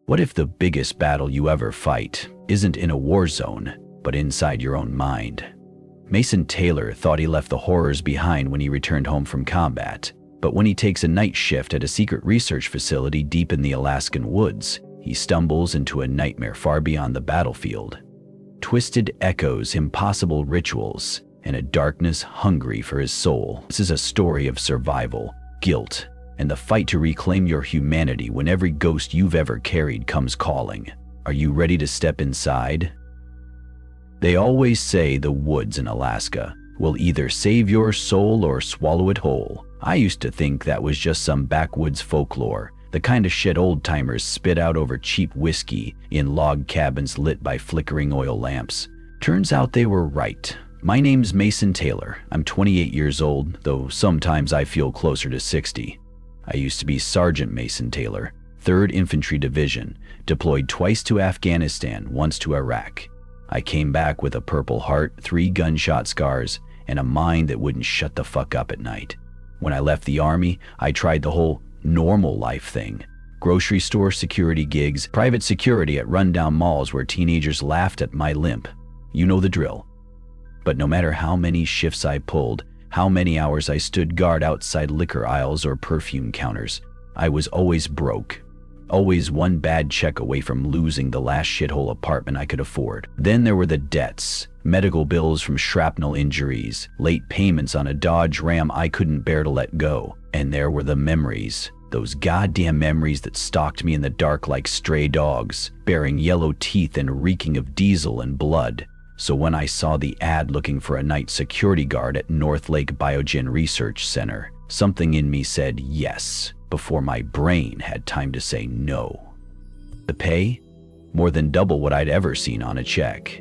What if the biggest battle you ever fight isn't in a war zone, but inside your own mind? Mason Taylor thought he left the horrors behind when he returned home from combat, but when he takes a night shift at a secret research facility deep in the Alaskan woods, he stumbles into a nightmare far beyond the battlefield. Twisted echoes, impossible rituals, and a darkness hungry for his soul. This is a story of survival, guilt, and the fight to reclaim your humanity when every ghost you've ever carried comes calling. Are you ready to step inside? They always say the woods in Alaska will either save your soul or swallow it whole. I used to think that was just some backwoods folklore, the kind of shit old-timers spit out over cheap whiskey in log cabins lit by flickering oil lamps. Turns out they were right. My name's Mason Taylor. I'm 28 years old, though sometimes I feel closer to 60. I used to be Sergeant Mason Taylor, 3rd Infantry Division, deployed twice to Afghanistan, once to Iraq. I came back with a Purple Heart, 3 gunshot scars, and a mind that wouldn't shut the fuck up at night. When I left the Army, I tried the whole normal life thing. Grocery store security gigs, private security at rundown malls where teenagers laughed at my limp. You know the drill. But no matter how many shifts I pulled, how many hours I stood guard outside liquor aisles or perfume counters, I was always broke. Always one bad check away from losing the last shithole apartment I could afford. Then there were the debts, medical bills from shrapnel injuries, late payments on a Dodge Ram I couldn't bear to let go. And there were the memories, those goddamn memories that stalked me in the dark like stray dogs, bearing yellow teeth and reeking of diesel and blood. So when I saw the ad looking for a night security guard at North Lake Biogen Research Center, something in me said yes, before my brain had time to say no. The pay? More than double what I'd ever seen on a check.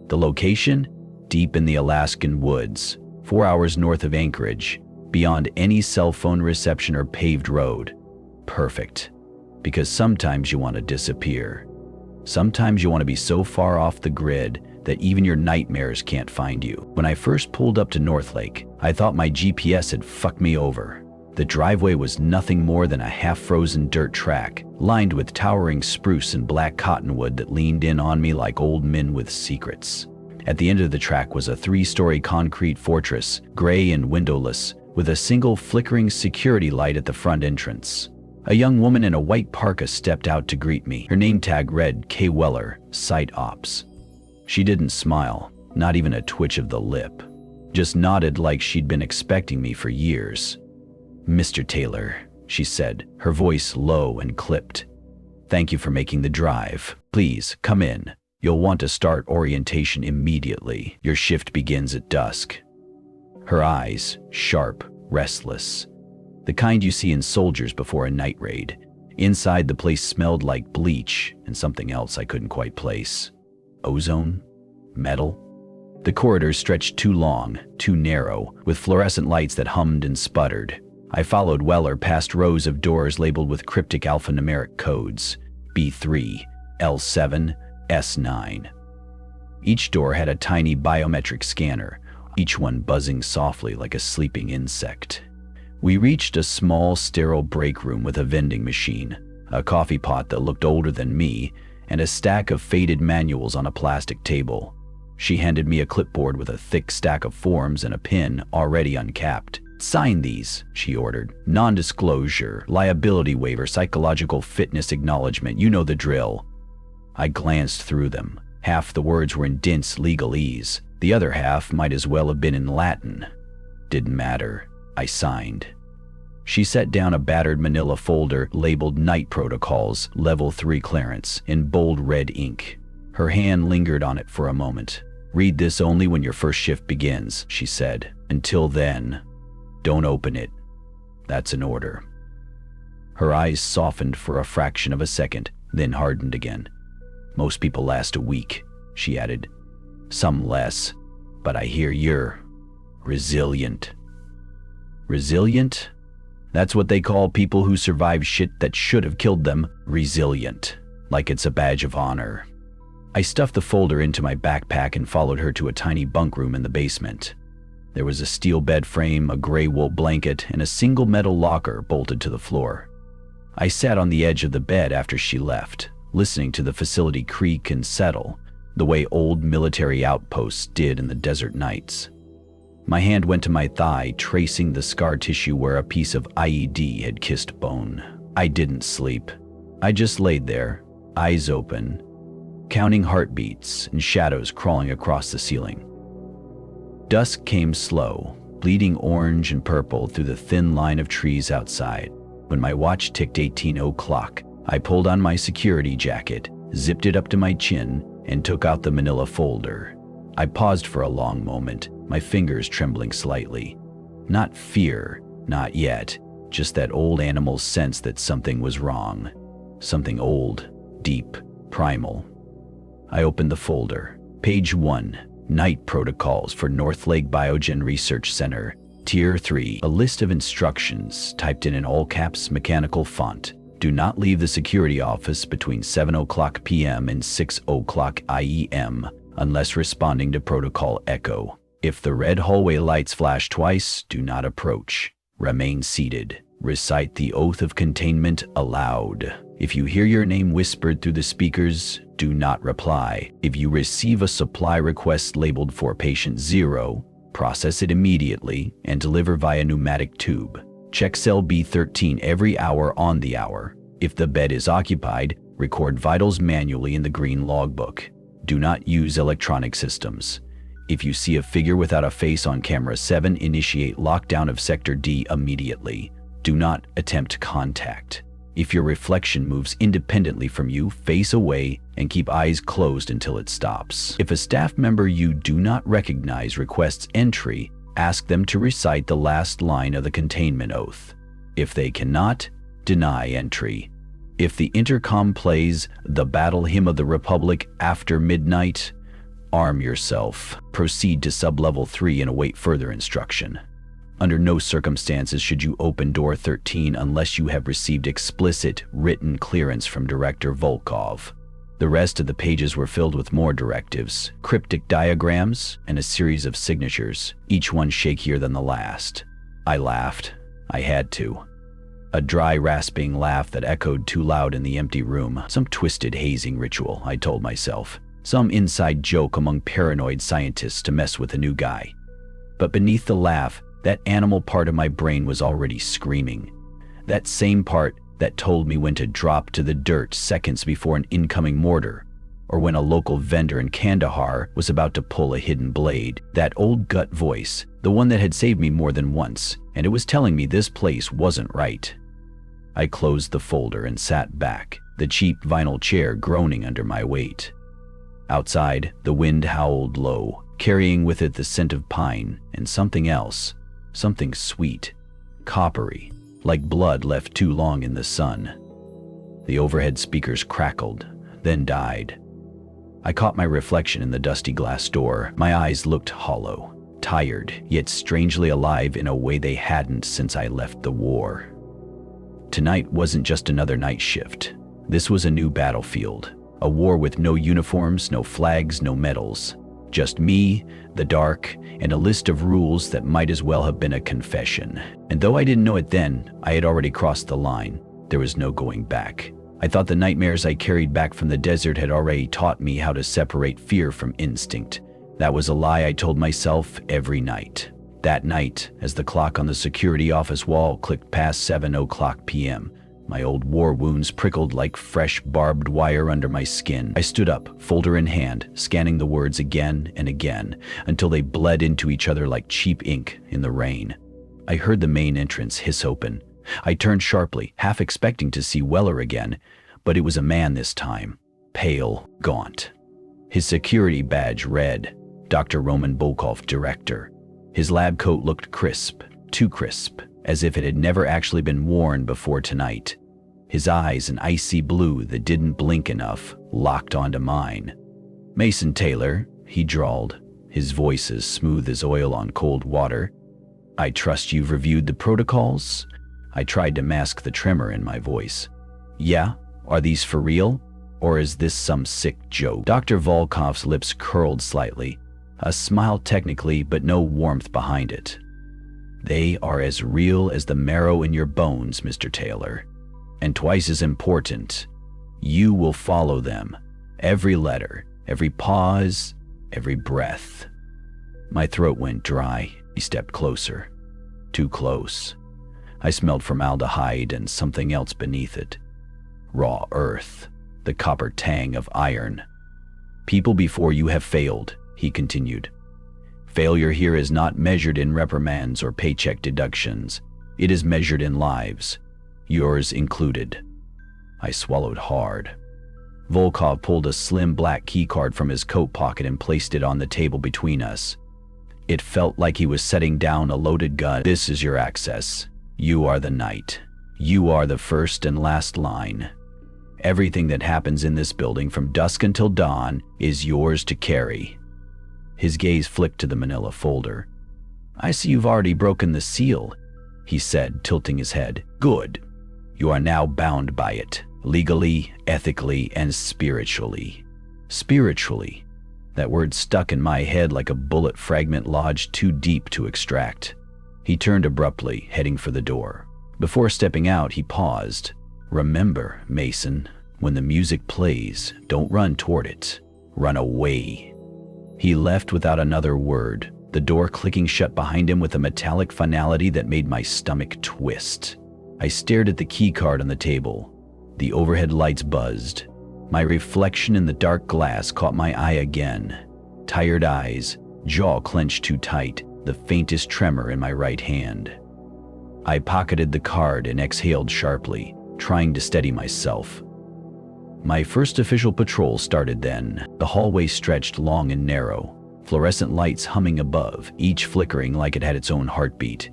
The location? Deep in the Alaskan woods, 4 hours north of Anchorage, beyond any cell phone reception or paved road. Perfect. Because sometimes you want to disappear. Sometimes you want to be so far off the grid that even your nightmares can't find you. When I first pulled up to North Lake, I thought my GPS had fucked me over. The driveway was nothing more than a half-frozen dirt track, lined with towering spruce and black cottonwood that leaned in on me like old men with secrets. At the end of the track was a 3-story concrete fortress, gray and windowless, with a single flickering security light at the front entrance. A young woman in a white parka stepped out to greet me. Her name tag read K. Weller, Site Ops. She didn't smile, not even a twitch of the lip. Just nodded like she'd been expecting me for years. "Mr. Taylor," she said, her voice low and clipped. "Thank you for making the drive. Please, come in. You'll want to start orientation immediately. Your shift begins at dusk." Her eyes, sharp, restless. The kind you see in soldiers before a night raid. Inside, the place smelled like bleach and something else I couldn't quite place. Ozone? Metal? The corridors stretched too long, too narrow, with fluorescent lights that hummed and sputtered. I followed Weller past rows of doors labeled with cryptic alphanumeric codes: B3, L7, S9. Each door had a tiny biometric scanner, each one buzzing softly like a sleeping insect. We reached a small, sterile break room with a vending machine, a coffee pot that looked older than me, and a stack of faded manuals on a plastic table. She handed me a clipboard with a thick stack of forms and a pen already uncapped. "Sign these," she ordered. "Non-disclosure, liability waiver, psychological fitness acknowledgement, you know the drill." I glanced through them. Half the words were in dense legalese. The other half might as well have been in Latin. Didn't matter. I signed. She set down a battered manila folder labeled Night Protocols, Level 3 Clearance, in bold red ink. Her hand lingered on it for a moment. "Read this only when your first shift begins," she said. "Until then, don't open it. That's an order." Her eyes softened for a fraction of a second, then hardened again. "Most people last a week," she added. "Some less, but I hear you're resilient." Resilient? That's what they call people who survive shit that should have killed them. Resilient. Like it's a badge of honor. I stuffed the folder into my backpack and followed her to a tiny bunk room in the basement. There was a steel bed frame, a gray wool blanket, and a single metal locker bolted to the floor. I sat on the edge of the bed after she left, listening to the facility creak and settle, the way old military outposts did in the desert nights. My hand went to my thigh, tracing the scar tissue where a piece of IED had kissed bone. I didn't sleep. I just laid there, eyes open, counting heartbeats and shadows crawling across the ceiling. Dusk came slow, bleeding orange and purple through the thin line of trees outside. When my watch ticked 18 o'clock, I pulled on my security jacket, zipped it up to my chin, and took out the manila folder. I paused for a long moment, my fingers trembling slightly. Not fear, not yet, just that old animal's sense that something was wrong. Something old, deep, primal. I opened the folder. Page 1, Night Protocols for North Lake Biogen Research Center, Tier 3. A list of instructions typed in all caps mechanical font. Do not leave the security office between 7 o'clock p.m. and 6 o'clock IEM unless responding to Protocol Echo. If the red hallway lights flash twice, do not approach. Remain seated. Recite the oath of containment aloud. If you hear your name whispered through the speakers, do not reply. If you receive a supply request labeled for patient 0, process it immediately and deliver via pneumatic tube. Check cell B13 every hour on the hour. If the bed is occupied, record vitals manually in the green logbook. Do not use electronic systems. If you see a figure without a face on camera 7, initiate lockdown of Sector D immediately. Do not attempt contact. If your reflection moves independently from you, face away and keep eyes closed until it stops. If a staff member you do not recognize requests entry, ask them to recite the last line of the containment oath. If they cannot, deny entry. If the intercom plays the Battle Hymn of the Republic after midnight, arm yourself. Proceed to Sub-Level 3 and await further instruction. Under no circumstances should you open door 13 unless you have received explicit written clearance from Director Volkov. The rest of the pages were filled with more directives, cryptic diagrams, and a series of signatures, each one shakier than the last. I laughed. I had to. A dry, rasping laugh that echoed too loud in the empty room. Some twisted hazing ritual, I told myself. Some inside joke among paranoid scientists to mess with a new guy. But beneath the laugh, that animal part of my brain was already screaming. That same part that told me when to drop to the dirt seconds before an incoming mortar, or when a local vendor in Kandahar was about to pull a hidden blade. That old gut voice, the one that had saved me more than once, and it was telling me this place wasn't right. I closed the folder and sat back, the cheap vinyl chair groaning under my weight. Outside, the wind howled low, carrying with it the scent of pine and something else, something sweet, coppery, like blood left too long in the sun. The overhead speakers crackled, then died. I caught my reflection in the dusty glass door. My eyes looked hollow, tired, yet strangely alive in a way they hadn't since I left the war. Tonight wasn't just another night shift. This was a new battlefield, a war with no uniforms, no flags, no medals. Just me, the dark, and a list of rules that might as well have been a confession. And though I didn't know it then, I had already crossed the line. There was no going back. I thought the nightmares I carried back from the desert had already taught me how to separate fear from instinct. That was a lie I told myself every night. That night, as the clock on the security office wall clicked past 7 o'clock p.m., my old war wounds prickled like fresh barbed wire under my skin. I stood up, folder in hand, scanning the words again and again, until they bled into each other like cheap ink in the rain. I heard the main entrance hiss open. I turned sharply, half expecting to see Weller again, but it was a man this time, pale, gaunt. His security badge read, Dr. Roman Volkov, Director. His lab coat looked crisp, too crisp, as if it had never actually been worn before tonight. His eyes, an icy blue that didn't blink enough, locked onto mine. Mason Taylor, he drawled, his voice as smooth as oil on cold water. I trust you've reviewed the protocols? I tried to mask the tremor in my voice. Yeah? Are these for real? Or is this some sick joke? Dr. Volkov's lips curled slightly, a smile technically, but no warmth behind it. They are as real as the marrow in your bones, Mr. Taylor. And twice as important, You will follow them. Every letter, every pause, every breath. My throat went dry. He stepped closer. Too close. I smelled formaldehyde and something else beneath it. Raw earth, the copper tang of iron. People before you have failed, he continued. Failure here is not measured in reprimands or paycheck deductions. It is measured in lives, yours included. I swallowed hard. Volkov pulled a slim black keycard from his coat pocket and placed it on the table between us. It felt like he was setting down a loaded gun. This is your access. You are the night. You are the first and last line. Everything that happens in this building from dusk until dawn is yours to carry. His gaze flicked to the manila folder. I see you've already broken the seal, he said, tilting his head. Good. You are now bound by it, legally, ethically, and spiritually. Spiritually. That word stuck in my head like a bullet fragment lodged too deep to extract. He turned abruptly, heading for the door. Before stepping out, he paused. Remember, Mason, when the music plays, don't run toward it. Run away. He left without another word, the door clicking shut behind him with a metallic finality that made my stomach twist. I stared at the keycard on the table. The overhead lights buzzed. My reflection in the dark glass caught my eye again. Tired eyes, jaw clenched too tight, the faintest tremor in my right hand. I pocketed the card and exhaled sharply, trying to steady myself. My first official patrol started then. The hallway stretched long and narrow, fluorescent lights humming above, each flickering like it had its own heartbeat.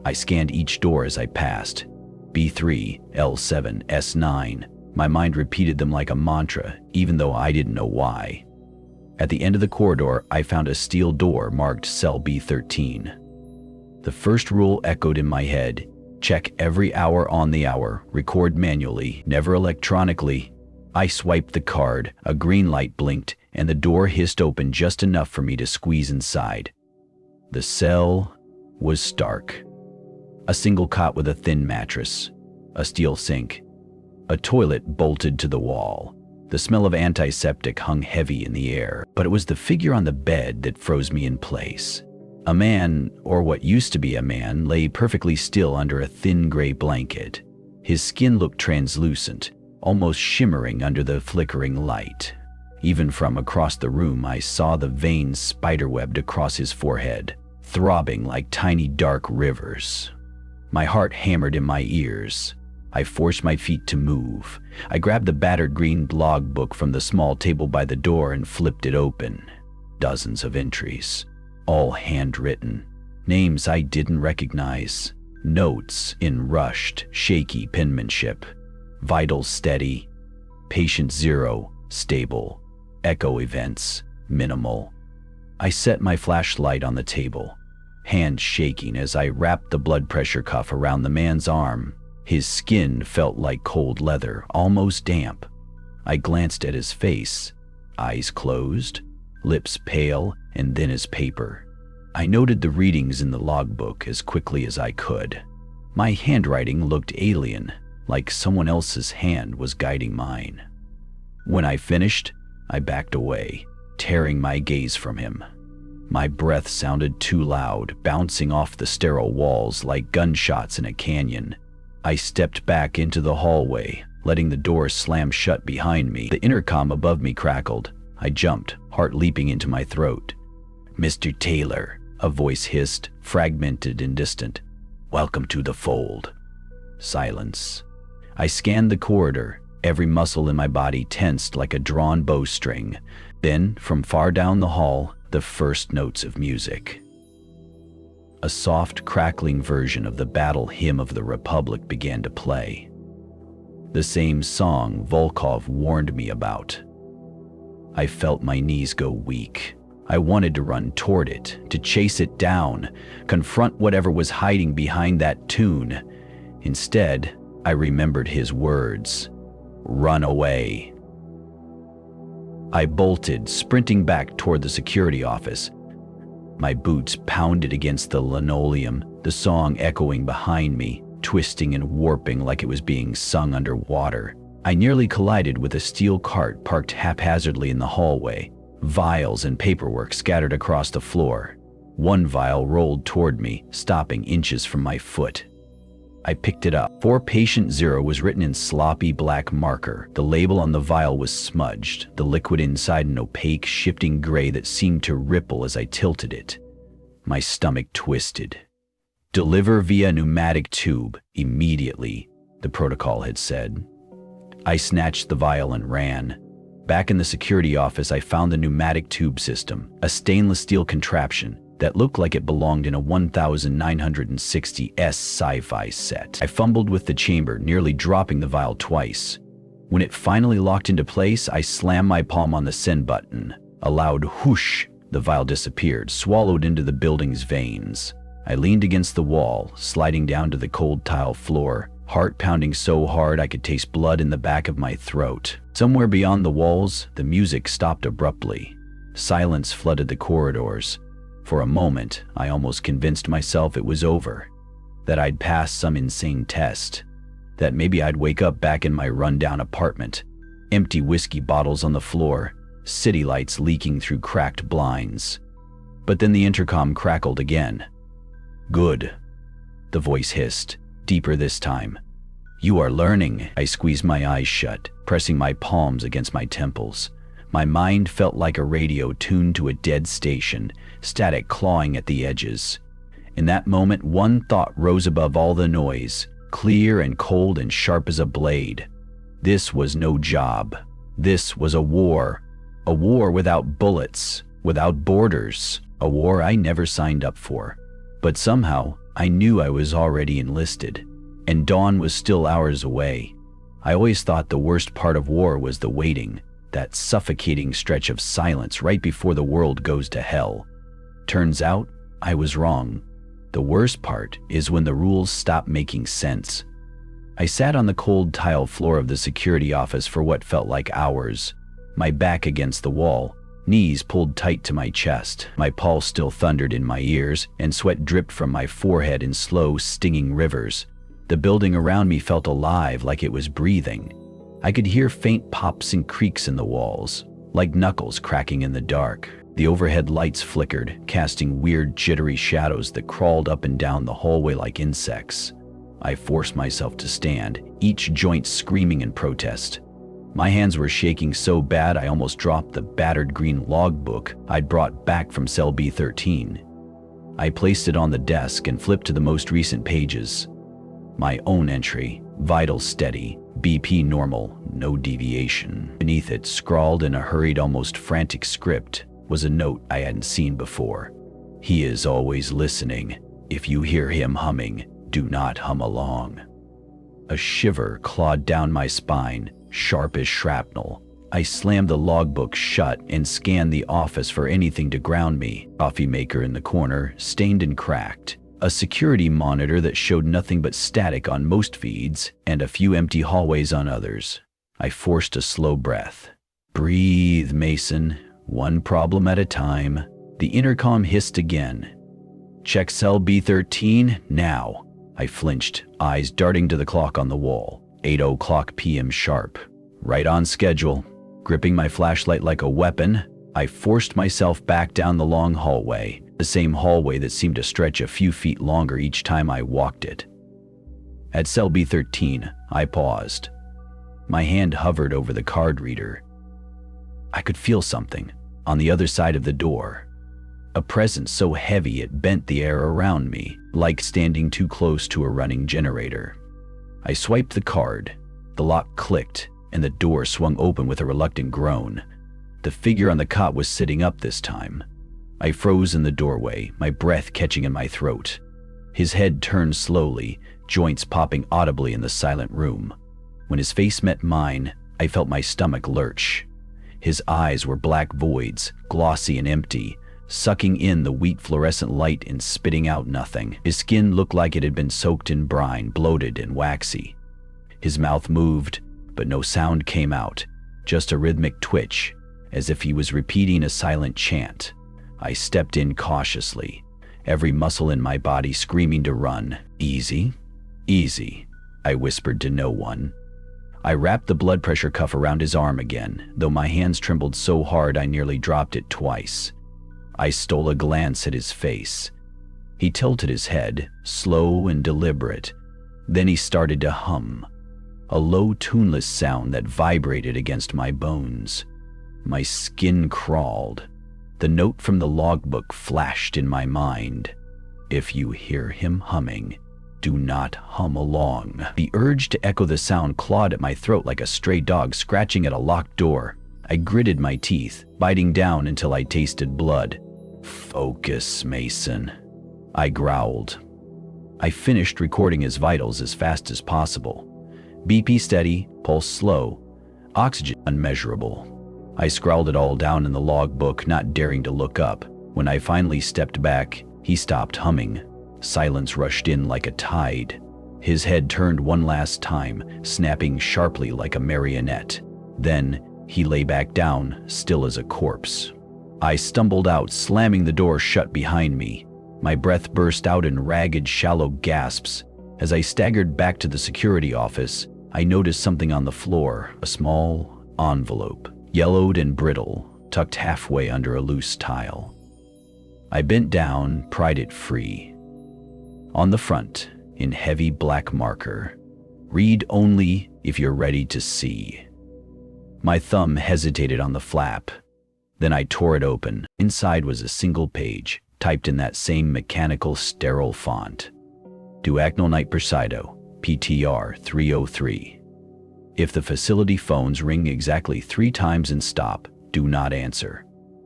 I scanned each door as I passed. B3, L7, S9. My mind repeated them like a mantra, even though I didn't know why. At the end of the corridor, I found a steel door marked Cell B13. The first rule echoed in my head. Check every hour on the hour, record manually, never electronically. I swiped the card, a green light blinked, and the door hissed open just enough for me to squeeze inside. The cell was stark. A single cot with a thin mattress, a steel sink, a toilet bolted to the wall. The smell of antiseptic hung heavy in the air, but it was the figure on the bed that froze me in place. A man, or what used to be a man, lay perfectly still under a thin gray blanket. His skin looked translucent, almost shimmering under the flickering light. Even from across the room, I saw the veins spiderwebbed across his forehead, throbbing like tiny dark rivers. My heart hammered in my ears. I forced my feet to move. I grabbed the battered green logbook from the small table by the door and flipped it open. Dozens of entries, all handwritten. Names I didn't recognize. Notes in rushed, shaky penmanship. Vitals steady. Patient 0, stable. Echo events, minimal. I set my flashlight on the table, hands shaking as I wrapped the blood pressure cuff around the man's arm. His skin felt like cold leather, almost damp. I glanced at his face, eyes closed, lips pale and thin as paper. I noted the readings in the logbook as quickly as I could. My handwriting looked alien, like someone else's hand was guiding mine. When I finished, I backed away, tearing my gaze from him. My breath sounded too loud, bouncing off the sterile walls like gunshots in a canyon. I stepped back into the hallway, letting the door slam shut behind me. The intercom above me crackled. I jumped, heart leaping into my throat. "Mr. Taylor," a voice hissed, fragmented and distant. "Welcome to the fold." Silence. I scanned the corridor, every muscle in my body tensed like a drawn bowstring. Then, from far down the hall, the first notes of music. A soft, crackling version of the battle hymn of the Republic began to play. The same song Volkov warned me about. I felt my knees go weak. I wanted to run toward it, to chase it down, confront whatever was hiding behind that tune. Instead, I remembered his words. Run away. I bolted, sprinting back toward the security office. My boots pounded against the linoleum, the song echoing behind me, twisting and warping like it was being sung underwater. I nearly collided with a steel cart parked haphazardly in the hallway. Vials and paperwork scattered across the floor. One vial rolled toward me, stopping inches from my foot. I picked it up. For patient 0 was written in sloppy black marker. The label on the vial was smudged, the liquid inside an opaque, shifting gray that seemed to ripple as I tilted it. My stomach twisted. Deliver via pneumatic tube, immediately, the protocol had said. I snatched the vial and ran. Back in the security office, I found the pneumatic tube system, a stainless steel contraption that looked like it belonged in a 1960s sci-fi set. I fumbled with the chamber, nearly dropping the vial twice. When it finally locked into place, I slammed my palm on the send button. A loud whoosh, the vial disappeared, swallowed into the building's veins. I leaned against the wall, sliding down to the cold tile floor, heart pounding so hard I could taste blood in the back of my throat. Somewhere beyond the walls, the music stopped abruptly. Silence flooded the corridors. For a moment, I almost convinced myself it was over, that I'd passed some insane test, that maybe I'd wake up back in my rundown apartment, empty whiskey bottles on the floor, city lights leaking through cracked blinds. But then the intercom crackled again. "Good," the voice hissed, deeper this time. "You are learning." I squeezed my eyes shut, pressing my palms against my temples. My mind felt like a radio tuned to a dead station, static clawing at the edges. In that moment, one thought rose above all the noise, clear and cold and sharp as a blade. This was no job. This was a war without bullets, without borders, a war I never signed up for. But somehow, I knew I was already enlisted, and dawn was still hours away. I always thought the worst part of war was the waiting, that suffocating stretch of silence right before the world goes to hell. Turns out, I was wrong. The worst part is when the rules stop making sense. I sat on the cold tile floor of the security office for what felt like hours, my back against the wall, knees pulled tight to my chest. My pulse still thundered in my ears, and sweat dripped from my forehead in slow, stinging rivers. The building around me felt alive, like it was breathing. I could hear faint pops and creaks in the walls, like knuckles cracking in the dark. The overhead lights flickered, casting weird, jittery shadows that crawled up and down the hallway like insects. I forced myself to stand, each joint screaming in protest. My hands were shaking so bad I almost dropped the battered green logbook I'd brought back from cell B13. I placed it on the desk and flipped to the most recent pages. My own entry, vital steady, BP normal, no deviation. Beneath it, scrawled in a hurried, almost frantic script, was a note I hadn't seen before. "He is always listening. If you hear him humming, do not hum along." A shiver clawed down my spine, sharp as shrapnel. I slammed the logbook shut and scanned the office for anything to ground me. Coffee maker in the corner, stained and cracked. A security monitor that showed nothing but static on most feeds, and a few empty hallways on others. I forced a slow breath. "Breathe, Mason. One problem at a time." The intercom hissed again. "Check cell B13 now." I flinched, eyes darting to the clock on the wall. 8:00 p.m. sharp. Right on schedule. Gripping my flashlight like a weapon, I forced myself back down the long hallway, the same hallway that seemed to stretch a few feet longer each time I walked it. At cell B13, I paused. My hand hovered over the card reader. I could feel something on the other side of the door. A presence so heavy it bent the air around me, like standing too close to a running generator. I swiped the card. The lock clicked, and the door swung open with a reluctant groan. The figure on the cot was sitting up this time. I froze in the doorway, my breath catching in my throat. His head turned slowly, joints popping audibly in the silent room. When his face met mine, I felt my stomach lurch. His eyes were black voids, glossy and empty, sucking in the weak fluorescent light and spitting out nothing. His skin looked like it had been soaked in brine, bloated and waxy. His mouth moved, but no sound came out, just a rhythmic twitch, as if he was repeating a silent chant. I stepped in cautiously, every muscle in my body screaming to run. "Easy, easy," I whispered to no one. I wrapped the blood pressure cuff around his arm again, though my hands trembled so hard I nearly dropped it twice. I stole a glance at his face. He tilted his head, slow and deliberate. Then he started to hum, a low, tuneless sound that vibrated against my bones. My skin crawled. The note from the logbook flashed in my mind. If you hear him humming, do not hum along. The urge to echo the sound clawed at my throat like a stray dog scratching at a locked door. I gritted my teeth, biting down until I tasted blood. "Focus, Mason," I growled. I finished recording his vitals as fast as possible. BP steady, pulse slow, oxygen unmeasurable. I scrawled it all down in the logbook, not daring to look up. When I finally stepped back, he stopped humming. Silence rushed in like a tide. His head turned one last time, snapping sharply like a marionette. Then he lay back down, still as a corpse. I stumbled out, slamming the door shut behind me. My breath burst out in ragged, shallow gasps. As I staggered back to the security office, I noticed something on the floor, a small envelope, yellowed and brittle, tucked halfway under a loose tile. I bent down, pried it free. On the front, in heavy black marker, "Read only if you're ready to see." My thumb hesitated on the flap. Then I tore it open. Inside was a single page, typed in that same mechanical, sterile font. Duacnal Night Persido, PTR 303. If the facility phones ring exactly 3 times and stop, do not answer.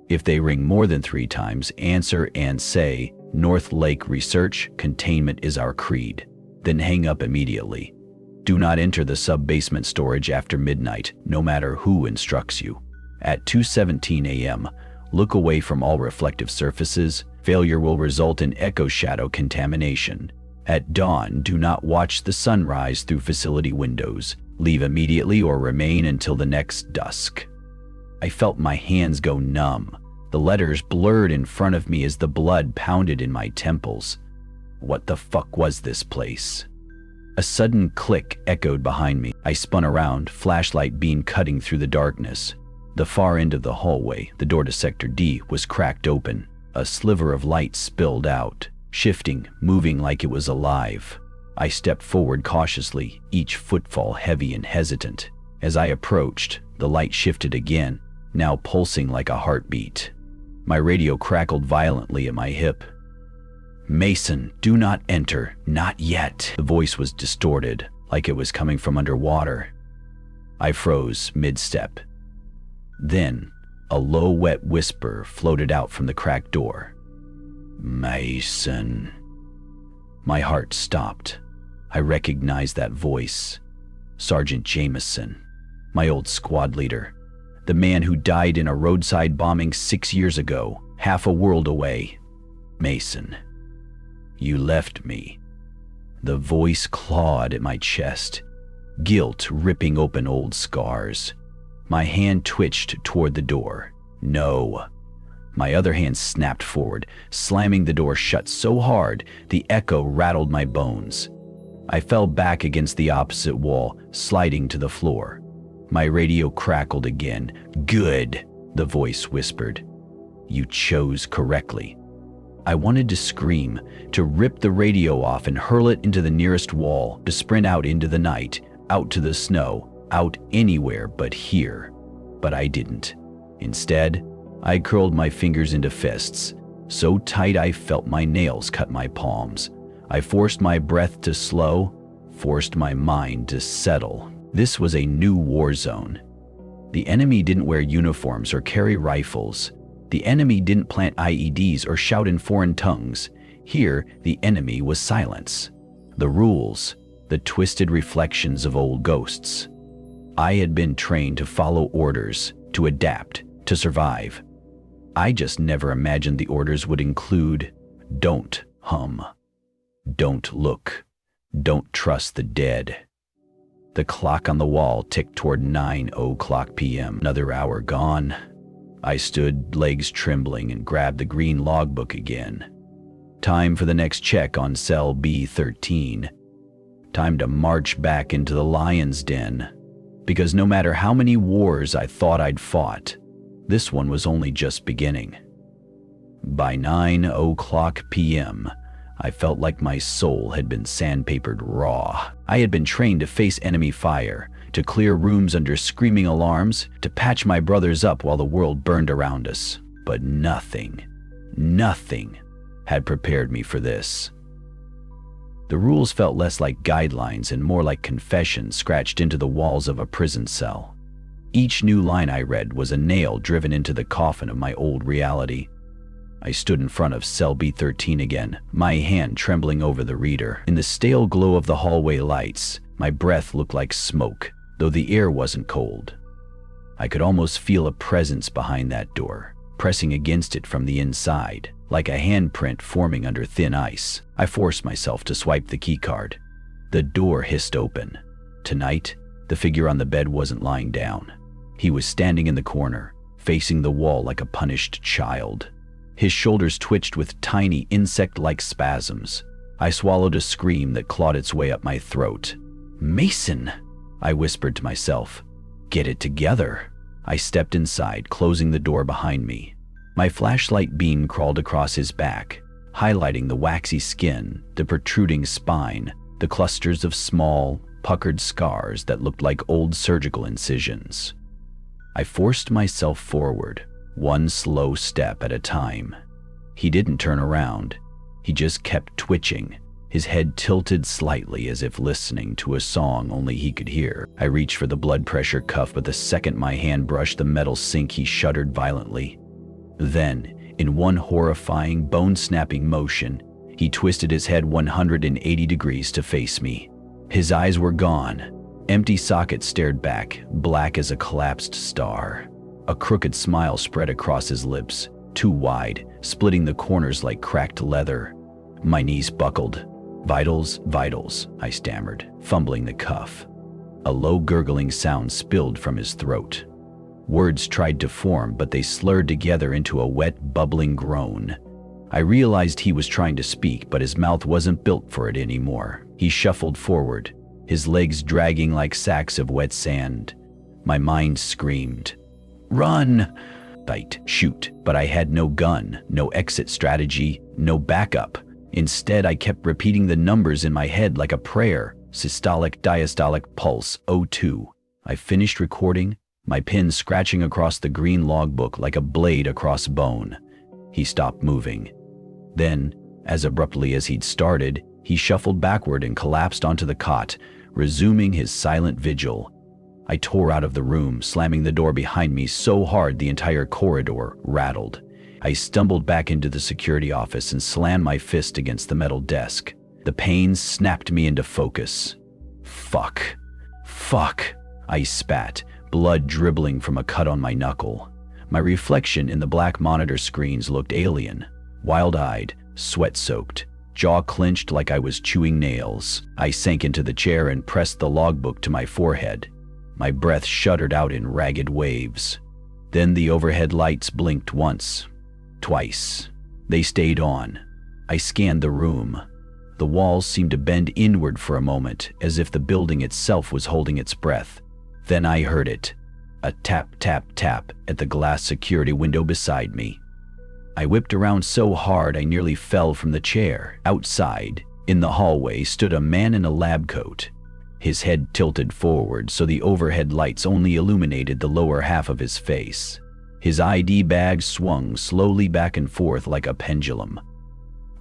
If they ring more than 3 times, answer and say, "North Lake Research, containment is our creed." Then hang up immediately. Do not enter the sub-basement storage after midnight, no matter who instructs you. At 2:17 a.m., look away from all reflective surfaces. Failure will result in echo shadow contamination. At dawn, do not watch the sunrise through facility windows. Leave immediately or remain until the next dusk. I felt my hands go numb. The letters blurred in front of me as the blood pounded in my temples. What the fuck was this place? A sudden click echoed behind me. I spun around, flashlight beam cutting through the darkness. The far end of the hallway, the door to Sector D, was cracked open. A sliver of light spilled out, shifting, moving like it was alive. I stepped forward cautiously, each footfall heavy and hesitant. As I approached, the light shifted again, now pulsing like a heartbeat. My radio crackled violently at my hip. "Mason, do not enter, not yet." The voice was distorted, like it was coming from underwater. I froze mid-step. Then, a low, wet whisper floated out from the cracked door. "Mason." My heart stopped. I recognized that voice. Sergeant Jameson, my old squad leader. The man who died in a roadside bombing 6 years ago, half a world away. "Mason, you left me." The voice clawed at my chest, guilt ripping open old scars. My hand twitched toward the door. No. My other hand snapped forward, slamming the door shut so hard the echo rattled my bones. I fell back against the opposite wall, sliding to the floor. My radio crackled again. "Good," the voice whispered. "You chose correctly." I wanted to scream, to rip the radio off and hurl it into the nearest wall, to sprint out into the night, out to the snow, out anywhere but here. But I didn't. Instead, I curled my fingers into fists, so tight I felt my nails cut my palms. I forced my breath to slow, forced my mind to settle. This was a new war zone. The enemy didn't wear uniforms or carry rifles. The enemy didn't plant IEDs or shout in foreign tongues. Here, the enemy was silence. The rules, the twisted reflections of old ghosts. I had been trained to follow orders, to adapt, to survive. I just never imagined the orders would include, don't hum, don't look, don't trust the dead. The clock on the wall ticked toward 9:00 p.m. Another hour gone. I stood, legs trembling, and grabbed the green logbook again. Time for the next check on cell B13. Time to march back into the lion's den. Because no matter how many wars I thought I'd fought, this one was only just beginning. By 9:00 p.m., I felt like my soul had been sandpapered raw. I had been trained to face enemy fire, to clear rooms under screaming alarms, to patch my brothers up while the world burned around us. But nothing had prepared me for this. The rules felt less like guidelines and more like confessions scratched into the walls of a prison cell. Each new line I read was a nail driven into the coffin of my old reality. I stood in front of cell B13 again, my hand trembling over the reader. In the stale glow of the hallway lights, my breath looked like smoke, though the air wasn't cold. I could almost feel a presence behind that door, pressing against it from the inside, like a handprint forming under thin ice. I forced myself to swipe the keycard. The door hissed open. Tonight, the figure on the bed wasn't lying down. He was standing in the corner, facing the wall like a punished child. His shoulders twitched with tiny insect-like spasms. I swallowed a scream that clawed its way up my throat. "Mason!" I whispered to myself. "Get it together." I stepped inside, closing the door behind me. My flashlight beam crawled across his back, highlighting the waxy skin, the protruding spine, the clusters of small, puckered scars that looked like old surgical incisions. I forced myself forward, one slow step at a time. He didn't turn around. He just kept twitching, his head tilted slightly as if listening to a song only he could hear. I reached for the blood pressure cuff, but the second my hand brushed the metal sink, he shuddered violently. Then, in one horrifying, bone-snapping motion, he twisted his head 180 degrees to face me. His eyes were gone. Empty sockets stared back, black as a collapsed star. A crooked smile spread across his lips, too wide, splitting the corners like cracked leather. My knees buckled. "Vitals, vitals," I stammered, fumbling the cuff. A low gurgling sound spilled from his throat. Words tried to form, but they slurred together into a wet, bubbling groan. I realized he was trying to speak, but his mouth wasn't built for it anymore. He shuffled forward, his legs dragging like sacks of wet sand. My mind screamed, "Run!" I'd shoot, but I had no gun, no exit strategy, no backup. Instead, I kept repeating the numbers in my head like a prayer. Systolic, diastolic, pulse, O2. I finished recording, my pen scratching across the green logbook like a blade across bone. He stopped moving. Then, as abruptly as he'd started, he shuffled backward and collapsed onto the cot, resuming his silent vigil. I tore out of the room, slamming the door behind me so hard the entire corridor rattled. I stumbled back into the security office and slammed my fist against the metal desk. The pain snapped me into focus. Fuck. I spat, blood dribbling from a cut on my knuckle. My reflection in the black monitor screens looked alien, wild-eyed, sweat-soaked, jaw clenched like I was chewing nails. I sank into the chair and pressed the logbook to my forehead. My breath shuddered out in ragged waves. Then the overhead lights blinked once, twice. They stayed on. I scanned the room. The walls seemed to bend inward for a moment, as if the building itself was holding its breath. Then I heard it. A tap, tap, tap at the glass security window beside me. I whipped around so hard I nearly fell from the chair. Outside, in the hallway, stood a man in a lab coat. His head tilted forward so the overhead lights only illuminated the lower half of his face. His ID bag swung slowly back and forth like a pendulum.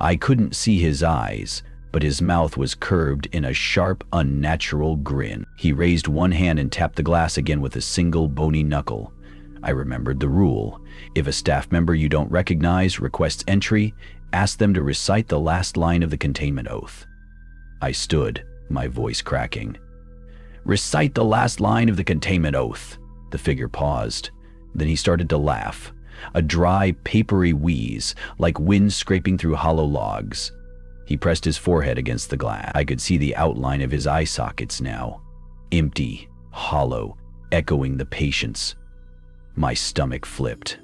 I couldn't see his eyes, but his mouth was curved in a sharp, unnatural grin. He raised one hand and tapped the glass again with a single bony knuckle. I remembered the rule. If a staff member you don't recognize requests entry, ask them to recite the last line of the containment oath. I stood, my voice cracking. "Recite the last line of the containment oath." The figure paused. Then he started to laugh, a dry, papery wheeze, like wind scraping through hollow logs. He pressed his forehead against the glass. I could see the outline of his eye sockets now. Empty, hollow, echoing the patience. My stomach flipped.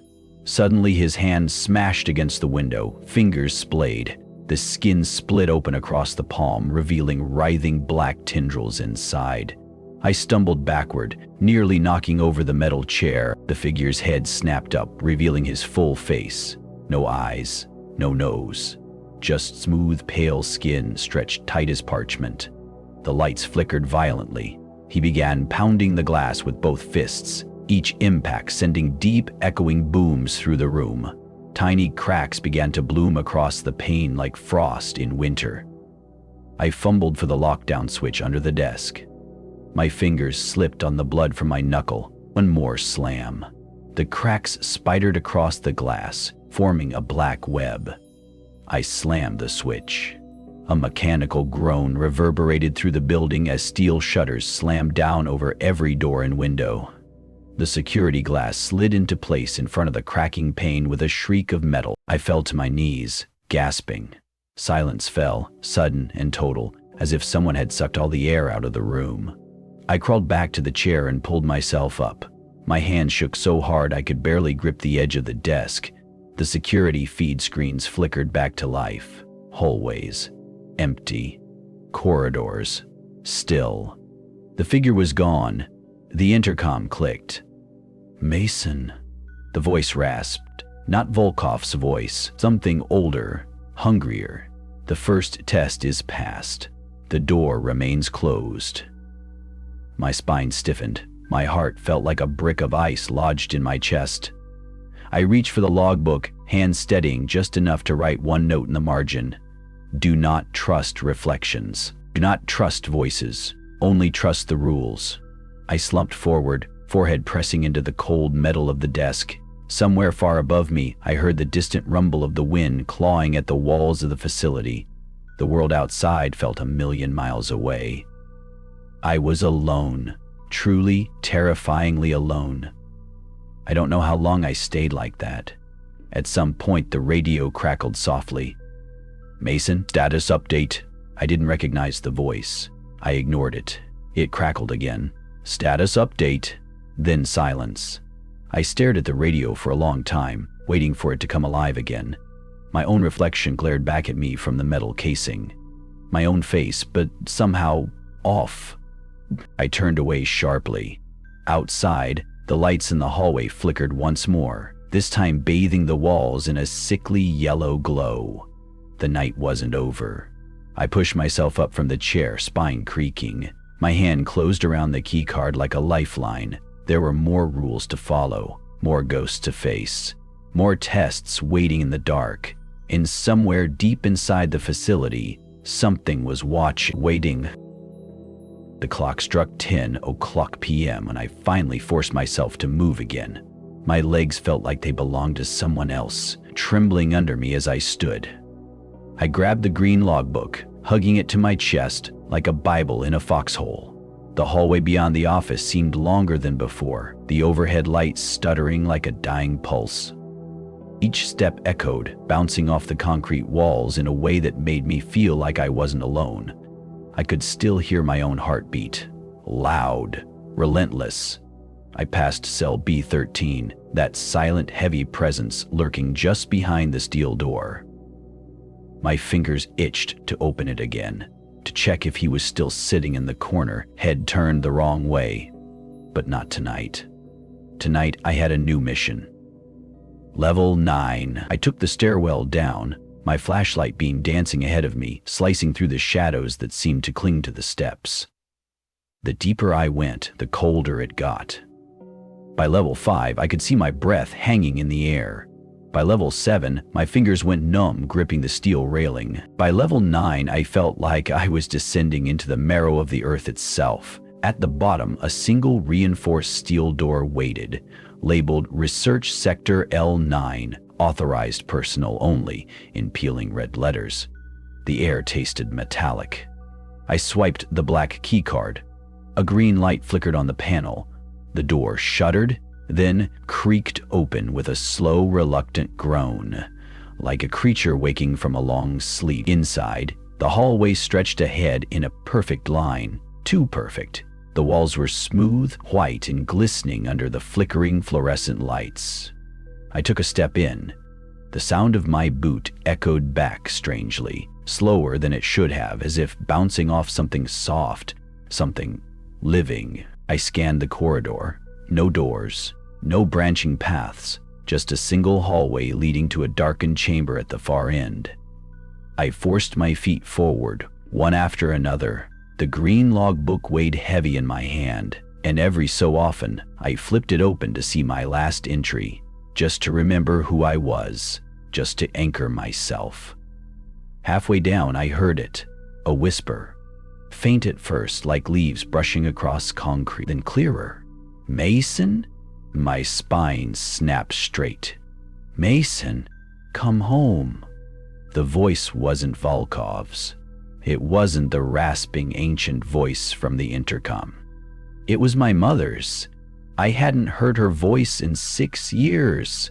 Suddenly his hand smashed against the window, fingers splayed. The skin split open across the palm, revealing writhing black tendrils inside. I stumbled backward, nearly knocking over the metal chair. The figure's head snapped up, revealing his full face. No eyes, no nose, just smooth, pale skin stretched tight as parchment. The lights flickered violently. He began pounding the glass with both fists, each impact sending deep, echoing booms through the room. Tiny cracks began to bloom across the pane like frost in winter. I fumbled for the lockdown switch under the desk. My fingers slipped on the blood from my knuckle. One more slam. The cracks spidered across the glass, forming a black web. I slammed the switch. A mechanical groan reverberated through the building as steel shutters slammed down over every door and window. The security glass slid into place in front of the cracking pane with a shriek of metal. I fell to my knees, gasping. Silence fell, sudden and total, as if someone had sucked all the air out of the room. I crawled back to the chair and pulled myself up. My hands shook so hard I could barely grip the edge of the desk. The security feed screens flickered back to life. Hallways. Empty. Corridors. Still. The figure was gone. The intercom clicked. "Mason." The voice rasped. Not Volkov's voice. Something older. Hungrier. "The first test is passed. The door remains closed." My spine stiffened. My heart felt like a brick of ice lodged in my chest. I reached for the logbook, hands steadying just enough to write one note in the margin. Do not trust reflections. Do not trust voices. Only trust the rules. I slumped forward, forehead pressing into the cold metal of the desk. Somewhere far above me, I heard the distant rumble of the wind clawing at the walls of the facility. The world outside felt a million miles away. I was alone, truly, terrifyingly alone. I don't know how long I stayed like that. At some point, the radio crackled softly. "Mason, status update." I didn't recognize the voice. I ignored it. It crackled again. "Status update." Then silence. I stared at the radio for a long time, waiting for it to come alive again. My own reflection glared back at me from the metal casing. My own face, but somehow off. I turned away sharply. Outside, the lights in the hallway flickered once more, this time bathing the walls in a sickly yellow glow. The night wasn't over. I pushed myself up from the chair, spine creaking. My hand closed around the keycard like a lifeline. There were more rules to follow, more ghosts to face, more tests waiting in the dark. And somewhere deep inside the facility, something was waiting. The clock struck 10:00 p.m. and I finally forced myself to move again. My legs felt like they belonged to someone else, trembling under me as I stood. I grabbed the green logbook, hugging it to my chest like a Bible in a foxhole. The hallway beyond the office seemed longer than before, the overhead lights stuttering like a dying pulse. Each step echoed, bouncing off the concrete walls in a way that made me feel like I wasn't alone. I could still hear my own heartbeat. Loud, relentless. I passed cell B13, that silent, heavy presence lurking just behind the steel door. My fingers itched to open it again, to check if he was still sitting in the corner, head turned the wrong way. But not tonight. Tonight I had a new mission. Level 9. I took the stairwell down, my flashlight beam dancing ahead of me, slicing through the shadows that seemed to cling to the steps. The deeper I went, the colder it got. By level 5, I could see my breath hanging in the air. By level 7, my fingers went numb, gripping the steel railing. By level 9, I felt like I was descending into the marrow of the earth itself. At the bottom, a single reinforced steel door waited, labeled Research Sector L9, authorized personnel only, in peeling red letters. The air tasted metallic. I swiped the black keycard. A green light flickered on the panel. The door shuddered, then creaked open with a slow, reluctant groan, like a creature waking from a long sleep. Inside, the hallway stretched ahead in a perfect line, too perfect. The walls were smooth, white, and glistening under the flickering fluorescent lights. I took a step in. The sound of my boot echoed back strangely, slower than it should have, as if bouncing off something soft, something living. I scanned the corridor. No doors, no branching paths, just a single hallway leading to a darkened chamber at the far end. I forced my feet forward, one after another. The green logbook weighed heavy in my hand, and every so often, I flipped it open to see my last entry, just to remember who I was, just to anchor myself. Halfway down, I heard it, a whisper. Faint at first, like leaves brushing across concrete, then clearer. Mason? My spine snapped straight. Mason, come home. The voice wasn't Volkov's. It wasn't the rasping ancient voice from the intercom. It was my mother's. I hadn't heard her voice in 6 years.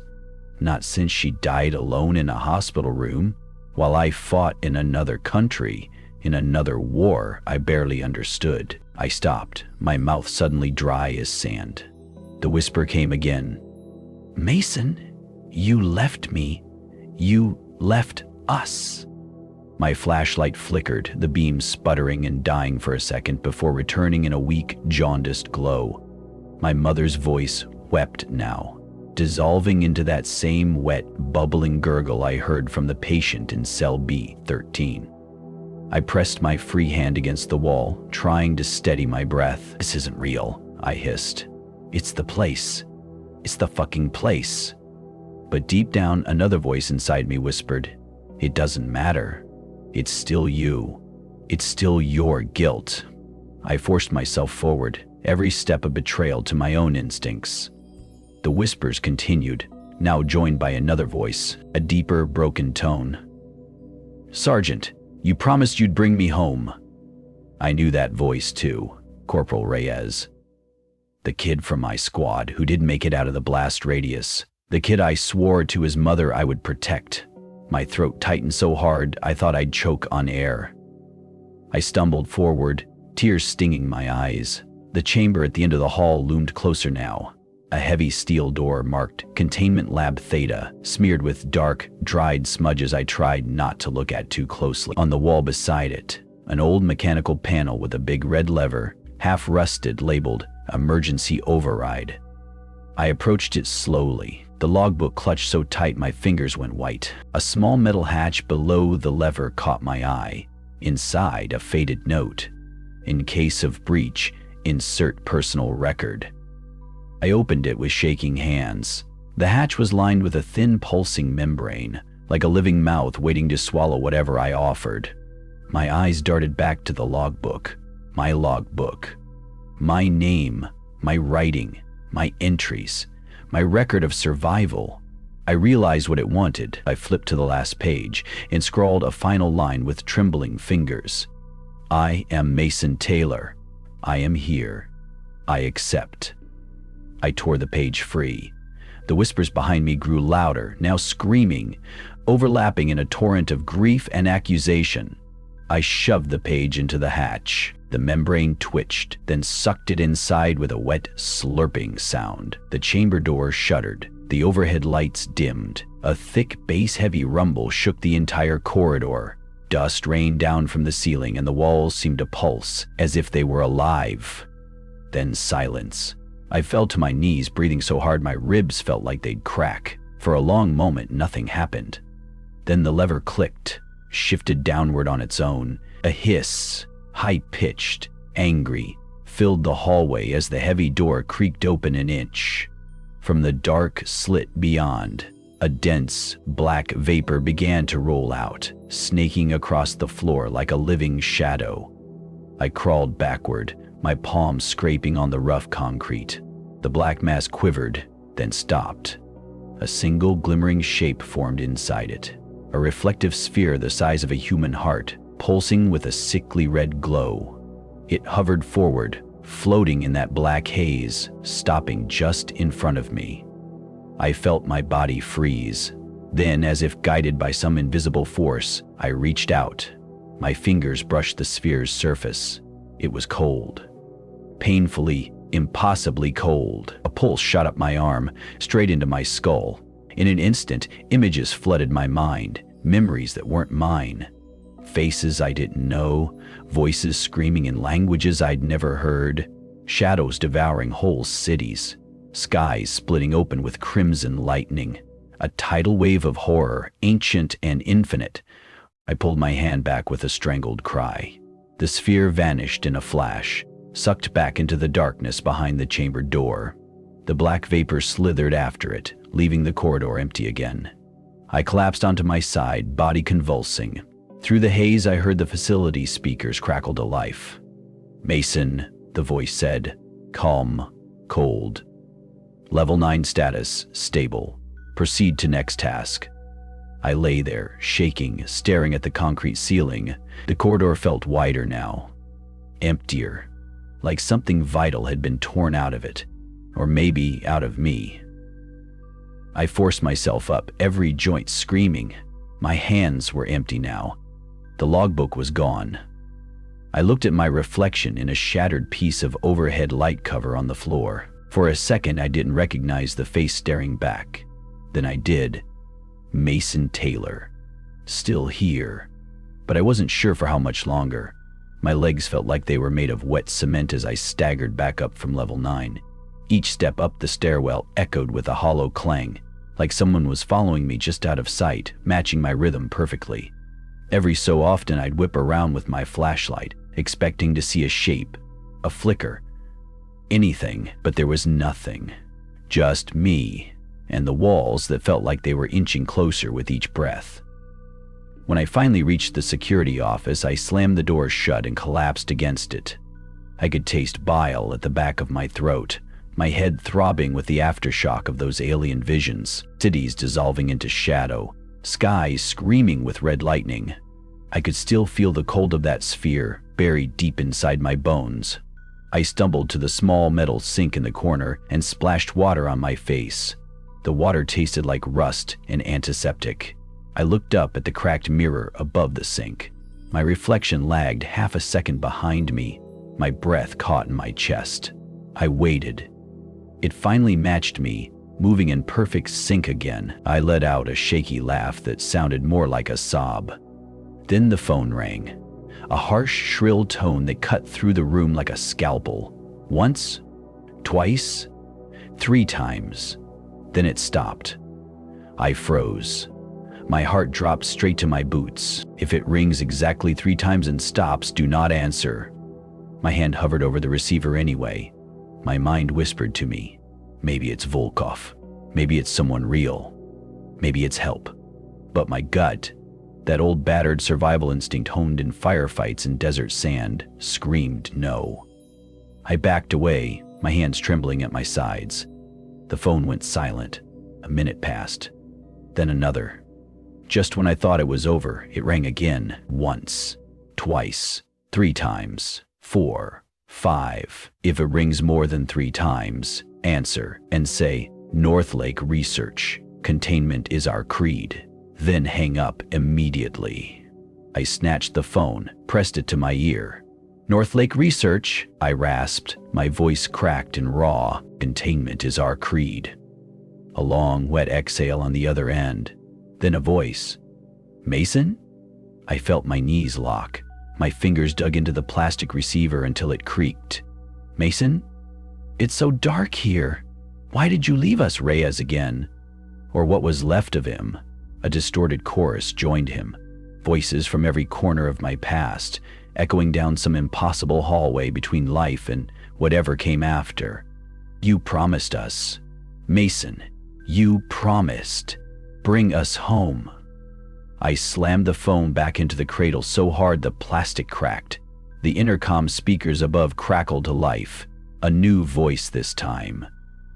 Not since she died alone in a hospital room, while I fought in another country, in another war I barely understood. I stopped, my mouth suddenly dry as sand. The whisper came again. Mason, you left me. You left us. My flashlight flickered, the beam sputtering and dying for a second before returning in a weak, jaundiced glow. My mother's voice wept now, dissolving into that same wet, bubbling gurgle I heard from the patient in cell B13. I pressed my free hand against the wall, trying to steady my breath. This isn't real, I hissed. It's the place. It's the fucking place. But deep down, another voice inside me whispered, it doesn't matter. It's still you. It's still your guilt. I forced myself forward, every step a betrayal to my own instincts. The whispers continued, now joined by another voice, a deeper, broken tone. Sergeant, you promised you'd bring me home. I knew that voice too, Corporal Reyes. The kid from my squad who didn't make it out of the blast radius. The kid I swore to his mother I would protect. My throat tightened so hard I thought I'd choke on air. I stumbled forward, tears stinging my eyes. The chamber at the end of the hall loomed closer now. A heavy steel door marked Containment Lab Theta, smeared with dark, dried smudges I tried not to look at too closely. On the wall beside it, an old mechanical panel with a big red lever, half rusted, labeled Emergency Override. I approached it slowly. The logbook clutched so tight my fingers went white. A small metal hatch below the lever caught my eye. Inside, a faded note. In case of breach, insert personal record. I opened it with shaking hands. The hatch was lined with a thin pulsing membrane, like a living mouth waiting to swallow whatever I offered. My eyes darted back to the logbook. My logbook. My name, my writing, my entries. My record of survival. I realized what it wanted. I flipped to the last page and scrawled a final line with trembling fingers. I am Mason Taylor. I am here. I accept. I tore the page free. The whispers behind me grew louder, now screaming, overlapping in a torrent of grief and accusation. I shoved the page into the hatch. The membrane twitched, then sucked it inside with a wet, slurping sound. The chamber door shuddered. The overhead lights dimmed. A thick, bass-heavy rumble shook the entire corridor. Dust rained down from the ceiling and the walls seemed to pulse, as if they were alive. Then silence. I fell to my knees, breathing so hard my ribs felt like they'd crack. For a long moment, nothing happened. Then the lever clicked, shifted downward on its own. A hiss, high-pitched, angry, filled the hallway as the heavy door creaked open an inch. From the dark slit beyond, a dense, black vapor began to roll out, snaking across the floor like a living shadow. I crawled backward, my palms scraping on the rough concrete. The black mass quivered, then stopped. A single glimmering shape formed inside it, a reflective sphere the size of a human heart, pulsing with a sickly red glow. It hovered forward, floating in that black haze, stopping just in front of me. I felt my body freeze. Then, as if guided by some invisible force, I reached out. My fingers brushed the sphere's surface. It was cold. Painfully, impossibly cold. A pulse shot up my arm, straight into my skull. In an instant, images flooded my mind, memories that weren't mine. Faces I didn't know, voices screaming in languages I'd never heard. shadows devouring whole cities, skies splitting open with crimson lightning, a tidal wave of horror, ancient and infinite. I pulled my hand back with a strangled cry. The sphere vanished in a flash, sucked back into the darkness behind the chamber door. The black vapor slithered after it, leaving the corridor empty again. I collapsed onto my side, body convulsing. Through the haze, I heard the facility speakers crackle to life. "Mason," the voice said, calm, cold. "Level 9 status, stable. Proceed to next task." I lay there, shaking, staring at the concrete ceiling. The corridor felt wider now. Emptier. Like something vital had been torn out of it. Or maybe out of me. I forced myself up, every joint screaming. My hands were empty now. The logbook was gone. I looked at my reflection in a shattered piece of overhead light cover on the floor. For a second, I didn't recognize the face staring back. Then I did. Mason Taylor. Still here. But I wasn't sure for how much longer. My legs felt like they were made of wet cement as I staggered back up from level 9. Each step up the stairwell echoed with a hollow clang, like someone was following me just out of sight, matching my rhythm perfectly. Every so often I'd whip around with my flashlight, expecting to see a shape, a flicker, anything, but there was nothing. Just me, and the walls that felt like they were inching closer with each breath. When I finally reached the security office, I slammed the door shut and collapsed against it. I could taste bile at the back of my throat, my head throbbing with the aftershock of those alien visions, cities dissolving into shadow, skies screaming with red lightning. I could still feel the cold of that sphere buried deep inside my bones. I stumbled to the small metal sink in the corner and splashed water on my face. The water tasted like rust and antiseptic. I looked up at the cracked mirror above the sink. My reflection lagged half a second behind me. My breath caught in my chest. I waited. It finally matched me, moving in perfect sync again. I let out a shaky laugh that sounded more like a sob. Then the phone rang. A harsh, shrill tone that cut through the room like a scalpel. Once, twice, 3 times. Then it stopped. I froze. My heart dropped straight to my boots. If it rings exactly 3 times and stops, do not answer. My hand hovered over the receiver anyway. My mind whispered to me, maybe it's Volkov. Maybe it's someone real. Maybe it's help. But my gut, that old battered survival instinct honed in firefights and desert sand, screamed no. I backed away, my hands trembling at my sides. The phone went silent. A minute passed. Then another. Just when I thought it was over, it rang again. Once, twice, 3 times, 4, 5. If it rings more than 3 times, answer and say, Northlake Research. Containment is our creed. Then hang up immediately. I snatched the phone, pressed it to my ear. Northlake Research, I rasped, my voice cracked and raw. Containment is our creed. A long, wet exhale on the other end. Then a voice. Mason? I felt my knees lock. My fingers dug into the plastic receiver until it creaked. Mason? It's so dark here. Why did you leave us, Reyes again? Or what was left of him? A distorted chorus joined him. Voices from every corner of my past, echoing down some impossible hallway between life and whatever came after. You promised us. Mason, you promised. Bring us home. I slammed the phone back into the cradle so hard the plastic cracked. The intercom speakers above crackled to life. A new voice this time.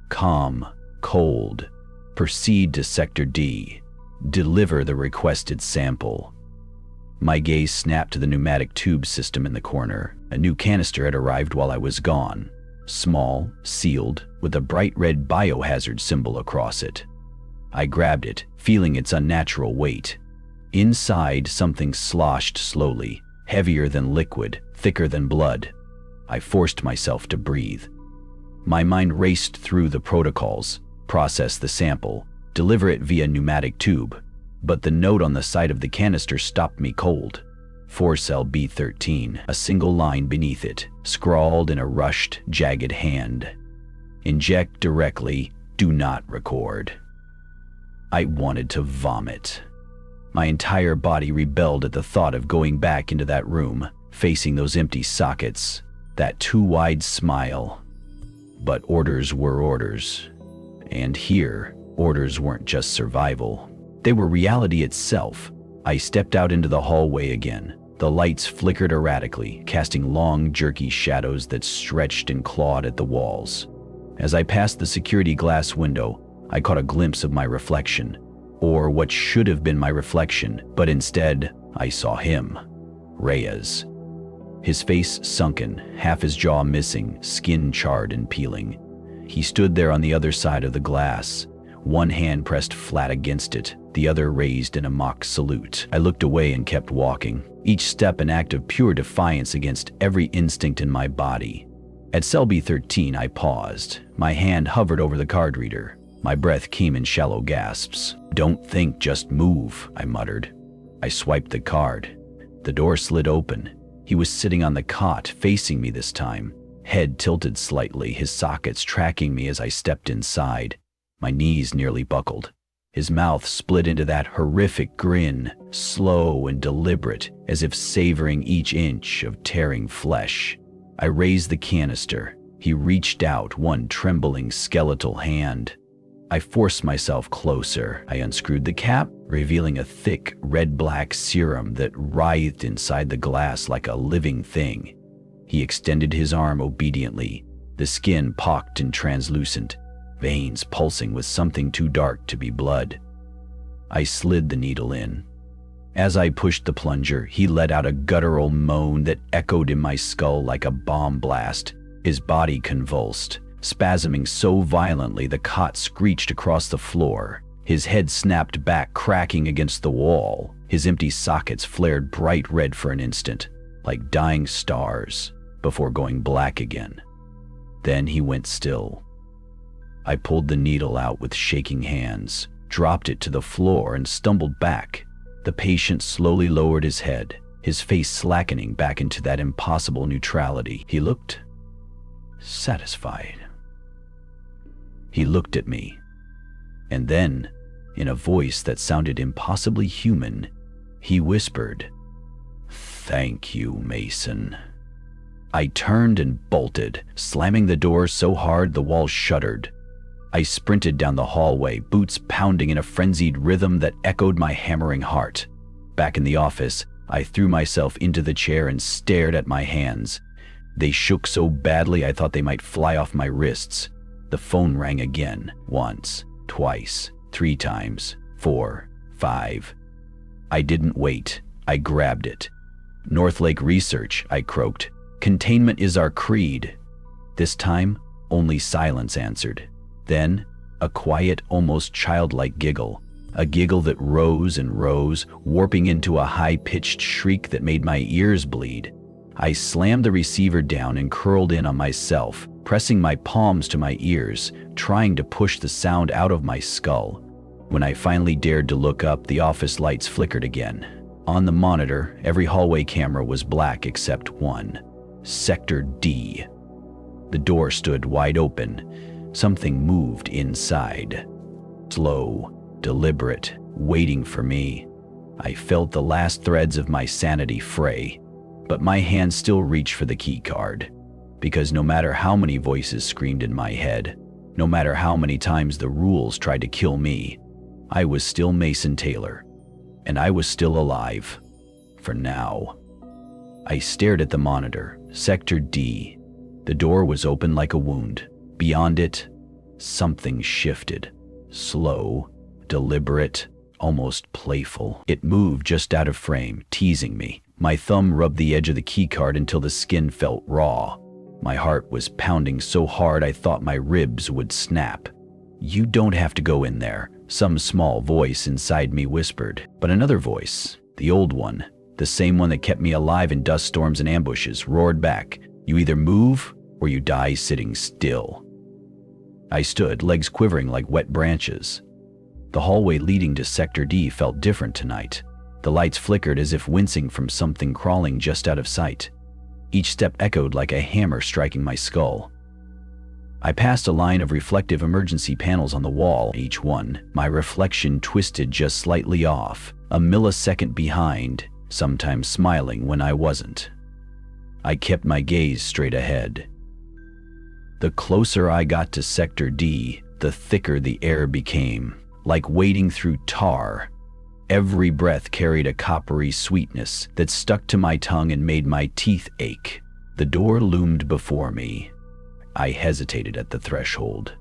Calm, cold. Proceed to Sector D. Deliver the requested sample. My gaze snapped to the pneumatic tube system in the corner. A new canister had arrived while I was gone. Small, sealed, with a bright red biohazard symbol across it. I grabbed it, feeling its unnatural weight. Inside, something sloshed slowly, heavier than liquid, thicker than blood. I forced myself to breathe. My mind raced through the protocols, process the sample, deliver it via pneumatic tube, but the note on the side of the canister stopped me cold. 4 cell B13, a single line beneath it, scrawled in a rushed, jagged hand. Inject directly, do not record. I wanted to vomit. My entire body rebelled at the thought of going back into that room, facing those empty sockets, that too-wide smile. But orders were orders. And here, orders weren't just survival. They were reality itself. I stepped out into the hallway again. The lights flickered erratically, casting long, jerky shadows that stretched and clawed at the walls. As I passed the security glass window, I caught a glimpse of my reflection, or what should have been my reflection, but instead, I saw him, Reyes. His face sunken, half his jaw missing, skin charred and peeling. He stood there on the other side of the glass, one hand pressed flat against it, the other raised in a mock salute. I looked away and kept walking, each step an act of pure defiance against every instinct in my body. At cell B13, I paused. My hand hovered over the card reader. My breath came in shallow gasps. "Don't think, just move," I muttered. I swiped the card. The door slid open. He was sitting on the cot, facing me this time, head tilted slightly, his sockets tracking me as I stepped inside. My knees nearly buckled. His mouth split into that horrific grin, slow and deliberate, as if savoring each inch of tearing flesh. I raised the canister. He reached out one trembling skeletal hand. I forced myself closer. I unscrewed the cap, revealing a thick, red-black serum that writhed inside the glass like a living thing. He extended his arm obediently, the skin pocked and translucent, veins pulsing with something too dark to be blood. I slid the needle in. As I pushed the plunger, he let out a guttural moan that echoed in my skull like a bomb blast. His body convulsed, spasming so violently the cot screeched across the floor. His head snapped back, cracking against the wall. His empty sockets flared bright red for an instant, like dying stars, before going black again. Then he went still. I pulled the needle out with shaking hands, dropped it to the floor, and stumbled back. The patient slowly lowered his head, his face slackening back into that impossible neutrality. He looked satisfied. He looked at me, and then, in a voice that sounded impossibly human, he whispered, "Thank you, Mason." I turned and bolted, slamming the door so hard the walls shuddered. I sprinted down the hallway, boots pounding in a frenzied rhythm that echoed my hammering heart. Back in the office, I threw myself into the chair and stared at my hands. They shook so badly I thought they might fly off my wrists. The phone rang again, once, twice, 3 times, 4, 5. I didn't wait. I grabbed it. "Northlake Research," I croaked. "Containment is our creed." This time, only silence answered. Then, a quiet, almost childlike giggle. A giggle that rose and rose, warping into a high-pitched shriek that made my ears bleed. I slammed the receiver down and curled in on myself, pressing my palms to my ears, trying to push the sound out of my skull. When I finally dared to look up, the office lights flickered again. On the monitor, every hallway camera was black except one. Sector D. The door stood wide open. Something moved inside. Slow, deliberate, waiting for me. I felt the last threads of my sanity fray, but my hand still reached for the key card. Because no matter how many voices screamed in my head, no matter how many times the rules tried to kill me, I was still Mason Taylor, and I was still alive. For now. I stared at the monitor, Sector D. The door was open like a wound. Beyond it, something shifted. Slow, deliberate, almost playful. It moved just out of frame, teasing me. My thumb rubbed the edge of the keycard until the skin felt raw. My heart was pounding so hard I thought my ribs would snap. "You don't have to go in there," some small voice inside me whispered. But another voice, the old one, the same one that kept me alive in dust storms and ambushes, roared back, "You either move or you die sitting still." I stood, legs quivering like wet branches. The hallway leading to Sector D felt different tonight. The lights flickered as if wincing from something crawling just out of sight. Each step echoed like a hammer striking my skull. I passed a line of reflective emergency panels on the wall, each one, my reflection twisted just slightly off, a millisecond behind, sometimes smiling when I wasn't. I kept my gaze straight ahead. The closer I got to Sector D, the thicker the air became, like wading through tar. Every breath carried a coppery sweetness that stuck to my tongue and made my teeth ache. The door loomed before me. I hesitated at the threshold.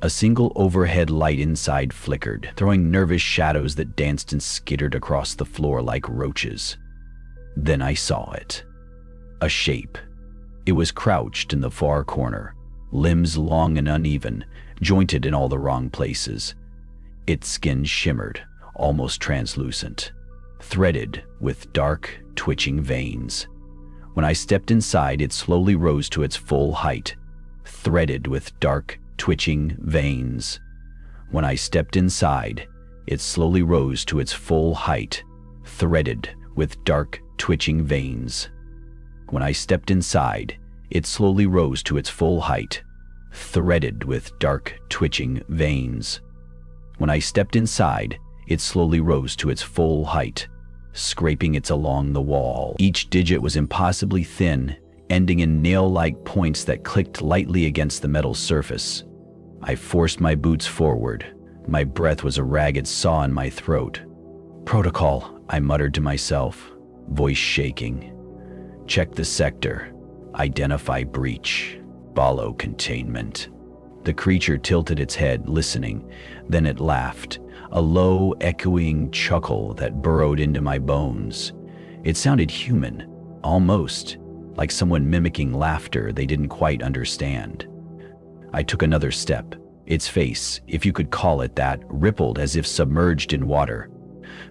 A single overhead light inside flickered, throwing nervous shadows that danced and skittered across the floor like roaches. Then I saw it. A shape. It was crouched in the far corner, limbs long and uneven, jointed in all the wrong places. Its skin shimmered, almost translucent, threaded with dark, twitching veins. When I stepped inside, it slowly rose to its full height, threaded with dark, twitching veins. When I stepped inside, it slowly rose to its full height, threaded with dark, twitching veins. When I stepped inside, it slowly rose to its full height, threaded with dark, twitching veins. When I stepped inside, it slowly rose to its full height, scraping its along the wall. Each digit was impossibly thin, ending in nail-like points that clicked lightly against the metal surface. I forced my boots forward. My breath was a ragged saw in my throat. "Protocol," I muttered to myself, voice shaking. "Check the sector. Identify breach. Follow containment." The creature tilted its head, listening. Then it laughed, a low, echoing chuckle that burrowed into my bones. It sounded human, almost, like someone mimicking laughter they didn't quite understand. I took another step. Its face, if you could call it that, rippled as if submerged in water.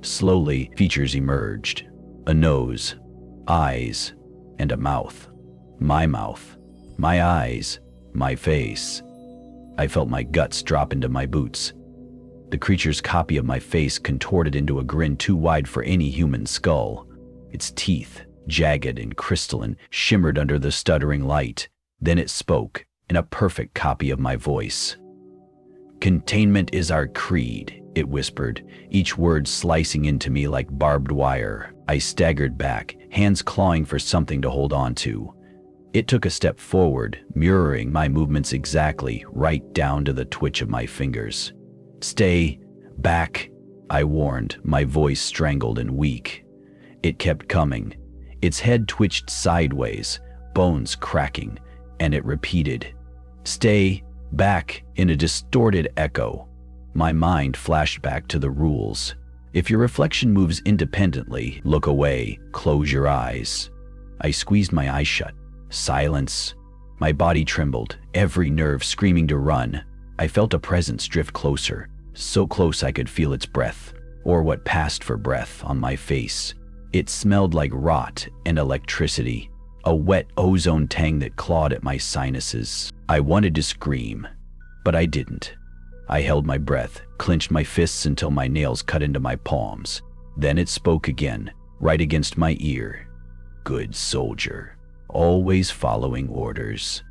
Slowly, features emerged. A nose, eyes, and a mouth. My mouth, my eyes, my face. I felt my guts drop into my boots. The creature's copy of my face contorted into a grin too wide for any human skull. Its teeth, jagged and crystalline, shimmered under the stuttering light. Then it spoke, in a perfect copy of my voice. "Containment is our creed," it whispered, each word slicing into me like barbed wire. I staggered back, hands clawing for something to hold on to. It took a step forward, mirroring my movements exactly, right down to the twitch of my fingers. "Stay back," I warned, my voice strangled and weak. It kept coming. Its head twitched sideways, bones cracking, and it repeated, "Stay back," in a distorted echo. My mind flashed back to the rules. If your reflection moves independently, look away, close your eyes. I squeezed my eyes shut. Silence. My body trembled, every nerve screaming to run. I felt a presence drift closer, so close I could feel its breath, or what passed for breath, on my face. It smelled like rot and electricity, a wet ozone tang that clawed at my sinuses. I wanted to scream, but I didn't. I held my breath, clenched my fists until my nails cut into my palms. Then it spoke again, right against my ear. "Good soldier, always following orders."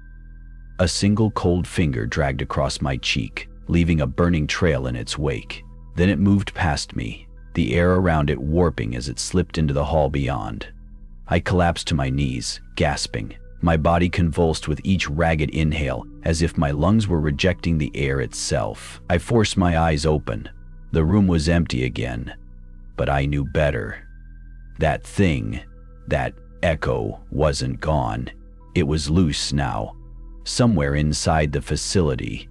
A single cold finger dragged across my cheek, leaving a burning trail in its wake. Then it moved past me, the air around it warping as it slipped into the hall beyond. I collapsed to my knees, gasping, my body convulsed with each ragged inhale, as if my lungs were rejecting the air itself. I forced my eyes open. The room was empty again, but I knew better. That thing, that echo, wasn't gone. It was loose now, somewhere inside the facility,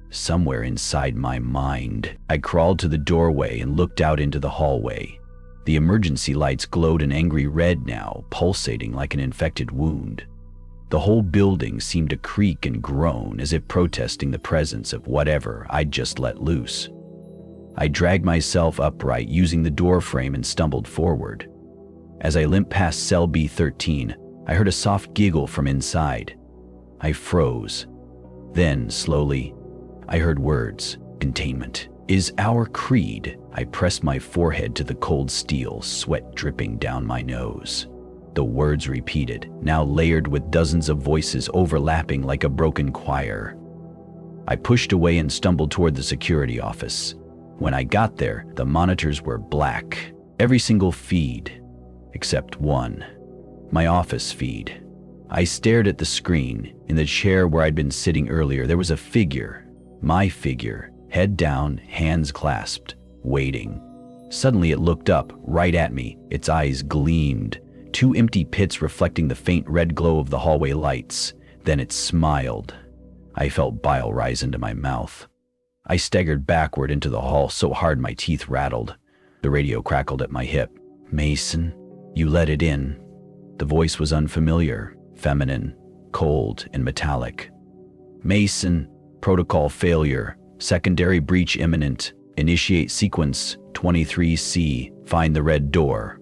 somewhere inside my mind. I crawled to the doorway and looked out into the hallway. The emergency lights glowed an angry red now, pulsating like an infected wound. The whole building seemed to creak and groan as if protesting the presence of whatever I'd just let loose. I dragged myself upright using the door frame and stumbled forward. As I limped past cell B13, I heard a soft giggle from inside. I froze. Then, slowly, I heard words, "Containment, is our creed. I pressed my forehead to the cold steel, sweat dripping down my nose. The words repeated, now layered with dozens of voices overlapping like a broken choir. I pushed away and stumbled toward the security office. When I got there, the monitors were black. Every single feed, except one. My office feed. I stared at the screen. In the chair where I'd been sitting earlier, there was a figure. My figure, head down, hands clasped, waiting. Suddenly it looked up, right at me. Its eyes gleamed, two empty pits reflecting the faint red glow of the hallway lights. Then it smiled. I felt bile rise into my mouth. I staggered backward into the hall so hard my teeth rattled. The radio crackled at my hip. "Mason, you let it in." The voice was unfamiliar, feminine, cold, and metallic. "Mason, protocol failure. Secondary breach imminent. Initiate sequence 23C. Find the red door."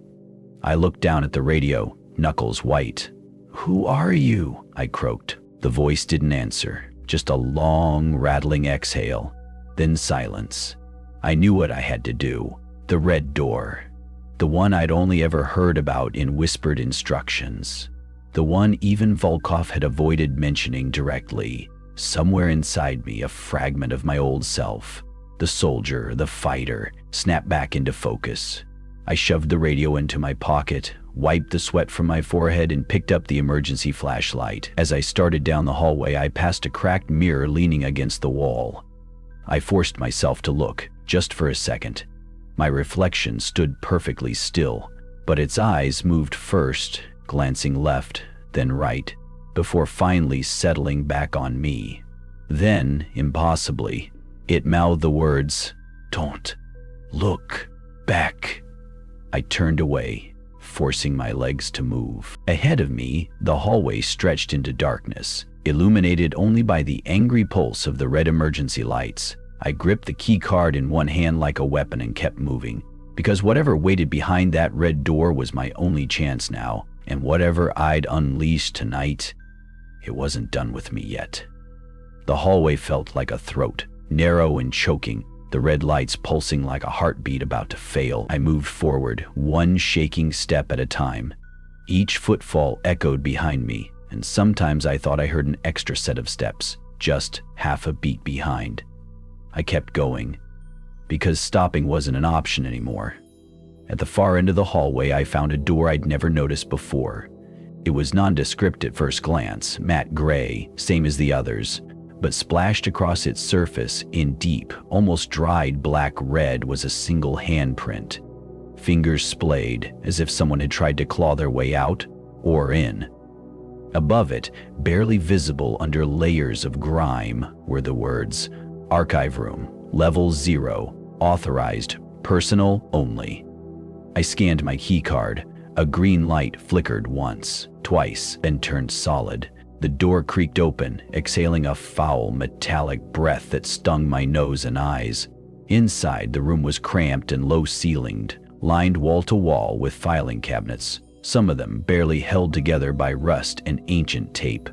I looked down at the radio, knuckles white. "Who are you?" I croaked. The voice didn't answer, just a long, rattling exhale, then silence. I knew what I had to do. The red door. The one I'd only ever heard about in whispered instructions. The one even Volkov had avoided mentioning directly. Somewhere inside me, a fragment of my old self, the soldier, the fighter, snapped back into focus. I shoved the radio into my pocket, wiped the sweat from my forehead, and picked up the emergency flashlight. As I started down the hallway, I passed a cracked mirror leaning against the wall. I forced myself to look, just for a second. My reflection stood perfectly still, but its eyes moved first, glancing left, then right, before finally settling back on me. Then, impossibly, it mouthed the words, "Don't look back." I turned away, forcing my legs to move. Ahead of me, the hallway stretched into darkness, illuminated only by the angry pulse of the red emergency lights. I gripped the key card in one hand like a weapon and kept moving, because whatever waited behind that red door was my only chance now, and whatever I'd unleashed tonight, it wasn't done with me yet. The hallway felt like a throat, narrow and choking, the red lights pulsing like a heartbeat about to fail. I moved forward, one shaking step at a time. Each footfall echoed behind me, and sometimes I thought I heard an extra set of steps, just half a beat behind. I kept going, because stopping wasn't an option anymore. At the far end of the hallway, I found a door I'd never noticed before. It was nondescript at first glance, matte gray, same as the others, but splashed across its surface in deep, almost dried black red was a single handprint. Fingers splayed, as if someone had tried to claw their way out or in. Above it, barely visible under layers of grime, were the words, "Archive Room, Level 0, Authorized, Personal Only." I scanned my keycard. A green light flickered once, twice, then turned solid. The door creaked open, exhaling a foul, metallic breath that stung my nose and eyes. Inside, the room was cramped and low-ceilinged, lined wall-to-wall with filing cabinets, some of them barely held together by rust and ancient tape.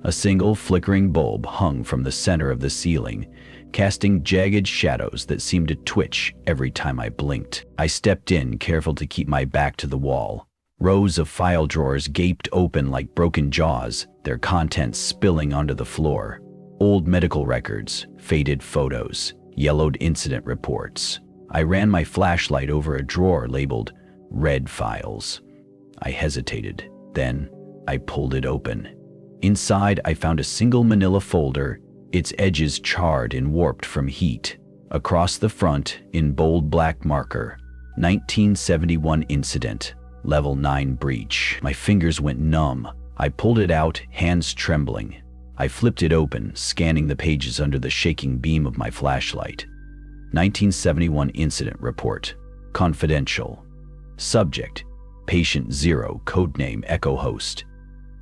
A single flickering bulb hung from the center of the ceiling, casting jagged shadows that seemed to twitch every time I blinked. I stepped in, careful to keep my back to the wall. Rows of file drawers gaped open like broken jaws, their contents spilling onto the floor. Old medical records, faded photos, yellowed incident reports. I ran my flashlight over a drawer labeled "Red Files." I hesitated. Then I pulled it open. Inside, I found a single manila folder, its edges charred and warped from heat. Across the front, in bold black marker, 1971 incident, Level 9 breach. My fingers went numb. I pulled it out, hands trembling. I flipped it open, scanning the pages under the shaking beam of my flashlight. 1971 incident report. Confidential. Subject: Patient 0, codename Echo Host.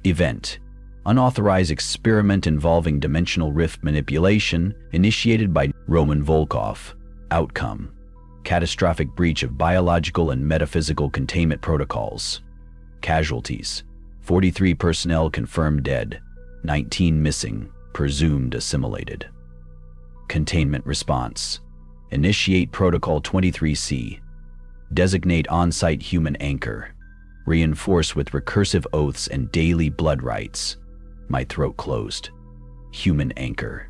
Event: unauthorized experiment involving dimensional rift manipulation initiated by Roman Volkov. Outcome: catastrophic breach of biological and metaphysical containment protocols. Casualties: 43 personnel confirmed dead, 19 missing, presumed assimilated. Containment response: Initiate Protocol 23C. Designate on-site human anchor. Reinforce with recursive oaths and daily blood rites. My throat closed. Human anchor.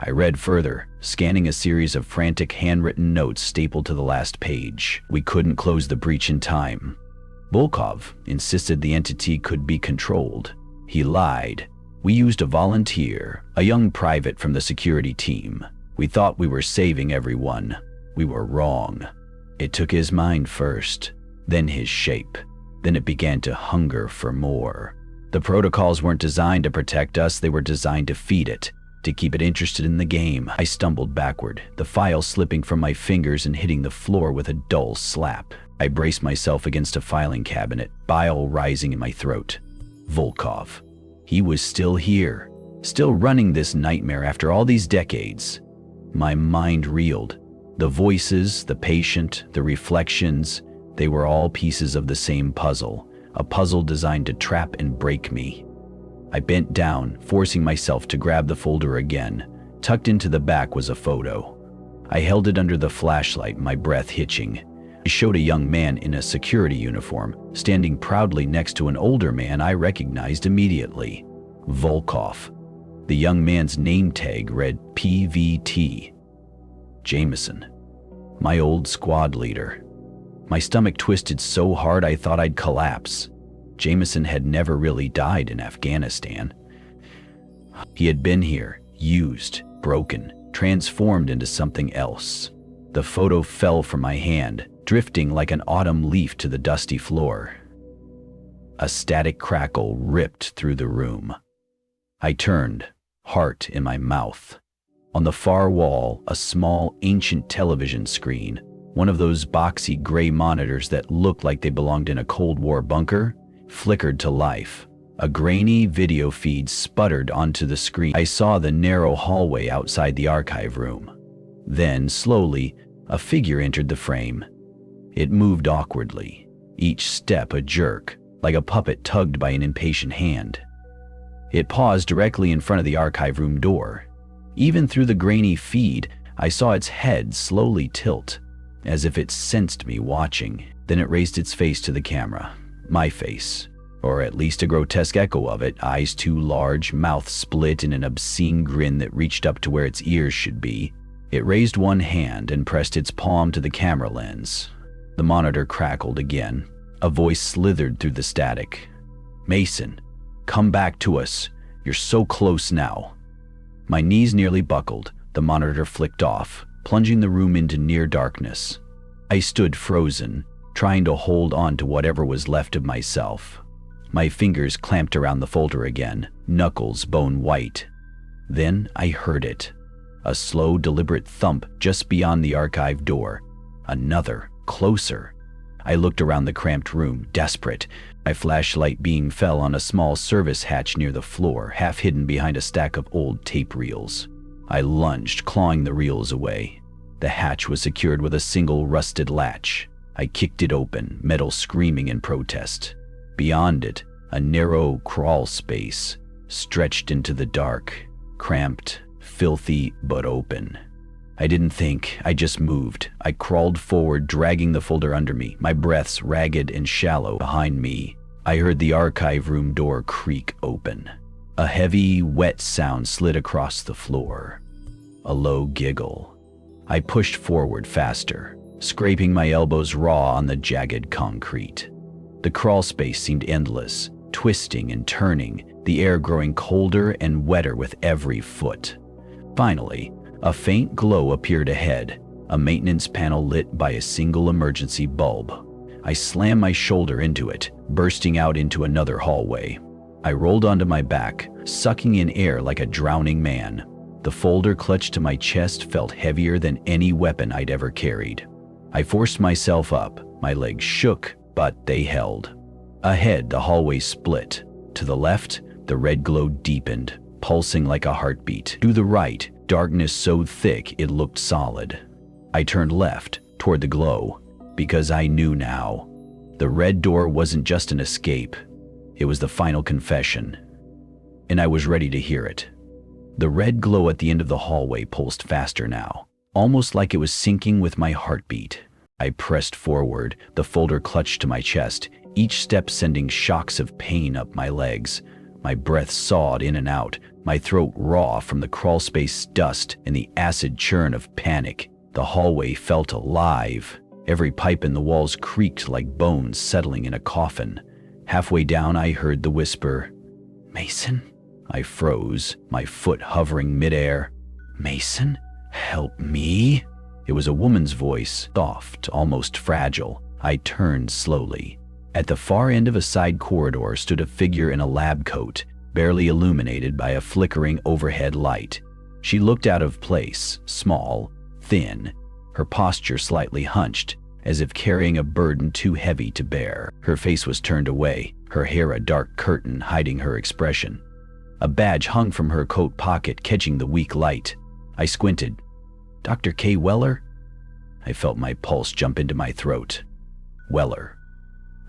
I read further, scanning a series of frantic handwritten notes stapled to the last page. We couldn't close the breach in time. Volkov insisted the entity could be controlled. He lied. We used a volunteer, a young private from the security team. We thought we were saving everyone. We were wrong. It took his mind first, then his shape. Then it began to hunger for more. The protocols weren't designed to protect us, they were designed to feed it, to keep it interested in the game. I stumbled backward, the file slipping from my fingers and hitting the floor with a dull slap. I braced myself against a filing cabinet, bile rising in my throat. Volkov. He was still here, still running this nightmare after all these decades. My mind reeled. The voices, the patient, the reflections, they were all pieces of the same puzzle, a puzzle designed to trap and break me. I bent down, forcing myself to grab the folder again. Tucked into the back was a photo. I held it under the flashlight, my breath hitching. It showed a young man in a security uniform, standing proudly next to an older man I recognized immediately. Volkov. The young man's name tag read PVT. Jameson. My old squad leader. My stomach twisted so hard I thought I'd collapse. Jameson had never really died in Afghanistan. He had been here, used, broken, transformed into something else. The photo fell from my hand, drifting like an autumn leaf to the dusty floor. A static crackle ripped through the room. I turned, heart in my mouth. On the far wall, a small, ancient television screen, one of those boxy gray monitors that looked like they belonged in a Cold War bunker, flickered to life. A grainy video feed sputtered onto the screen. I saw the narrow hallway outside the archive room. Then, slowly, a figure entered the frame. It moved awkwardly, each step a jerk, like a puppet tugged by an impatient hand. It paused directly in front of the archive room door. Even through the grainy feed, I saw its head slowly tilt, as if it sensed me watching. Then it raised its face to the camera. My face, or at least a grotesque echo of it, eyes too large, mouth split in an obscene grin that reached up to where its ears should be. It raised one hand and pressed its palm to the camera lens. The monitor crackled again. A voice slithered through the static. "Mason, come back to us. You're so close now." My knees nearly buckled. The monitor flicked off, plunging the room into near darkness. I stood frozen, trying to hold on to whatever was left of myself. My fingers clamped around the folder again, knuckles bone white. Then I heard it. A slow, deliberate thump just beyond the archive door. Another, closer. I looked around the cramped room, desperate. My flashlight beam fell on a small service hatch near the floor, half hidden behind a stack of old tape reels. I lunged, clawing the reels away. The hatch was secured with a single rusted latch. I kicked it open, metal screaming in protest. Beyond it, a narrow crawl space stretched into the dark, cramped, filthy, but open. I didn't think, I just moved. I crawled forward, dragging the folder under me, my breaths ragged and shallow behind me. I heard the archive room door creak open. A heavy, wet sound slid across the floor. A low giggle. I pushed forward faster, scraping my elbows raw on the jagged concrete. The crawl space seemed endless, twisting and turning, the air growing colder and wetter with every foot. Finally, a faint glow appeared ahead, a maintenance panel lit by a single emergency bulb. I slammed my shoulder into it, bursting out into another hallway. I rolled onto my back, sucking in air like a drowning man. The folder clutched to my chest felt heavier than any weapon I'd ever carried. I forced myself up. My legs shook, but they held. Ahead, the hallway split. To the left, the red glow deepened, pulsing like a heartbeat. To the right, darkness so thick it looked solid. I turned left, toward the glow, because I knew now. The red door wasn't just an escape. It was the final confession. And I was ready to hear it. The red glow at the end of the hallway pulsed faster now, almost like it was syncing with my heartbeat. I pressed forward, the folder clutched to my chest, each step sending shocks of pain up my legs. My breath sawed in and out, my throat raw from the crawlspace dust and the acid churn of panic. The hallway felt alive. Every pipe in the walls creaked like bones settling in a coffin. Halfway down, I heard the whisper, "Mason?" I froze, my foot hovering midair. "Mason? Help me?" It was a woman's voice, soft, almost fragile. I turned slowly. At the far end of a side corridor stood a figure in a lab coat, barely illuminated by a flickering overhead light. She looked out of place, small, thin, her posture slightly hunched, as if carrying a burden too heavy to bear. Her face was turned away, her hair a dark curtain hiding her expression. A badge hung from her coat pocket, catching the weak light. I squinted. "Dr. K. Weller?" I felt my pulse jump into my throat. Weller.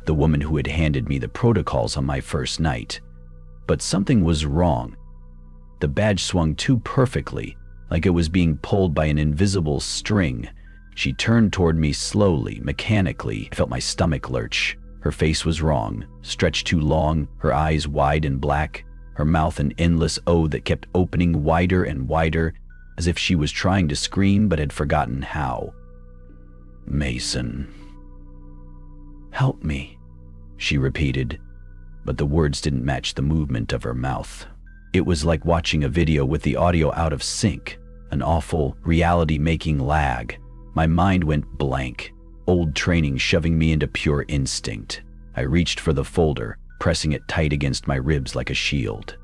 The woman who had handed me the protocols on my first night. But something was wrong. The badge swung too perfectly, like it was being pulled by an invisible string. She turned toward me slowly, mechanically. I felt my stomach lurch. Her face was wrong, stretched too long, her eyes wide and black, her mouth an endless O that kept opening wider and wider, as if she was trying to scream but had forgotten how. "Mason. Help me," she repeated, but the words didn't match the movement of her mouth. It was like watching a video with the audio out of sync, an awful, reality-making lag. My mind went blank, old training shoving me into pure instinct. I reached for the folder, pressing it tight against my ribs like a shield.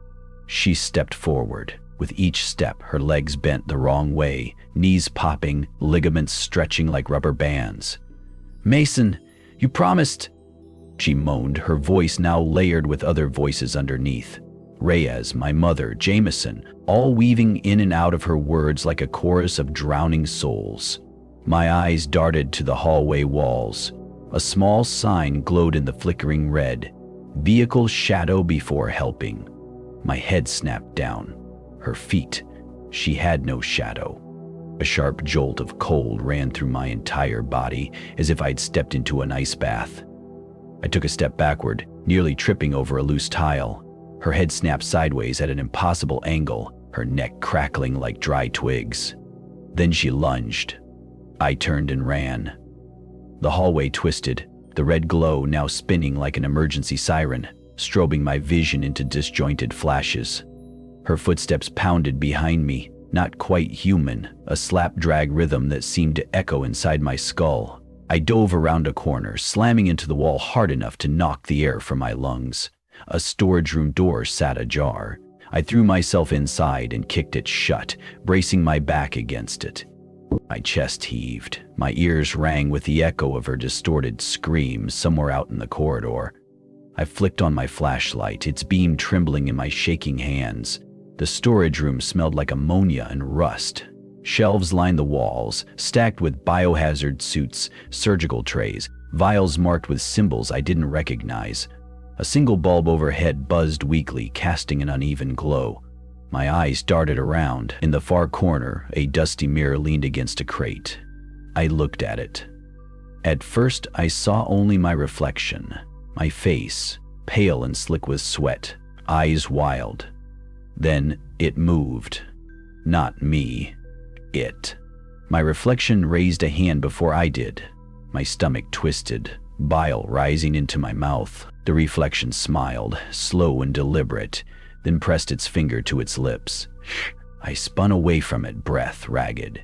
She stepped forward. With each step, her legs bent the wrong way, knees popping, ligaments stretching like rubber bands. "Mason, you promised," she moaned, her voice now layered with other voices underneath. Reyes, my mother, Jameson, all weaving in and out of her words like a chorus of drowning souls. My eyes darted to the hallway walls. A small sign glowed in the flickering red. "Vehicle shadow before helping." My head snapped down. Her feet. She had no shadow. A sharp jolt of cold ran through my entire body, as if I'd stepped into an ice bath. I took a step backward, nearly tripping over a loose tile. Her head snapped sideways at an impossible angle, her neck crackling like dry twigs. Then she lunged. I turned and ran. The hallway twisted, the red glow now spinning like an emergency siren, strobing my vision into disjointed flashes. Her footsteps pounded behind me, not quite human, a slap-drag rhythm that seemed to echo inside my skull. I dove around a corner, slamming into the wall hard enough to knock the air from my lungs. A storage room door sat ajar. I threw myself inside and kicked it shut, bracing my back against it. My chest heaved. My ears rang with the echo of her distorted screams somewhere out in the corridor. I flicked on my flashlight, its beam trembling in my shaking hands. The storage room smelled like ammonia and rust. Shelves lined the walls, stacked with biohazard suits, surgical trays, vials marked with symbols I didn't recognize. A single bulb overhead buzzed weakly, casting an uneven glow. My eyes darted around. In the far corner, a dusty mirror leaned against a crate. I looked at it. At first, I saw only my reflection. My face, pale and slick with sweat, eyes wild. Then it moved. Not me. It. My reflection raised a hand before I did. My stomach twisted, bile rising into my mouth. The reflection smiled, slow and deliberate, then pressed its finger to its lips. I spun away from it, breath ragged.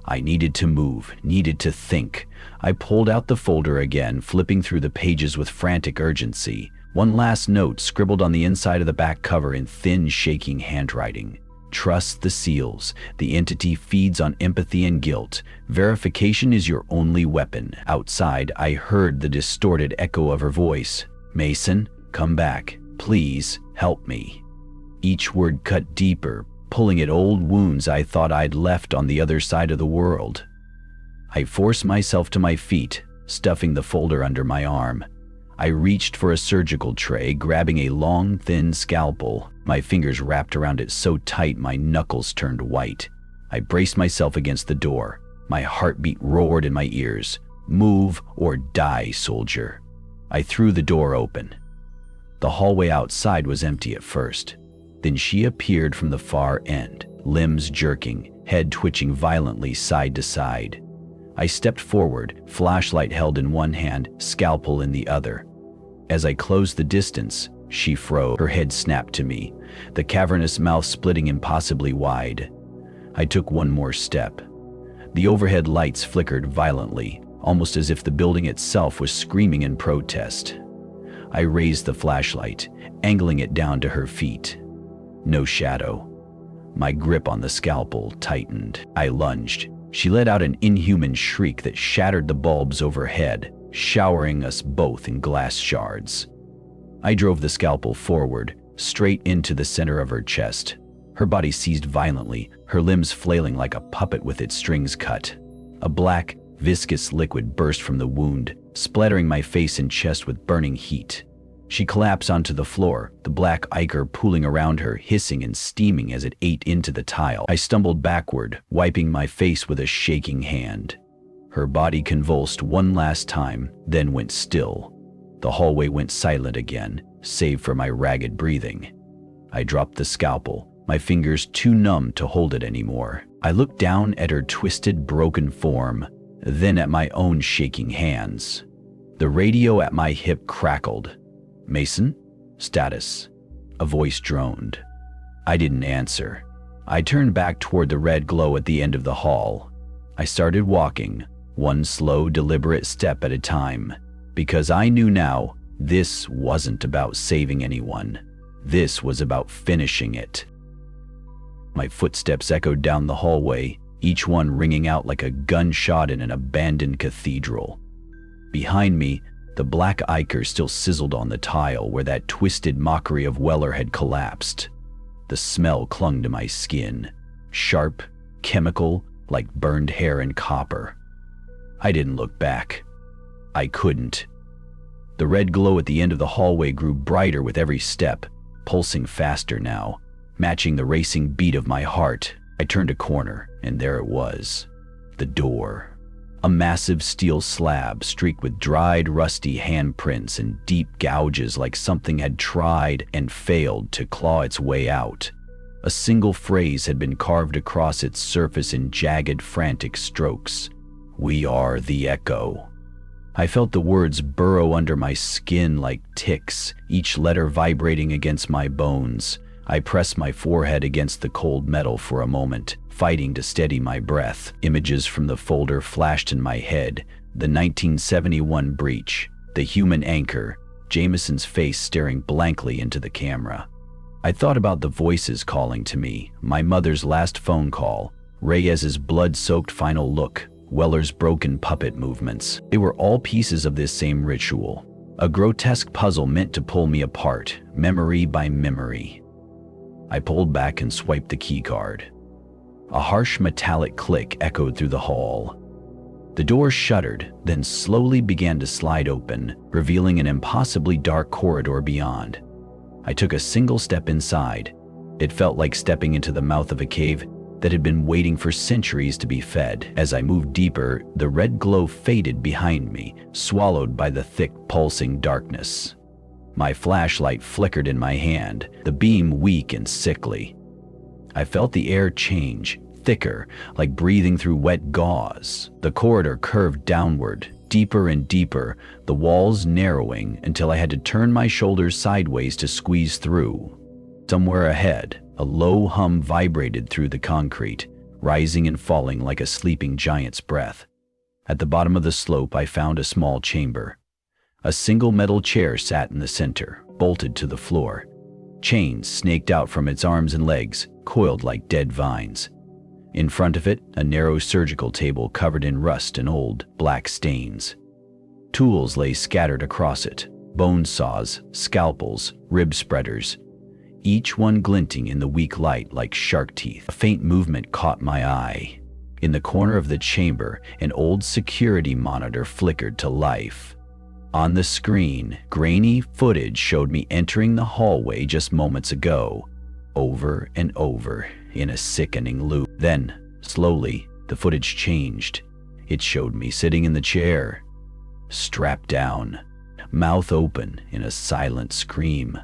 I needed to move, needed to think. I pulled out the folder again, flipping through the pages with frantic urgency. One last note scribbled on the inside of the back cover in thin, shaking handwriting. Trust the seals. The entity feeds on empathy and guilt. Verification is your only weapon. Outside, I heard the distorted echo of her voice. "Mason, come back. Please, help me." Each word cut deeper, pulling at old wounds I thought I'd left on the other side of the world. I forced myself to my feet, stuffing the folder under my arm. I reached for a surgical tray, grabbing a long, thin scalpel. My fingers wrapped around it so tight my knuckles turned white. I braced myself against the door. My heartbeat roared in my ears. Move or die, soldier. I threw the door open. The hallway outside was empty at first. Then she appeared from the far end, limbs jerking, head twitching violently side to side. I stepped forward, flashlight held in one hand, scalpel in the other. As I closed the distance, she froze. Her head snapped to me, the cavernous mouth splitting impossibly wide. I took one more step. The overhead lights flickered violently, almost as if the building itself was screaming in protest. I raised the flashlight, angling it down to her feet. No shadow. My grip on the scalpel tightened. I lunged. She let out an inhuman shriek that shattered the bulbs overhead, showering us both in glass shards. I drove the scalpel forward, straight into the center of her chest. Her body seized violently, her limbs flailing like a puppet with its strings cut. A black, viscous liquid burst from the wound, splattering my face and chest with burning heat. She collapsed onto the floor, the black ichor pooling around her, hissing and steaming as it ate into the tile. I stumbled backward, wiping my face with a shaking hand. Her body convulsed one last time, then went still. The hallway went silent again, save for my ragged breathing. I dropped the scalpel, my fingers too numb to hold it anymore. I looked down at her twisted, broken form, then at my own shaking hands. The radio at my hip crackled. Mason? Status. A voice droned. I didn't answer. I turned back toward the red glow at the end of the hall. I started walking, one slow, deliberate step at a time, because I knew now this wasn't about saving anyone. This was about finishing it. My footsteps echoed down the hallway, each one ringing out like a gunshot in an abandoned cathedral. Behind me, the black ichor still sizzled on the tile where that twisted mockery of Weller had collapsed. The smell clung to my skin, sharp, chemical, like burned hair and copper. I didn't look back. I couldn't. The red glow at the end of the hallway grew brighter with every step, pulsing faster now, matching the racing beat of my heart. I turned a corner, and there it was. The door. A massive steel slab streaked with dried, rusty handprints and deep gouges like something had tried and failed to claw its way out. A single phrase had been carved across its surface in jagged, frantic strokes. "We are the Echo." I felt the words burrow under my skin like ticks, each letter vibrating against my bones. I pressed my forehead against the cold metal for a moment, fighting to steady my breath. Images from the folder flashed in my head. The 1971 breach, the human anchor, Jameson's face staring blankly into the camera. I thought about the voices calling to me, my mother's last phone call, Reyes's blood-soaked final look, Weller's broken puppet movements. They were all pieces of this same ritual, a grotesque puzzle meant to pull me apart, memory by memory. I pulled back and swiped the keycard. A harsh metallic click echoed through the hall. The door shuddered, then slowly began to slide open, revealing an impossibly dark corridor beyond. I took a single step inside. It felt like stepping into the mouth of a cave that had been waiting for centuries to be fed. As I moved deeper, the red glow faded behind me, swallowed by the thick, pulsing darkness. My flashlight flickered in my hand, the beam weak and sickly. I felt the air change, thicker, like breathing through wet gauze. The corridor curved downward, deeper and deeper, the walls narrowing until I had to turn my shoulders sideways to squeeze through. Somewhere ahead, a low hum vibrated through the concrete, rising and falling like a sleeping giant's breath. At the bottom of the slope, I found a small chamber. A single metal chair sat in the center, bolted to the floor. Chains snaked out from its arms and legs, coiled like dead vines. In front of it, a narrow surgical table covered in rust and old, black stains. Tools lay scattered across it, bone saws, scalpels, rib spreaders, each one glinting in the weak light like shark teeth. A faint movement caught my eye. In the corner of the chamber, an old security monitor flickered to life. On the screen, grainy footage showed me entering the hallway just moments ago, over and over in a sickening loop. Then, Slowly, the footage changed. It showed me sitting in the chair, strapped down, mouth open in a silent scream,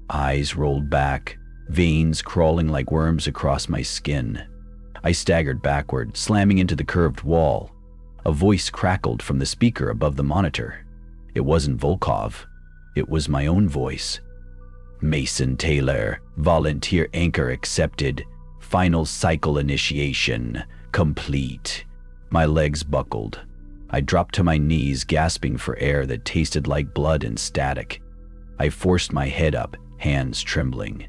eyes rolled back, veins crawling like worms across my skin. I staggered backward, slamming into the curved wall. A voice crackled from the speaker above the monitor. It wasn't Volkov. It was my own voice. Mason Taylor, volunteer anchor accepted. Final cycle initiation complete. My legs buckled. I dropped to my knees, gasping for air that tasted like blood and static. I forced my head up, hands trembling.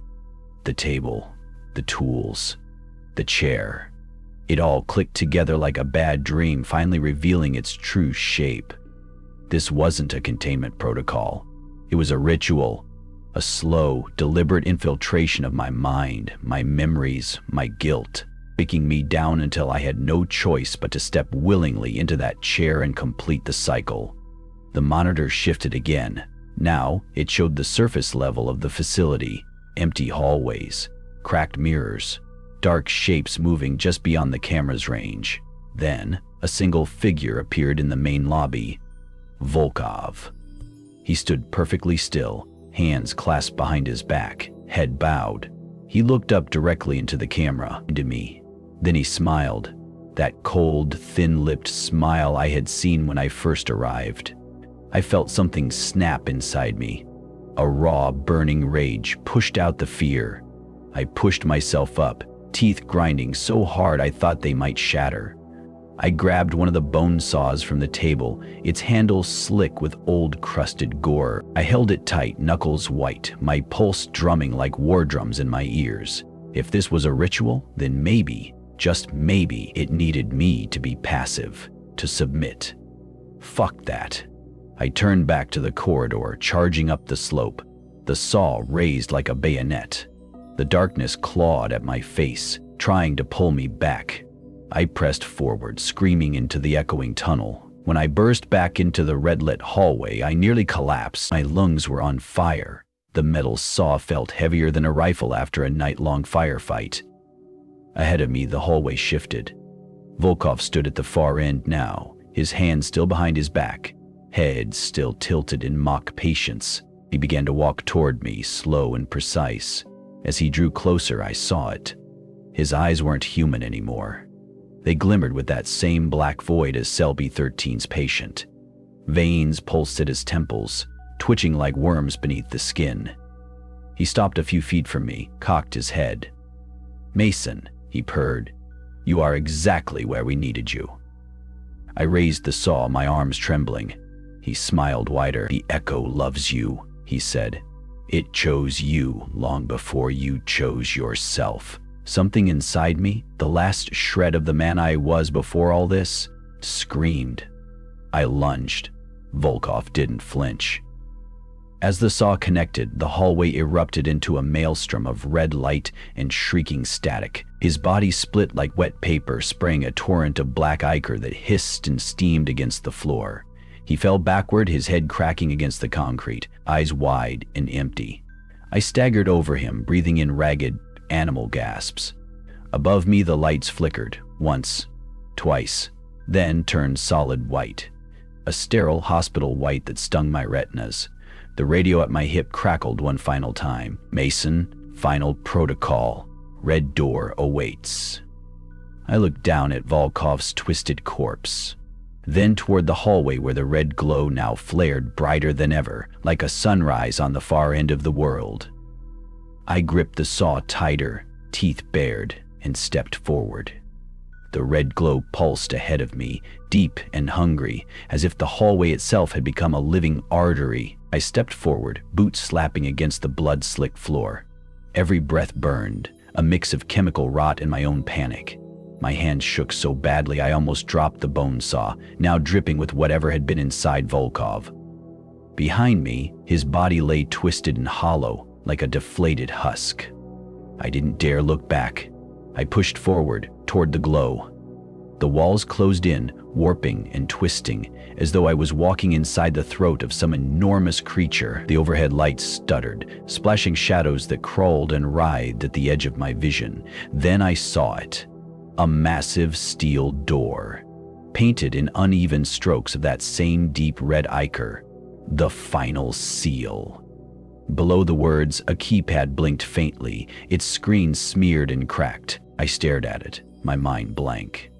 The table, the tools, the chair. It all clicked together like a bad dream, finally revealing its true shape. This wasn't a containment protocol. It was a ritual, a slow, deliberate infiltration of my mind, my memories, my guilt, breaking me down until I had no choice but to step willingly into that chair and complete the cycle. The monitor shifted again. Now, it showed the surface level of the facility, empty hallways, cracked mirrors, dark shapes moving just beyond the camera's range. Then, a single figure appeared in the main lobby. Volkov. He stood perfectly still, hands clasped behind his back, head bowed. He looked up directly into the camera, into me. Then he smiled, that cold, thin-lipped smile I had seen when I first arrived. I felt something snap inside me. A raw, burning rage pushed out the fear. I pushed myself up, teeth grinding so hard I thought they might shatter. I grabbed one of the bone saws from the table, its handle slick with old crusted gore. I held it tight, knuckles white, my pulse drumming like war drums in my ears. If this was a ritual, then maybe, just maybe, it needed me to be passive, to submit. Fuck that. I turned back to the corridor, charging up the slope, the saw raised like a bayonet. The darkness clawed at my face, trying to pull me back. I pressed forward, screaming into the echoing tunnel. When I burst back into the red-lit hallway, I nearly collapsed. My lungs were on fire. The metal saw felt heavier than a rifle after a night-long firefight. Ahead of me, the hallway shifted. Volkov stood at the far end now, his hands still behind his back, head still tilted in mock patience. He began to walk toward me, slow and precise. As he drew closer, I saw it. His eyes weren't human anymore. They glimmered with that same black void as Cell B13's patient. Veins pulsed at his temples, twitching like worms beneath the skin. He stopped a few feet from me, cocked his head. "Mason," he purred, "you are exactly where we needed you." I raised the saw, my arms trembling. He smiled wider. "The Echo loves you," he said. "It chose you long before you chose yourself." Something inside me, the last shred of the man I was before all this, screamed. I lunged. Volkov didn't flinch. As the saw connected, the hallway erupted into a maelstrom of red light and shrieking static. His body split like wet paper, spraying a torrent of black ichor that hissed and steamed against the floor. He fell backward, his head cracking against the concrete, eyes wide and empty. I staggered over him, breathing in ragged, animal gasps. Above me, the lights flickered, once, twice, then turned solid white. A sterile hospital white that stung my retinas. The radio at my hip crackled one final time. "Mason, final protocol. Red door awaits." I looked down at Volkov's twisted corpse, then toward the hallway where the red glow now flared brighter than ever, like a sunrise on the far end of the world. I gripped the saw tighter, teeth bared, and stepped forward. The red glow pulsed ahead of me, deep and hungry, as if the hallway itself had become a living artery. I stepped forward, boots slapping against the blood-slicked floor. Every breath burned, a mix of chemical rot and my own panic. My hand shook so badly I almost dropped the bone saw, now dripping with whatever had been inside Volkov. Behind me, his body lay twisted and hollow, like a deflated husk. I didn't dare look back. I pushed forward, toward the glow. The walls closed in, warping and twisting, as though I was walking inside the throat of some enormous creature. The overhead lights stuttered, splashing shadows that crawled and writhed at the edge of my vision. Then I saw it. A massive steel door, painted in uneven strokes of that same deep red ichor. The final seal. Below the words, a keypad blinked faintly, its screen smeared and cracked. I stared at it, my mind blank.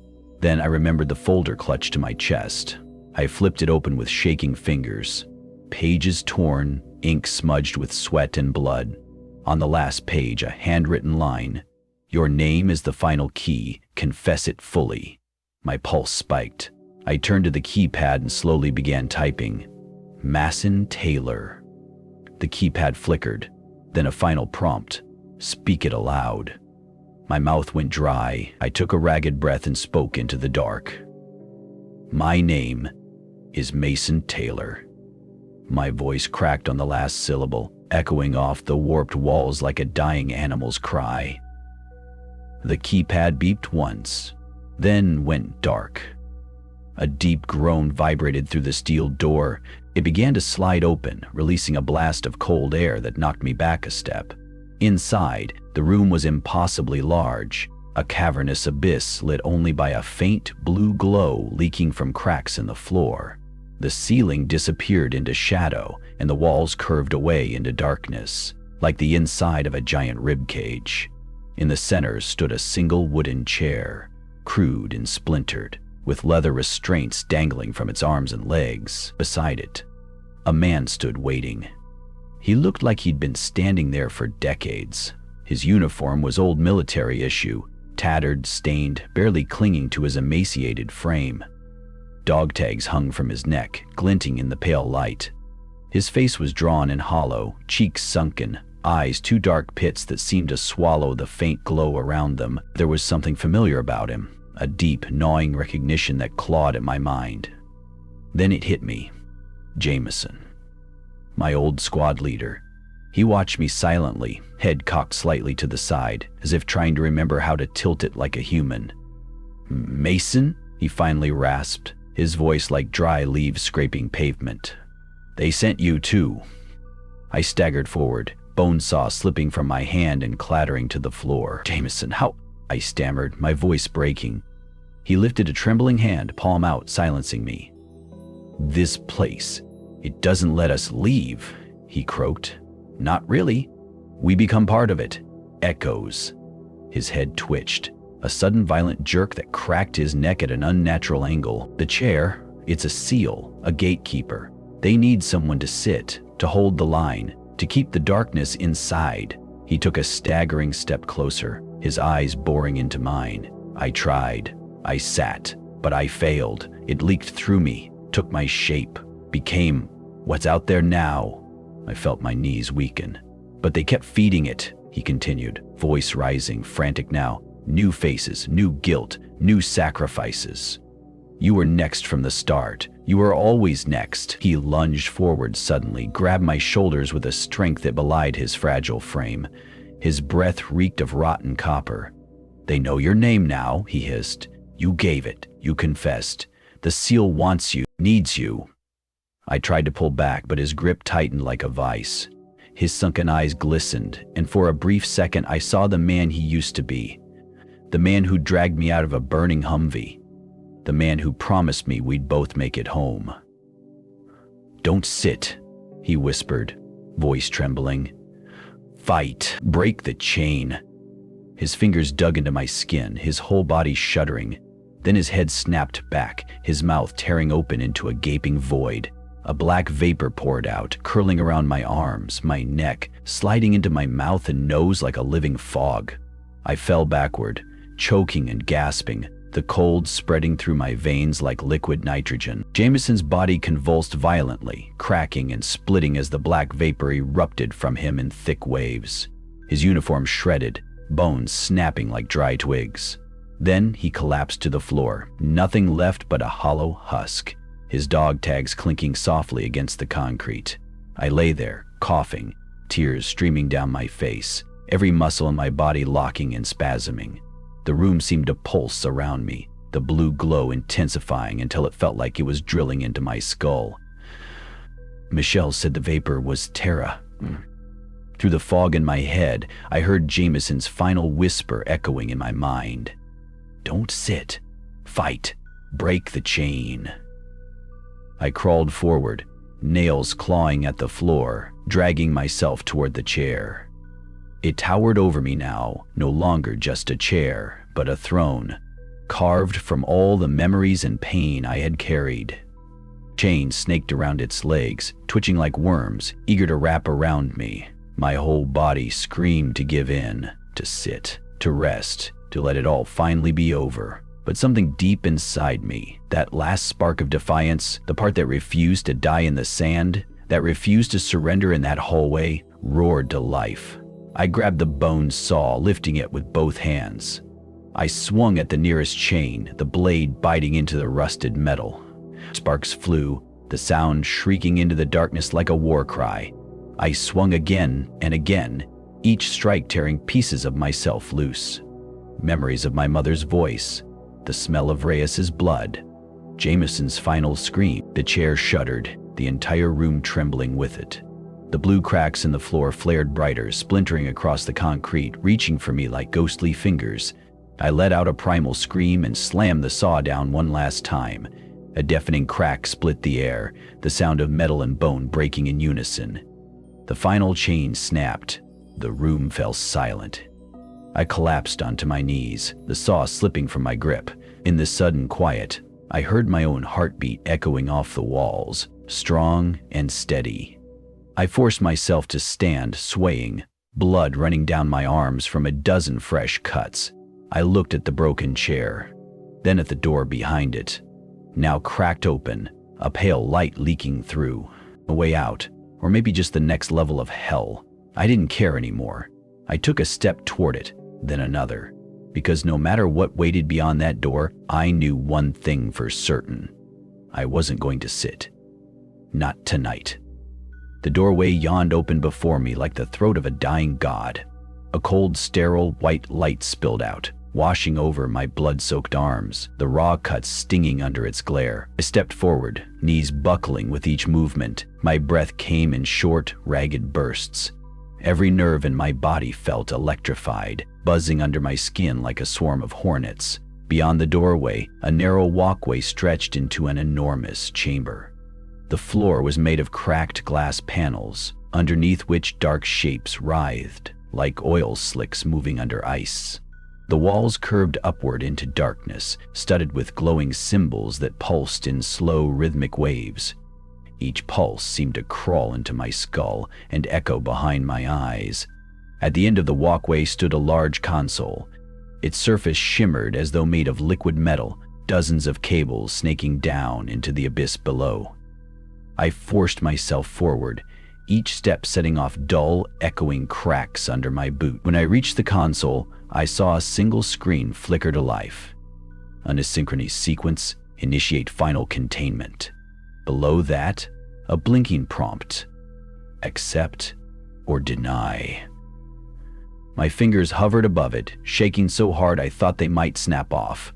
Then I remembered the folder clutched to my chest. I flipped it open with shaking fingers. Pages torn, ink smudged with sweat and blood. On the last page, a handwritten line. Your name is the final key. Confess it fully. My pulse spiked. I turned to the keypad and slowly began typing. Mason Taylor. The keypad flickered, then a final prompt. Speak it aloud. My mouth went dry. I took a ragged breath and spoke into the dark. My name is Mason Taylor. My voice cracked on the last syllable, echoing off the warped walls like a dying animal's cry. The keypad beeped once, then went dark. A deep groan vibrated through the steel door. It began to slide open, releasing a blast of cold air that knocked me back a step. Inside, the room was impossibly large, a cavernous abyss lit only by a faint blue glow leaking from cracks in the floor. The ceiling disappeared into shadow, and the walls curved away into darkness, like the inside of a giant ribcage. In the center stood a single wooden chair, crude and splintered, with leather restraints dangling from its arms and legs. Beside it, a man stood waiting. He looked like he'd been standing there for decades. His uniform was old military issue, tattered, stained, barely clinging to his emaciated frame. Dog tags hung from his neck, glinting in the pale light. His face was drawn and hollow, cheeks sunken, eyes two dark pits that seemed to swallow the faint glow around them. There was something familiar about him, a deep, gnawing recognition that clawed at my mind. Then it hit me. Jameson. My old squad leader. He watched me silently, head cocked slightly to the side, as if trying to remember how to tilt it like a human. Mason? He finally rasped, his voice like dry leaves scraping pavement. They sent you too. I staggered forward, bone saw slipping from my hand and clattering to the floor. Jameson, how? I stammered, my voice breaking. He lifted a trembling hand, palm out, silencing me. This place, it doesn't let us leave, he croaked. Not really. We become part of it. Echoes. His head twitched, a sudden violent jerk that cracked his neck at an unnatural angle. The chair, it's a seal, a gatekeeper. They need someone to sit, to hold the line, to keep the darkness inside. He took a staggering step closer, his eyes boring into mine. I tried. I sat, but I failed. It leaked through me, took my shape, became what's out there now. I felt my knees weaken. But they kept feeding it, he continued, voice rising, frantic now. New faces, new guilt, new sacrifices. You were next from the start. You were always next. He lunged forward suddenly, grabbed my shoulders with a strength that belied his fragile frame. His breath reeked of rotten copper. They know your name now, he hissed. You gave it. You confessed. The seal wants you, needs you. I tried to pull back, but his grip tightened like a vice. His sunken eyes glistened, and for a brief second I saw the man he used to be. The man who dragged me out of a burning Humvee. The man who promised me we'd both make it home. Don't sit, he whispered, voice trembling. Fight, break the chain. His fingers dug into my skin, his whole body shuddering. Then his head snapped back, his mouth tearing open into a gaping void. A black vapor poured out, curling around my arms, my neck, sliding into my mouth and nose like a living fog. I fell backward, choking and gasping, the cold spreading through my veins like liquid nitrogen. Jameson's body convulsed violently, cracking and splitting as the black vapor erupted from him in thick waves. His uniform shredded, bones snapping like dry twigs. Then he collapsed to the floor, nothing left but a hollow husk, his dog tags clinking softly against the concrete. I lay there, coughing, tears streaming down my face, every muscle in my body locking and spasming. The room seemed to pulse around me, the blue glow intensifying until it felt like it was drilling into my skull. Michelle said the vapor was Terra. Through the fog in my head, I heard Jameson's final whisper echoing in my mind. Don't sit. Fight. Break the chain. I crawled forward, nails clawing at the floor, dragging myself toward the chair. It towered over me now, no longer just a chair, but a throne, carved from all the memories and pain I had carried. Chains snaked around its legs, twitching like worms, eager to wrap around me. My whole body screamed to give in, to sit, to rest, to let it all finally be over. But something deep inside me, that last spark of defiance, the part that refused to die in the sand, that refused to surrender in that hallway, roared to life. I grabbed the bone saw, lifting it with both hands. I swung at the nearest chain, the blade biting into the rusted metal. Sparks flew, the sound shrieking into the darkness like a war cry. I swung again and again, each strike tearing pieces of myself loose. Memories of my mother's voice, the smell of Reyes's blood, Jameson's final scream. The chair shuddered, the entire room trembling with it. The blue cracks in the floor flared brighter, splintering across the concrete, reaching for me like ghostly fingers. I let out a primal scream and slammed the saw down one last time. A deafening crack split the air, the sound of metal and bone breaking in unison. The final chain snapped. The room fell silent. I collapsed onto my knees, the saw slipping from my grip. In the sudden quiet, I heard my own heartbeat echoing off the walls, strong and steady. I forced myself to stand, swaying, blood running down my arms from a dozen fresh cuts. I looked at the broken chair, then at the door behind it, now cracked open, a pale light leaking through. A way out, or maybe just the next level of hell. I didn't care anymore. I took a step toward it, then another, because no matter what waited beyond that door, I knew one thing for certain. I wasn't going to sit. Not tonight. The doorway yawned open before me like the throat of a dying god. A cold, sterile, white light spilled out, washing over my blood-soaked arms, the raw cuts stinging under its glare. I stepped forward, knees buckling with each movement. My breath came in short, ragged bursts. Every nerve in my body felt electrified, buzzing under my skin like a swarm of hornets. Beyond the doorway, a narrow walkway stretched into an enormous chamber. The floor was made of cracked glass panels, underneath which dark shapes writhed, like oil slicks moving under ice. The walls curved upward into darkness, studded with glowing symbols that pulsed in slow, rhythmic waves. Each pulse seemed to crawl into my skull and echo behind my eyes. At the end of the walkway stood a large console. Its surface shimmered as though made of liquid metal, dozens of cables snaking down into the abyss below. I forced myself forward, each step setting off dull, echoing cracks under my boot. When I reached the console, I saw a single screen flicker to life. An asynchronous sequence, initiate final containment. Below that, a blinking prompt, accept or deny. My fingers hovered above it, shaking so hard I thought they might snap off.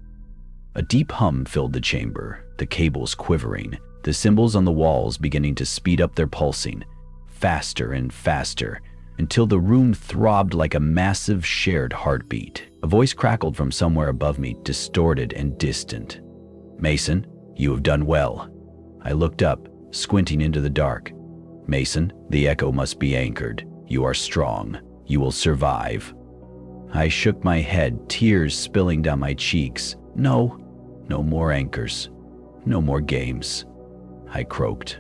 A deep hum filled the chamber, the cables quivering, the symbols on the walls beginning to speed up their pulsing, faster and faster, until the room throbbed like a massive shared heartbeat. A voice crackled from somewhere above me, distorted and distant. "Mason, you have done well." I looked up, squinting into the dark. "Mason, the echo must be anchored. You are strong. You will survive." I shook my head, tears spilling down my cheeks. No more anchors. No more games," I croaked.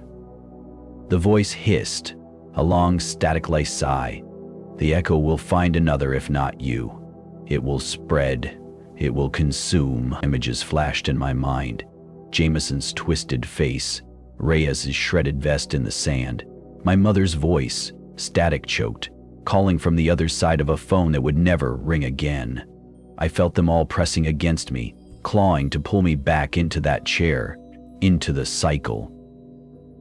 The voice hissed, a long static-like sigh. "The echo will find another if not you. It will spread. It will consume." Images flashed in my mind. Jameson's twisted face, Reyes's shredded vest in the sand, my mother's voice, static-choked, calling from the other side of a phone that would never ring again. I felt them all pressing against me, clawing to pull me back into that chair, into the cycle.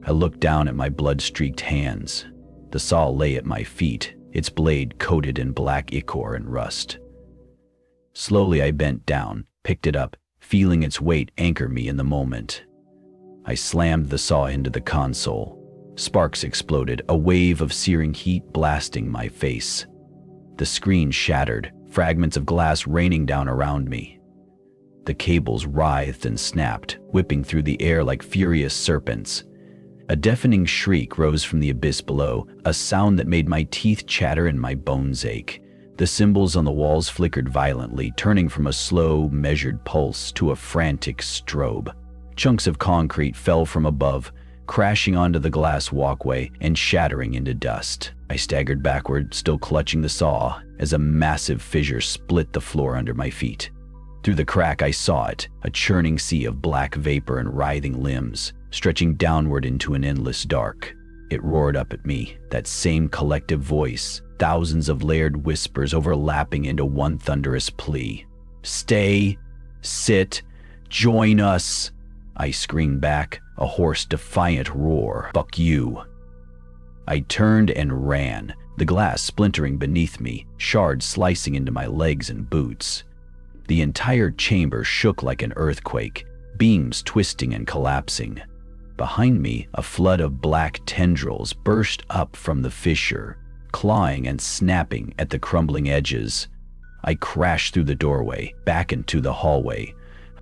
I looked down at my blood-streaked hands. The saw lay at my feet, its blade coated in black ichor and rust. Slowly I bent down, picked it up, feeling its weight anchor me in the moment. I slammed the saw into the console. Sparks exploded, a wave of searing heat blasting my face. The screen shattered, fragments of glass raining down around me. The cables writhed and snapped, whipping through the air like furious serpents. A deafening shriek rose from the abyss below, a sound that made my teeth chatter and my bones ache. The symbols on the walls flickered violently, turning from a slow, measured pulse to a frantic strobe. Chunks of concrete fell from above, crashing onto the glass walkway and shattering into dust. I staggered backward, still clutching the saw, as a massive fissure split the floor under my feet. Through the crack I saw it, a churning sea of black vapor and writhing limbs, stretching downward into an endless dark. It roared up at me, that same collective voice, thousands of layered whispers overlapping into one thunderous plea. "Stay! Sit! Join us!" I screamed back, a hoarse, defiant roar. "Fuck you!" I turned and ran, the glass splintering beneath me, shards slicing into my legs and boots. The entire chamber shook like an earthquake, beams twisting and collapsing. Behind me, a flood of black tendrils burst up from the fissure, clawing and snapping at the crumbling edges. I crashed through the doorway, back into the hallway.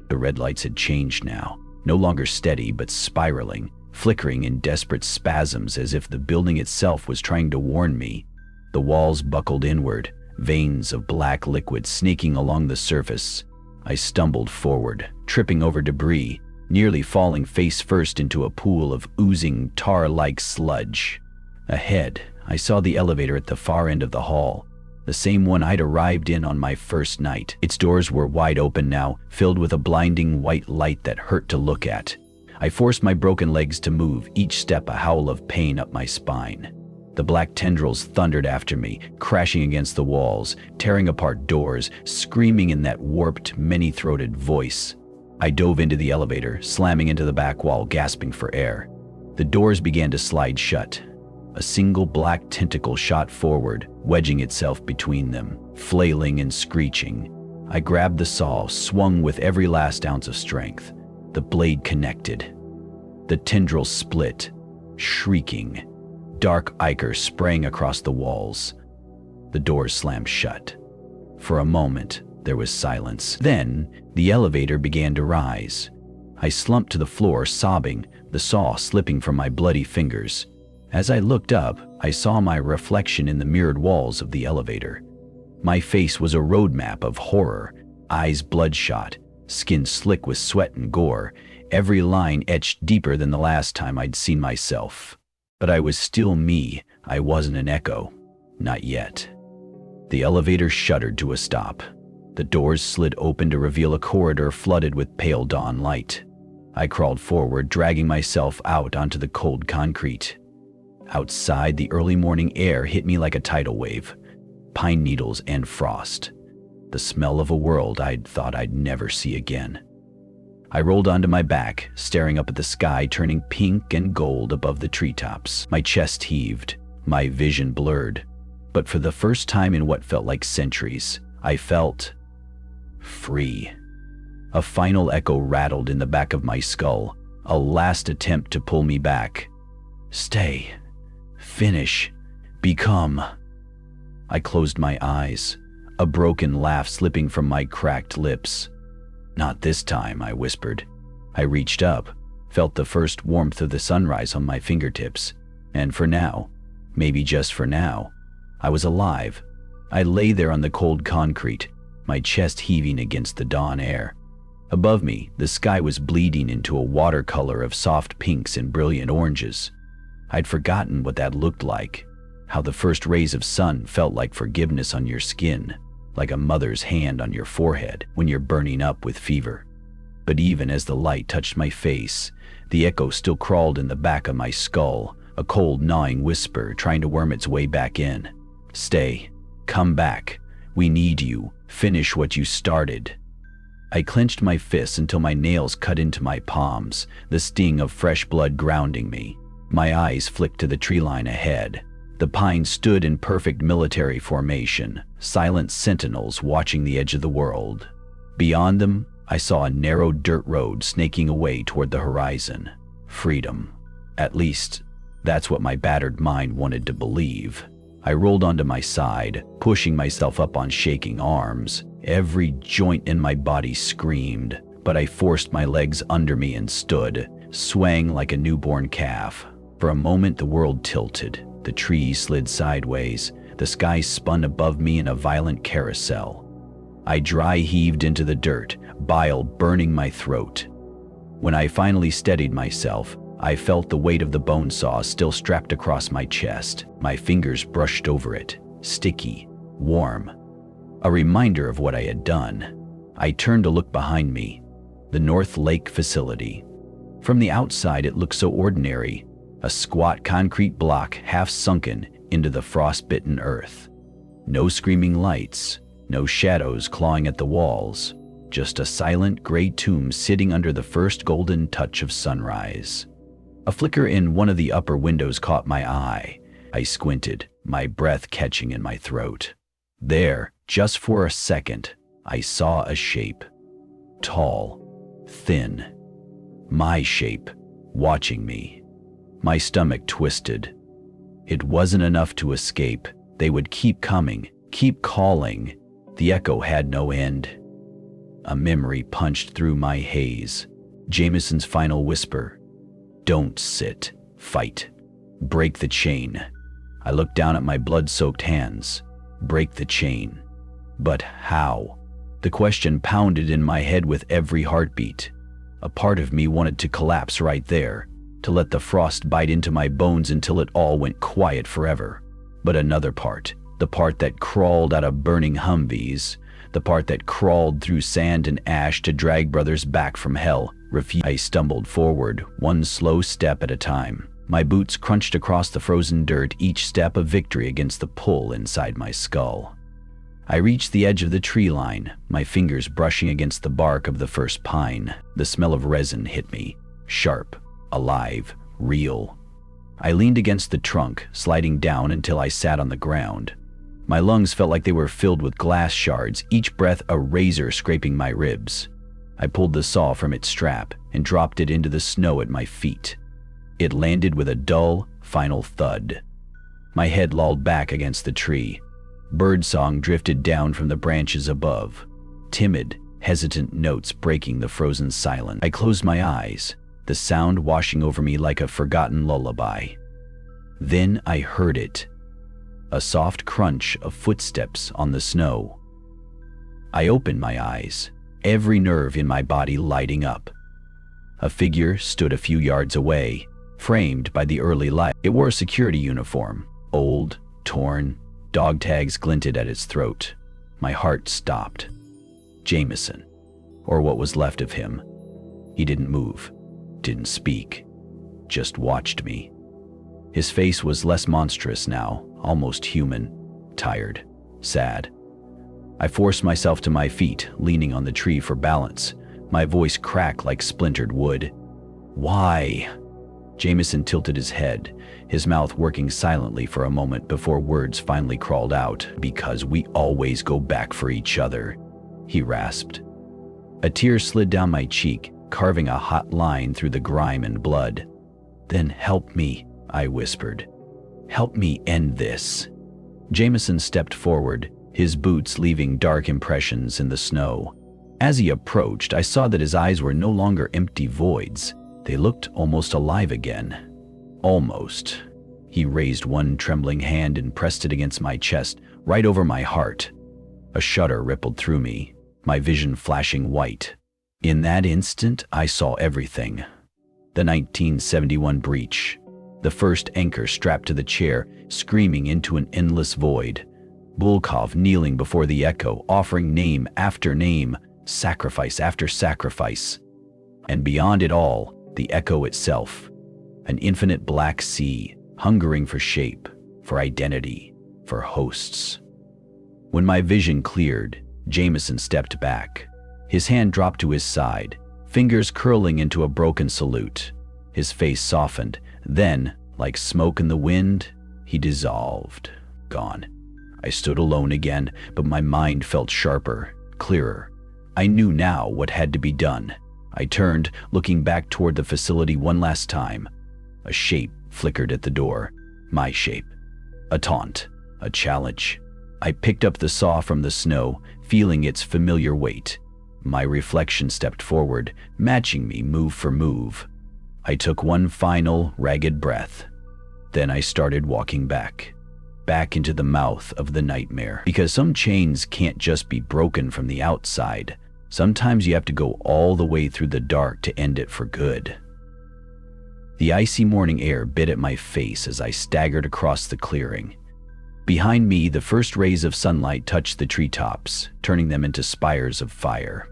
The red lights had changed now, no longer steady but spiraling, flickering in desperate spasms as if the building itself was trying to warn me. The walls buckled inward, veins of black liquid snaking along the surface. I stumbled forward, tripping over debris, nearly falling face first into a pool of oozing, tar-like sludge. Ahead, I saw the elevator at the far end of the hall, the same one I'd arrived in on my first night. Its doors were wide open now, filled with a blinding white light that hurt to look at. I forced my broken legs to move, each step a howl of pain up my spine. The black tendrils thundered after me, crashing against the walls, tearing apart doors, screaming in that warped, many-throated voice. I dove into the elevator, slamming into the back wall, gasping for air. The doors began to slide shut. A single black tentacle shot forward, wedging itself between them, flailing and screeching. I grabbed the saw, swung with every last ounce of strength. The blade connected. The tendrils split, shrieking. Dark ichor sprang across the walls. The doors slammed shut. For a moment, there was silence. Then, the elevator began to rise. I slumped to the floor, sobbing, the saw slipping from my bloody fingers. As I looked up, I saw my reflection in the mirrored walls of the elevator. My face was a roadmap of horror, eyes bloodshot, skin slick with sweat and gore, every line etched deeper than the last time I'd seen myself. But I was still me. I wasn't an echo. Not yet. The elevator shuddered to a stop. The doors slid open to reveal a corridor flooded with pale dawn light. I crawled forward, dragging myself out onto the cold concrete. Outside, the early morning air hit me like a tidal wave. Pine needles and frost. The smell of a world I'd thought I'd never see again. I rolled onto my back, staring up at the sky turning pink and gold above the treetops. My chest heaved, my vision blurred. But for the first time in what felt like centuries, I felt free. A final echo rattled in the back of my skull, a last attempt to pull me back. Stay. Finish. Become. I closed my eyes, a broken laugh slipping from my cracked lips. Not this time, I whispered. I reached up, felt the first warmth of the sunrise on my fingertips, and for now, maybe just for now, I was alive. I lay there on the cold concrete, my chest heaving against the dawn air. Above me, the sky was bleeding into a watercolor of soft pinks and brilliant oranges. I'd forgotten what that looked like, how the first rays of sun felt like forgiveness on your skin, like a mother's hand on your forehead when you're burning up with fever. But even as the light touched my face, the echo still crawled in the back of my skull, a cold, gnawing whisper trying to worm its way back in. Stay. Come back. We need you. Finish what you started. I clenched my fists until my nails cut into my palms, the sting of fresh blood grounding me. My eyes flicked to the tree line ahead. The pines stood in perfect military formation, silent sentinels watching the edge of the world. Beyond them, I saw a narrow dirt road snaking away toward the horizon. Freedom. At least, that's what my battered mind wanted to believe. I rolled onto my side, pushing myself up on shaking arms. Every joint in my body screamed, but I forced my legs under me and stood, swaying like a newborn calf. For a moment the world tilted, the trees slid sideways, the sky spun above me in a violent carousel. I dry heaved into the dirt, bile burning my throat. When I finally steadied myself, I felt the weight of the bone saw still strapped across my chest. My fingers brushed over it, sticky, warm. A reminder of what I had done. I turned to look behind me. The North Lake facility. From the outside it looked so ordinary, a squat concrete block half sunken into the frostbitten earth. No screaming lights, no shadows clawing at the walls, just a silent gray tomb sitting under the first golden touch of sunrise. A flicker in one of the upper windows caught my eye. I squinted, my breath catching in my throat. There, just for a second, I saw a shape. Tall, thin. My shape, watching me. My stomach twisted. It wasn't enough to escape. They would keep coming, keep calling. The echo had no end. A memory punched through my haze. Jameson's final whisper. Don't sit, fight. Break the chain. I looked down at my blood-soaked hands. Break the chain. But how? The question pounded in my head with every heartbeat. A part of me wanted to collapse right there, to let the frost bite into my bones until it all went quiet forever. But another part, the part that crawled out of burning Humvees, the part that crawled through sand and ash to drag brothers back from hell, refused. I stumbled forward, one slow step at a time. My boots crunched across the frozen dirt, each step a victory against the pull inside my skull. I reached the edge of the tree line, my fingers brushing against the bark of the first pine. The smell of resin hit me, sharp, alive, real. I leaned against the trunk, sliding down until I sat on the ground. My lungs felt like they were filled with glass shards, each breath a razor scraping my ribs. I pulled the saw from its strap and dropped it into the snow at my feet. It landed with a dull, final thud. My head lolled back against the tree. Birdsong drifted down from the branches above, timid, hesitant notes breaking the frozen silence. I closed my eyes, the sound washing over me like a forgotten lullaby. Then I heard it, a soft crunch of footsteps on the snow. I opened my eyes, every nerve in my body lighting up. A figure stood a few yards away, framed by the early light. It wore a security uniform, old, torn, dog tags glinted at its throat. My heart stopped. Jameson, or what was left of him. He didn't move, didn't speak, just watched me. His face was less monstrous now, almost human, tired, sad. I forced myself to my feet, leaning on the tree for balance. My voice cracked like splintered wood. Why? Jameson tilted his head, his mouth working silently for a moment before words finally crawled out. Because we always go back for each other, he rasped. A tear slid down my cheek, carving a hot line through the grime and blood. Then help me, I whispered. Help me end this. Jameson stepped forward, his boots leaving dark impressions in the snow. As he approached, I saw that his eyes were no longer empty voids. They looked almost alive again. Almost. He raised one trembling hand and pressed it against my chest, right over my heart. A shudder rippled through me, my vision flashing white. In that instant, I saw everything. The 1971 breach. The first anchor strapped to the chair, screaming into an endless void. Bulkov kneeling before the echo, offering name after name, sacrifice after sacrifice. And beyond it all, the echo itself, an infinite black sea, hungering for shape, for identity, for hosts. When my vision cleared, Jameson stepped back. His hand dropped to his side, fingers curling into a broken salute. His face softened, then, like smoke in the wind, he dissolved, gone. I stood alone again, but my mind felt sharper, clearer. I knew now what had to be done. I turned, looking back toward the facility one last time. A shape flickered at the door. My shape. A taunt. A challenge. I picked up the saw from the snow, feeling its familiar weight. My reflection stepped forward, matching me move for move. I took one final, ragged breath. Then I started walking back into the mouth of the nightmare. Because some chains can't just be broken from the outside. Sometimes you have to go all the way through the dark to end it for good. The icy morning air bit at my face as I staggered across the clearing. Behind me, the first rays of sunlight touched the treetops, turning them into spires of fire.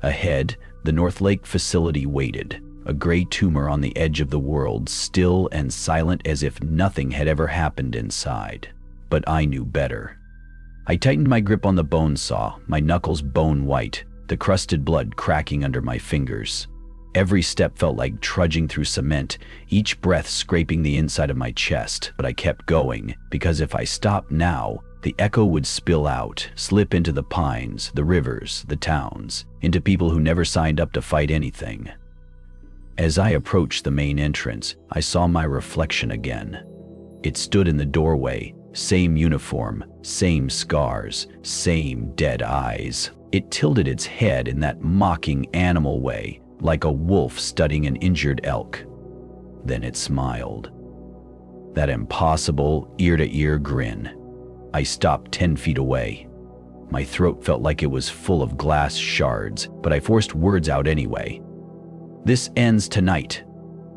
Ahead, the North Lake facility waited, a gray tumor on the edge of the world, still and silent as if nothing had ever happened inside. But I knew better. I tightened my grip on the bone saw, my knuckles bone white, the crusted blood cracking under my fingers. Every step felt like trudging through cement, each breath scraping the inside of my chest, but I kept going, because if I stopped now, the echo would spill out, slip into the pines, the rivers, the towns, into people who never signed up to fight anything. As I approached the main entrance, I saw my reflection again. It stood in the doorway, same uniform, same scars, same dead eyes. It tilted its head in that mocking animal way, like a wolf studying an injured elk. Then it smiled. That impossible, ear-to-ear grin. I stopped 10 feet away. My throat felt like it was full of glass shards, but I forced words out anyway. "This ends tonight."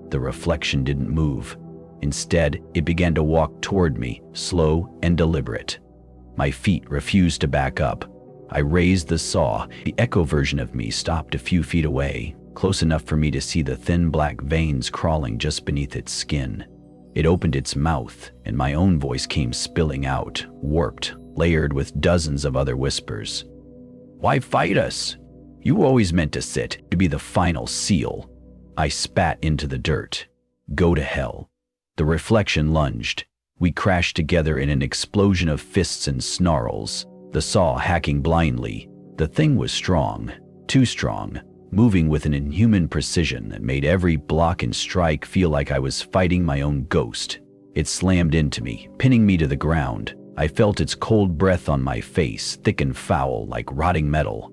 The reflection didn't move. Instead, it began to walk toward me, slow and deliberate. My feet refused to back up. I raised the saw. The echo version of me stopped a few feet away, close enough for me to see the thin black veins crawling just beneath its skin. It opened its mouth, and my own voice came spilling out, warped, layered with dozens of other whispers. "Why fight us? You always meant to sit, to be the final seal." I spat into the dirt. "Go to hell." The reflection lunged. We crashed together in an explosion of fists and snarls, the saw hacking blindly. The thing was strong, too strong, moving with an inhuman precision that made every block and strike feel like I was fighting my own ghost. It slammed into me, pinning me to the ground. I felt its cold breath on my face, thick and foul like rotting metal.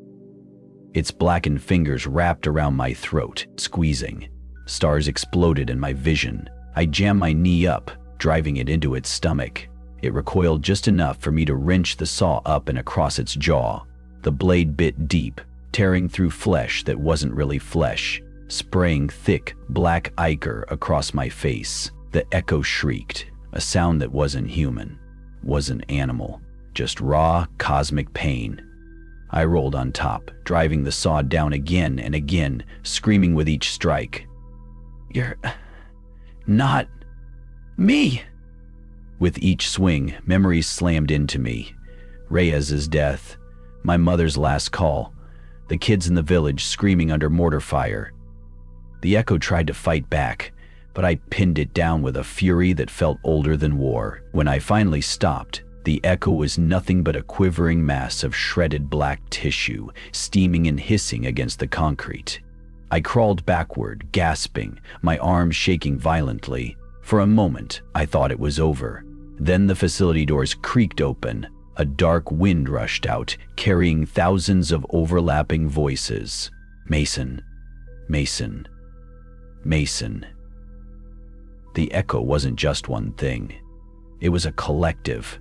Its blackened fingers wrapped around my throat, squeezing. Stars exploded in my vision. I jammed my knee up, driving it into its stomach. It recoiled just enough for me to wrench the saw up and across its jaw. The blade bit deep, tearing through flesh that wasn't really flesh, spraying thick, black ichor across my face. The echo shrieked, a sound that wasn't human, wasn't animal, just raw, cosmic pain. I rolled on top, driving the saw down again and again, screaming with each strike. "You're not me!" With each swing, memories slammed into me. Reyes's death, my mother's last call, the kids in the village screaming under mortar fire. The echo tried to fight back, but I pinned it down with a fury that felt older than war. When I finally stopped, the echo was nothing but a quivering mass of shredded black tissue, steaming and hissing against the concrete. I crawled backward, gasping, my arms shaking violently. For a moment, I thought it was over. Then the facility doors creaked open. A dark wind rushed out, carrying thousands of overlapping voices. "Mason, Mason, Mason." The echo wasn't just one thing. It was a collective.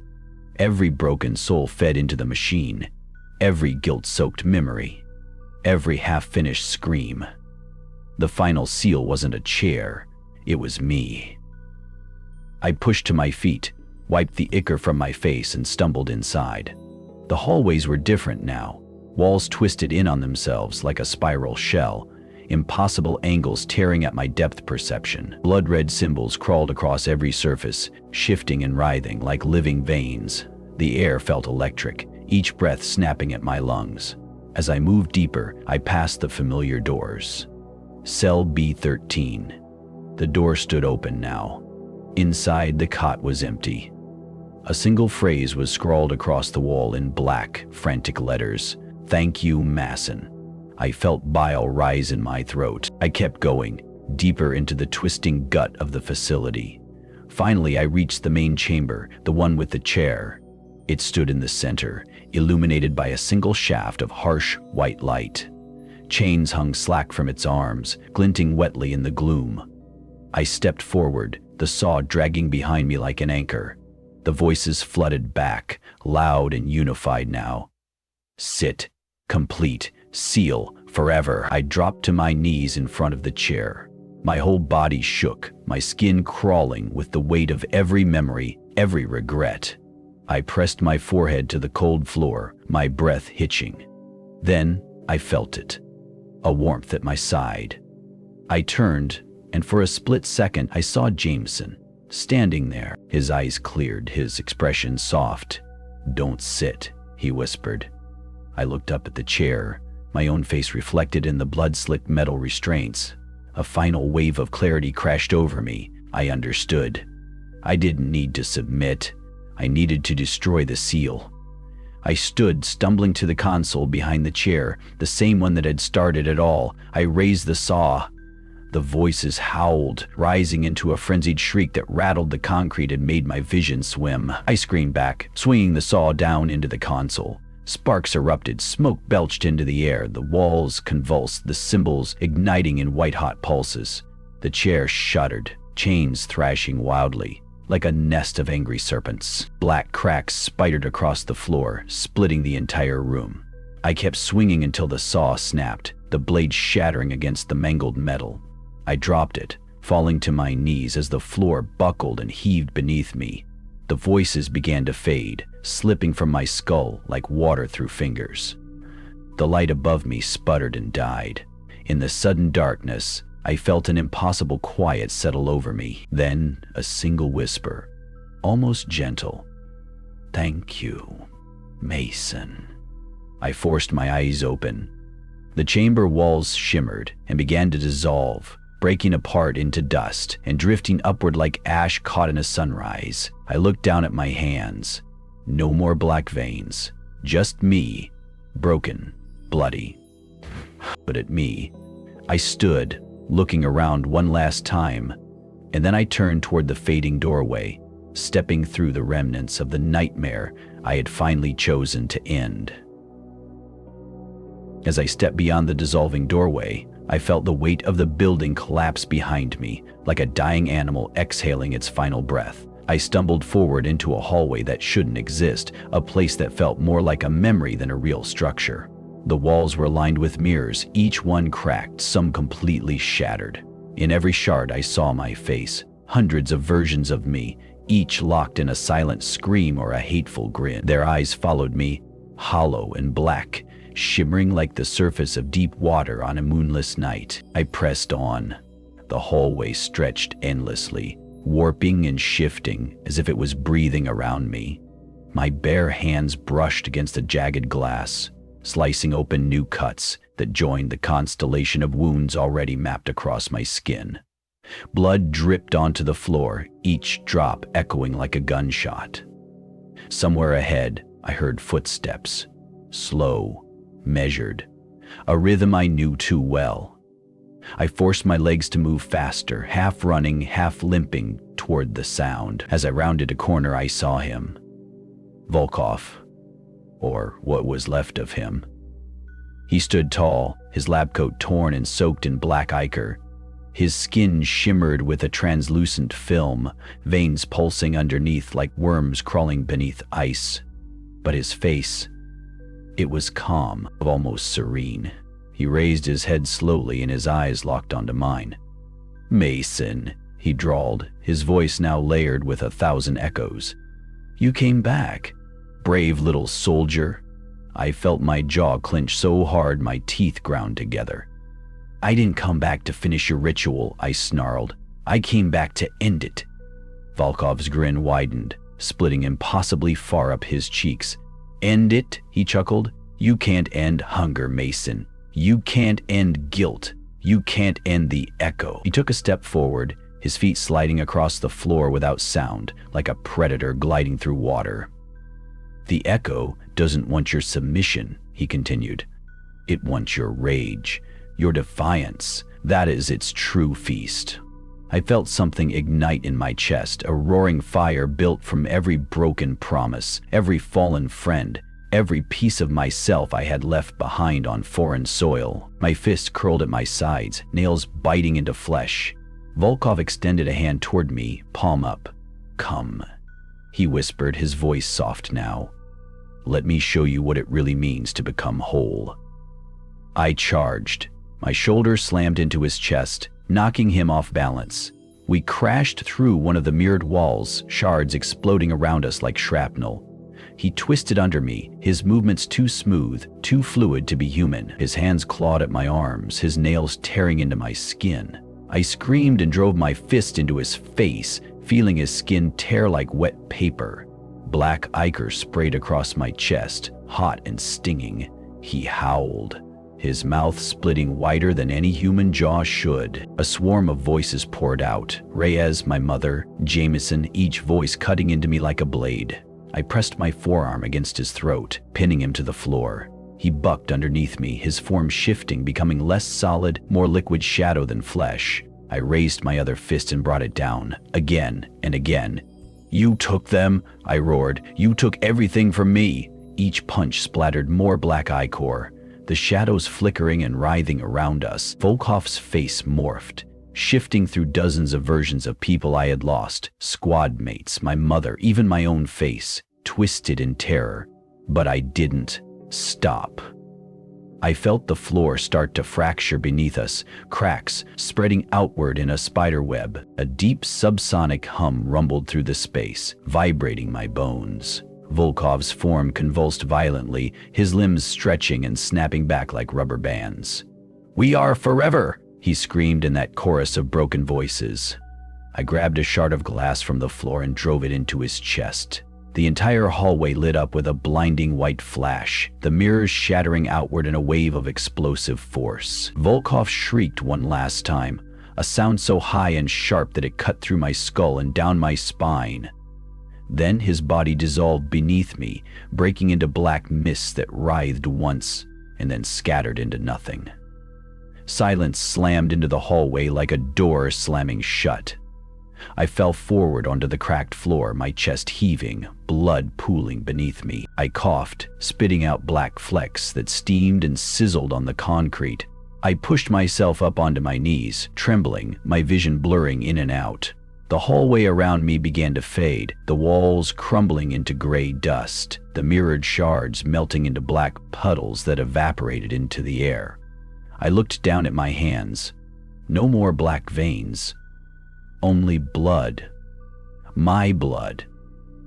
Every broken soul fed into the machine. Every guilt-soaked memory. Every half-finished scream. The final seal wasn't a chair. It was me. I pushed to my feet, wiped the ichor from my face, and stumbled inside. The hallways were different now. Walls twisted in on themselves like a spiral shell, impossible angles tearing at my depth perception. Blood-red symbols crawled across every surface, shifting and writhing like living veins. The air felt electric, each breath snapping at my lungs. As I moved deeper, I passed the familiar doors. Cell B13. The door stood open now. Inside, the cot was empty. A single phrase was scrawled across the wall in black, frantic letters. "Thank you, Masson." I felt bile rise in my throat. I kept going, deeper into the twisting gut of the facility. Finally, I reached the main chamber, the one with the chair. It stood in the center, illuminated by a single shaft of harsh white light. Chains hung slack from its arms, glinting wetly in the gloom. I stepped forward, the saw dragging behind me like an anchor. The voices flooded back, loud and unified now. Sit, complete, seal, forever. I dropped to my knees in front of the chair. My whole body shook, my skin crawling with the weight of every memory, every regret. I pressed my forehead to the cold floor, my breath hitching. Then I felt it, a warmth at my side. I turned, and for a split second I saw Jameson, standing there. His eyes cleared, his expression soft. "Don't sit," he whispered. I looked up at the chair, my own face reflected in the blood-slicked metal restraints. A final wave of clarity crashed over me. I understood. I didn't need to submit. I needed to destroy the seal. I stood, stumbling to the console behind the chair, the same one that had started it all. I raised the saw. The voices howled, rising into a frenzied shriek that rattled the concrete and made my vision swim. I screamed back, swinging the saw down into the console. Sparks erupted, smoke belched into the air, the walls convulsed, the cymbals igniting in white-hot pulses. The chair shuddered, chains thrashing wildly, like a nest of angry serpents. Black cracks spidered across the floor, splitting the entire room. I kept swinging until the saw snapped, the blade shattering against the mangled metal. I dropped it, falling to my knees as the floor buckled and heaved beneath me. The voices began to fade, slipping from my skull like water through fingers. The light above me sputtered and died. In the sudden darkness, I felt an impossible quiet settle over me. Then a single whisper, almost gentle. "Thank you, Mason." I forced my eyes open. The chamber walls shimmered and began to dissolve, breaking apart into dust and drifting upward like ash caught in a sunrise. I looked down at my hands. No more black veins, just me, broken, bloody. But at me, I stood, looking around one last time, and then I turned toward the fading doorway, stepping through the remnants of the nightmare I had finally chosen to end. As I stepped beyond the dissolving doorway, I felt the weight of the building collapse behind me, like a dying animal exhaling its final breath. I stumbled forward into a hallway that shouldn't exist, a place that felt more like a memory than a real structure. The walls were lined with mirrors, each one cracked, some completely shattered. In every shard I saw my face, hundreds of versions of me, each locked in a silent scream or a hateful grin. Their eyes followed me, hollow and black, shimmering like the surface of deep water on a moonless night. I pressed on. The hallway stretched endlessly, warping and shifting as if it was breathing around me. My bare hands brushed against the jagged glass, slicing open new cuts that joined the constellation of wounds already mapped across my skin. Blood dripped onto the floor, each drop echoing like a gunshot. Somewhere ahead, I heard footsteps, slow, measured, a rhythm I knew too well. I forced my legs to move faster, half running, half limping toward the sound. As I rounded a corner, I saw him. Volkov, or what was left of him. He stood tall, his lab coat torn and soaked in black ichor. His skin shimmered with a translucent film, veins pulsing underneath like worms crawling beneath ice. But his face, it was calm, almost serene. He raised his head slowly and his eyes locked onto mine. "Mason," he drawled, his voice now layered with 1,000 echoes. "You came back. Brave little soldier." I felt my jaw clench so hard my teeth ground together. "I didn't come back to finish your ritual," I snarled. "I came back to end it." Volkov's grin widened, splitting impossibly far up his cheeks. "End it?" he chuckled. "You can't end hunger, Mason. You can't end guilt. You can't end the echo." He took a step forward, his feet sliding across the floor without sound, like a predator gliding through water. "The echo doesn't want your submission," he continued. "It wants your rage, your defiance. That is its true feast." I felt something ignite in my chest, a roaring fire built from every broken promise, every fallen friend, every piece of myself I had left behind on foreign soil. My fists curled at my sides, nails biting into flesh. Volkov extended a hand toward me, palm up. "Come," he whispered, his voice soft now. "Let me show you what it really means to become whole." I charged. My shoulder slammed into his chest, knocking him off balance. We crashed through one of the mirrored walls, shards exploding around us like shrapnel. He twisted under me, his movements too smooth, too fluid to be human. His hands clawed at my arms, his nails tearing into my skin. I screamed and drove my fist into his face, feeling his skin tear like wet paper. Black ichor sprayed across my chest, hot and stinging. He howled, his mouth splitting wider than any human jaw should. A swarm of voices poured out. Reyes, my mother, Jameson, each voice cutting into me like a blade. I pressed my forearm against his throat, pinning him to the floor. He bucked underneath me, his form shifting, becoming less solid, more liquid shadow than flesh. I raised my other fist and brought it down, again and again. "You took them," I roared. "You took everything from me." Each punch splattered more black ichor, the shadows flickering and writhing around us. Volkov's face morphed, shifting through dozens of versions of people I had lost, squad mates, my mother, even my own face, twisted in terror. But I didn't stop. I felt the floor start to fracture beneath us, cracks spreading outward in a spider web. A deep subsonic hum rumbled through the space, vibrating my bones. Volkov's form convulsed violently, his limbs stretching and snapping back like rubber bands. "We are forever!" he screamed in that chorus of broken voices. I grabbed a shard of glass from the floor and drove it into his chest. The entire hallway lit up with a blinding white flash, the mirrors shattering outward in a wave of explosive force. Volkov shrieked one last time, a sound so high and sharp that it cut through my skull and down my spine. Then his body dissolved beneath me, breaking into black mists that writhed once and then scattered into nothing. Silence slammed into the hallway like a door slamming shut. I fell forward onto the cracked floor, my chest heaving, blood pooling beneath me. I coughed, spitting out black flecks that steamed and sizzled on the concrete. I pushed myself up onto my knees, trembling, my vision blurring in and out. The hallway around me began to fade, the walls crumbling into gray dust, the mirrored shards melting into black puddles that evaporated into the air. I looked down at my hands. No more black veins. Only blood. My blood.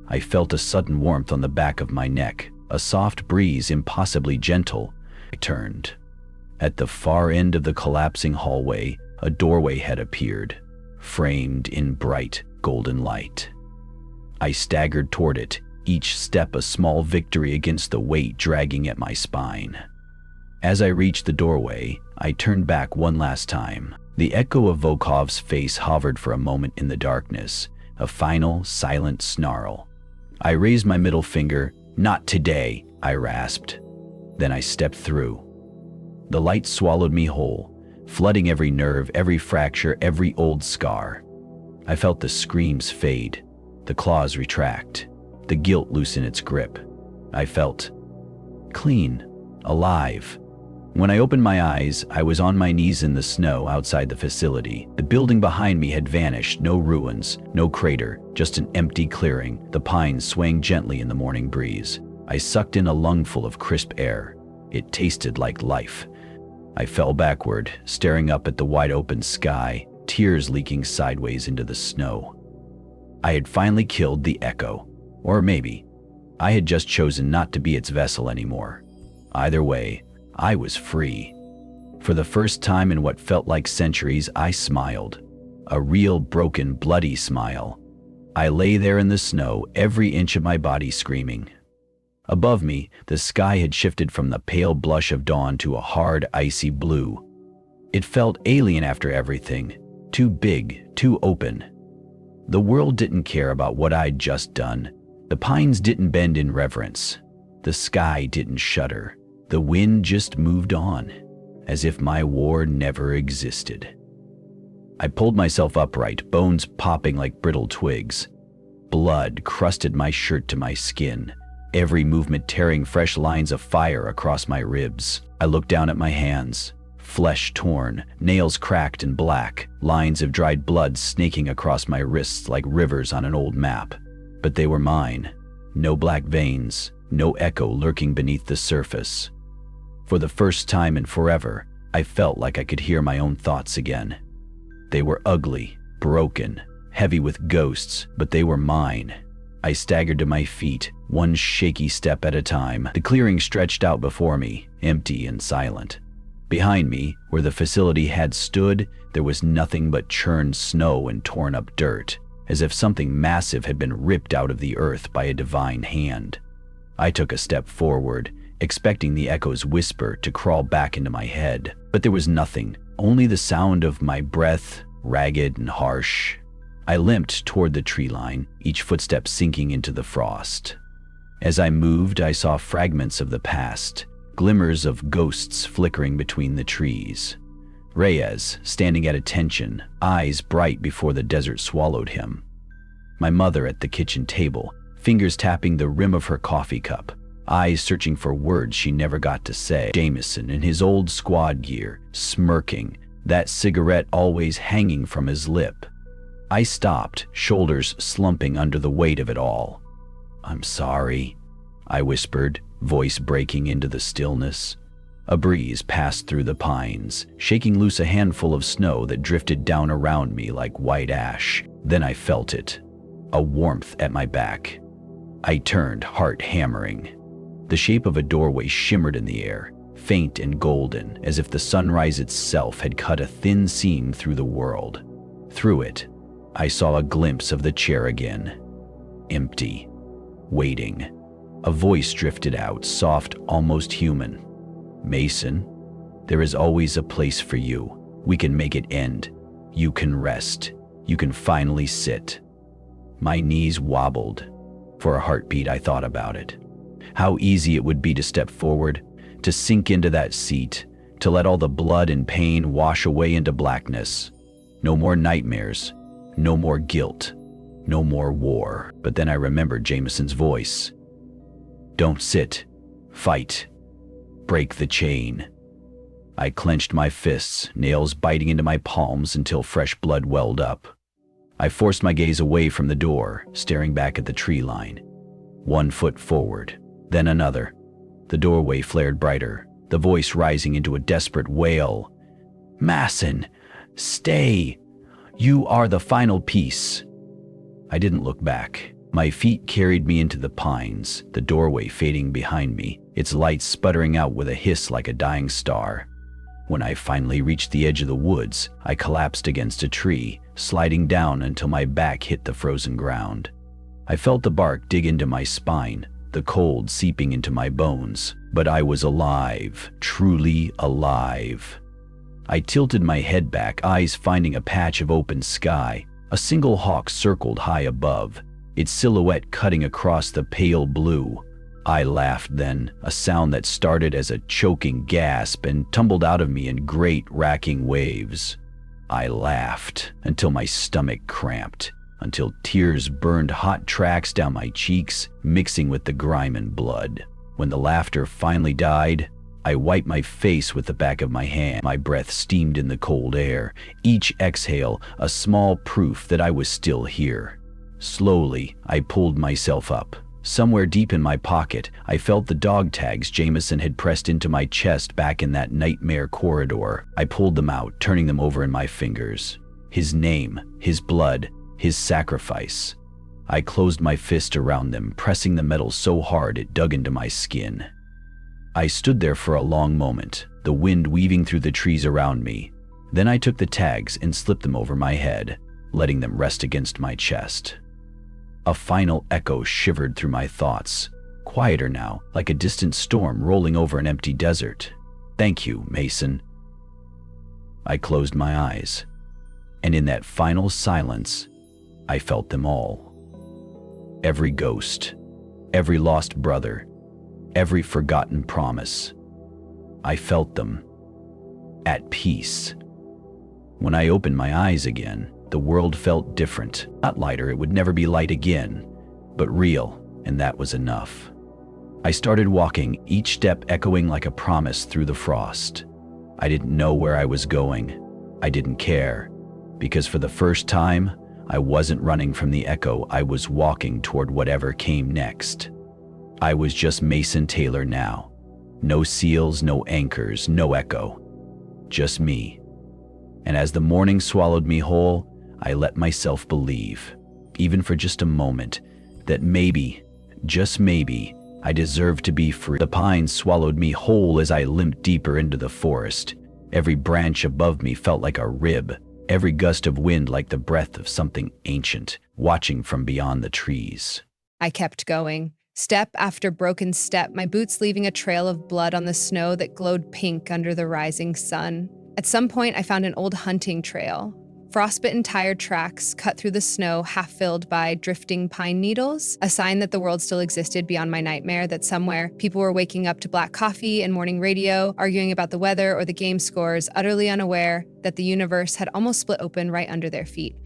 I felt a sudden warmth on the back of my neck, a soft breeze impossibly gentle. I turned. At the far end of the collapsing hallway, a doorway had appeared, framed in bright golden light. I staggered toward it, each step a small victory against the weight dragging at my spine. As I reached the doorway, I turned back one last time. The echo of Volkov's face hovered for a moment in the darkness, a final, silent snarl. I raised my middle finger. "Not today," I rasped. Then I stepped through. The light swallowed me whole, flooding every nerve, every fracture, every old scar. I felt the screams fade, the claws retract, the guilt loosen its grip. I felt clean, alive. When I opened my eyes, I was on my knees in the snow outside the facility. The building behind me had vanished, no ruins, no crater, just an empty clearing, the pines swaying gently in the morning breeze. I sucked in a lungful of crisp air. It tasted like life. I fell backward, staring up at the wide-open sky, tears leaking sideways into the snow. I had finally killed the echo. Or maybe I had just chosen not to be its vessel anymore. Either way, I was free. For the first time in what felt like centuries, I smiled. A real broken, bloody smile. I lay there in the snow, every inch of my body screaming. Above me, the sky had shifted from the pale blush of dawn to a hard, icy blue. It felt alien after everything, too big, too open. The world didn't care about what I'd just done. The pines didn't bend in reverence. The sky didn't shudder. The wind just moved on, as if my war never existed. I pulled myself upright, bones popping like brittle twigs. Blood crusted my shirt to my skin, every movement tearing fresh lines of fire across my ribs. I looked down at my hands, flesh torn, nails cracked and black, lines of dried blood snaking across my wrists like rivers on an old map. But they were mine. No black veins, no echo lurking beneath the surface. For the first time in forever, I felt like I could hear my own thoughts again. They were ugly, broken, heavy with ghosts, but they were mine. I staggered to my feet, one shaky step at a time. The clearing stretched out before me, empty and silent. Behind me, where the facility had stood, there was nothing but churned snow and torn up dirt, as if something massive had been ripped out of the earth by a divine hand. I took a step forward, expecting the echo's whisper to crawl back into my head, but there was nothing, only the sound of my breath, ragged and harsh. I limped toward the tree line, each footstep sinking into the frost. As I moved, I saw fragments of the past, glimmers of ghosts flickering between the trees. Reyes, standing at attention, eyes bright before the desert swallowed him. My mother at the kitchen table, fingers tapping the rim of her coffee cup, eyes searching for words she never got to say. Jameson in his old squad gear, smirking, that cigarette always hanging from his lip. I stopped, shoulders slumping under the weight of it all. "I'm sorry," I whispered, voice breaking into the stillness. A breeze passed through the pines, shaking loose a handful of snow that drifted down around me like white ash. Then I felt it, a warmth at my back. I turned, heart hammering. The shape of a doorway shimmered in the air, faint and golden, as if the sunrise itself had cut a thin seam through the world. Through it, I saw a glimpse of the chair again. Empty. Waiting. A voice drifted out, soft, almost human. "Mason, there is always a place for you. We can make it end. You can rest. You can finally sit." My knees wobbled. For a heartbeat, I thought about it. How easy it would be to step forward, to sink into that seat, to let all the blood and pain wash away into blackness. No more nightmares. No more guilt. No more war. But then I remembered Jameson's voice. "Don't sit. Fight. Break the chain." I clenched my fists, nails biting into my palms until fresh blood welled up. I forced my gaze away from the door, staring back at the tree line. One foot forward, then another. The doorway flared brighter, the voice rising into a desperate wail. "Mason, stay! You are the final piece." I didn't look back. My feet carried me into the pines, the doorway fading behind me, its light sputtering out with a hiss like a dying star. When I finally reached the edge of the woods, I collapsed against a tree, sliding down until my back hit the frozen ground. I felt the bark dig into my spine, the cold seeping into my bones, but I was alive, truly alive. I tilted my head back, eyes finding a patch of open sky. A single hawk circled high above, its silhouette cutting across the pale blue. I laughed then, a sound that started as a choking gasp and tumbled out of me in great racking waves. I laughed until my stomach cramped, until tears burned hot tracks down my cheeks, mixing with the grime and blood. When the laughter finally died, I wiped my face with the back of my hand. My breath steamed in the cold air, each exhale a small proof that I was still here. Slowly, I pulled myself up. Somewhere deep in my pocket, I felt the dog tags Jameson had pressed into my chest back in that nightmare corridor. I pulled them out, turning them over in my fingers. His name, his blood, his sacrifice. I closed my fist around them, pressing the metal so hard it dug into my skin. I stood there for a long moment, the wind weaving through the trees around me. Then I took the tags and slipped them over my head, letting them rest against my chest. A final echo shivered through my thoughts, quieter now, like a distant storm rolling over an empty desert. "Thank you, Mason." I closed my eyes, and in that final silence, I felt them all. Every ghost, every lost brother, every forgotten promise. I felt them, at peace. When I opened my eyes again, the world felt different. Not lighter, it would never be light again, but real, and that was enough. I started walking, each step echoing like a promise through the frost. I didn't know where I was going. I didn't care, because for the first time, I wasn't running from the echo, I was walking toward whatever came next. I was just Mason Taylor now. No seals, no anchors, no echo. Just me. And as the morning swallowed me whole, I let myself believe, even for just a moment, that maybe, just maybe, I deserved to be free. The pines swallowed me whole as I limped deeper into the forest. Every branch above me felt like a rib, every gust of wind like the breath of something ancient, watching from beyond the trees. I kept going, step after broken step, my boots leaving a trail of blood on the snow that glowed pink under the rising sun. At some point, I found an old hunting trail. Frostbitten tire tracks cut through the snow, half filled by drifting pine needles, a sign that the world still existed beyond my nightmare, that somewhere people were waking up to black coffee and morning radio, arguing about the weather or the game scores, utterly unaware that the universe had almost split open right under their feet.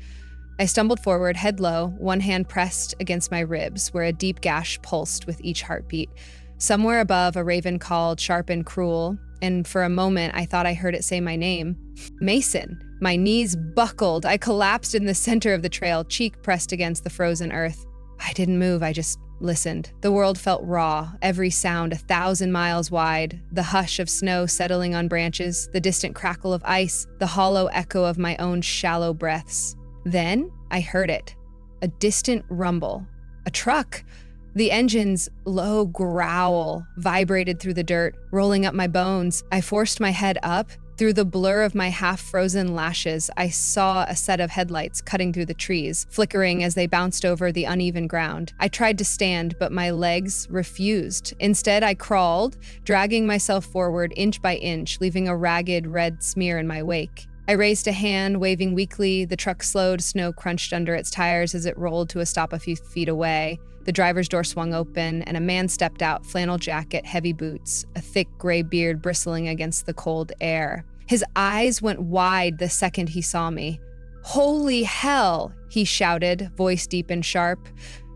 I stumbled forward, head low, one hand pressed against my ribs, where a deep gash pulsed with each heartbeat. Somewhere above, a raven called, sharp and cruel, and for a moment, I thought I heard it say my name. Mason. My knees buckled. I collapsed in the center of the trail, cheek pressed against the frozen earth. I didn't move, I just listened. The world felt raw, every sound 1,000 miles wide, the hush of snow settling on branches, the distant crackle of ice, the hollow echo of my own shallow breaths. Then I heard it, a distant rumble, a truck. The engine's low growl vibrated through the dirt, rolling up my bones. I forced my head up. Through the blur of my half-frozen lashes, I saw a set of headlights cutting through the trees, flickering as they bounced over the uneven ground. I tried to stand, but my legs refused. Instead, I crawled, dragging myself forward inch by inch, leaving a ragged red smear in my wake. I raised a hand, waving weakly. The truck slowed, snow crunched under its tires as it rolled to a stop a few feet away. The driver's door swung open, and a man stepped out, flannel jacket, heavy boots, a thick gray beard bristling against the cold air. His eyes went wide the second he saw me. "Holy hell," he shouted, voice deep and sharp.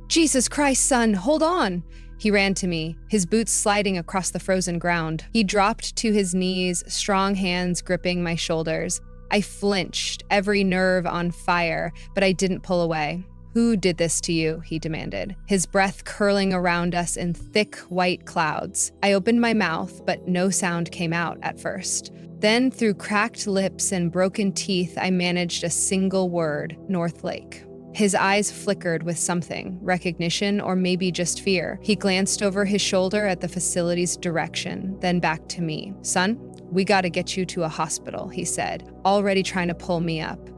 "Jesus Christ, son, hold on." He ran to me, his boots sliding across the frozen ground. He dropped to his knees, strong hands gripping my shoulders. I flinched, every nerve on fire, but I didn't pull away. "Who did this to you?" he demanded, his breath curling around us in thick white clouds. I opened my mouth, but no sound came out at first. Then, through cracked lips and broken teeth, I managed a single word: North Lake. His eyes flickered with something, recognition or maybe just fear. He glanced over his shoulder at the facility's direction, then back to me. "Son, we gotta get you to a hospital," he said, already trying to pull me up.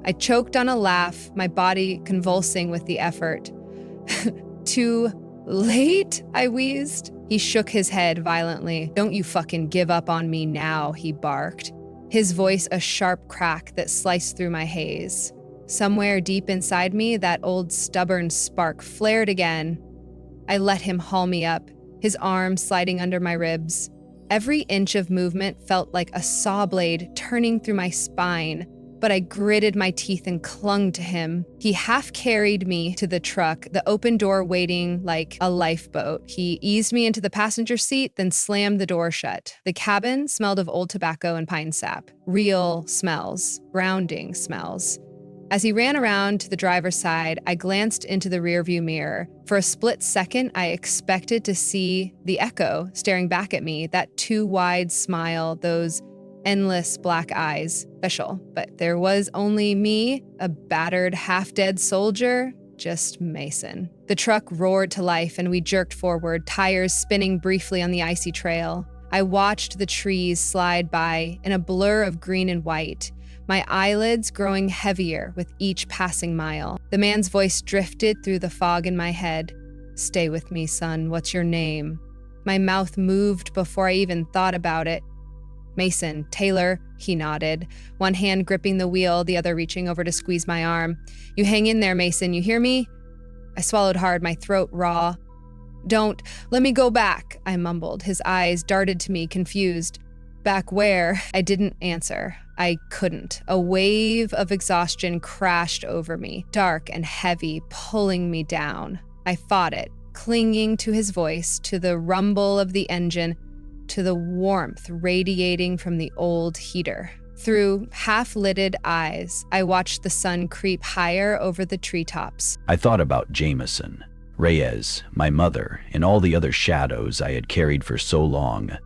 I choked on a laugh, my body convulsing with the effort. "Too late?" I wheezed. He shook his head violently. "Don't you fucking give up on me now," he barked, his voice a sharp crack that sliced through my haze. Somewhere deep inside me, that old stubborn spark flared again. I let him haul me up, his arm sliding under my ribs. Every inch of movement felt like a saw blade turning through my spine, but I gritted my teeth and clung to him. He half carried me to the truck, the open door waiting like a lifeboat. He eased me into the passenger seat, then slammed the door shut. The cabin smelled of old tobacco and pine sap. Real smells, grounding smells. As he ran around to the driver's side, I glanced into the rearview mirror. For a split second, I expected to see the Echo staring back at me, that too wide smile, those endless black eyes. Special, but there was only me, a battered, half-dead soldier, just Mason. The truck roared to life and we jerked forward, tires spinning briefly on the icy trail. I watched the trees slide by in a blur of green and white, my eyelids growing heavier with each passing mile. The man's voice drifted through the fog in my head. "Stay with me, son. What's your name?" My mouth moved before I even thought about it. "Mason, Taylor," he nodded, one hand gripping the wheel, the other reaching over to squeeze my arm. "You hang in there, Mason, you hear me?" I swallowed hard, my throat raw. "Don't, let me go back," I mumbled, his eyes darted to me, confused. "Back where?" I didn't answer. I couldn't. A wave of exhaustion crashed over me, dark and heavy, pulling me down. I fought it, clinging to his voice, to the rumble of the engine, to the warmth radiating from the old heater. Through half-lidded eyes, I watched the sun creep higher over the treetops. I thought about Jameson, Reyes, my mother, and all the other shadows I had carried for so long.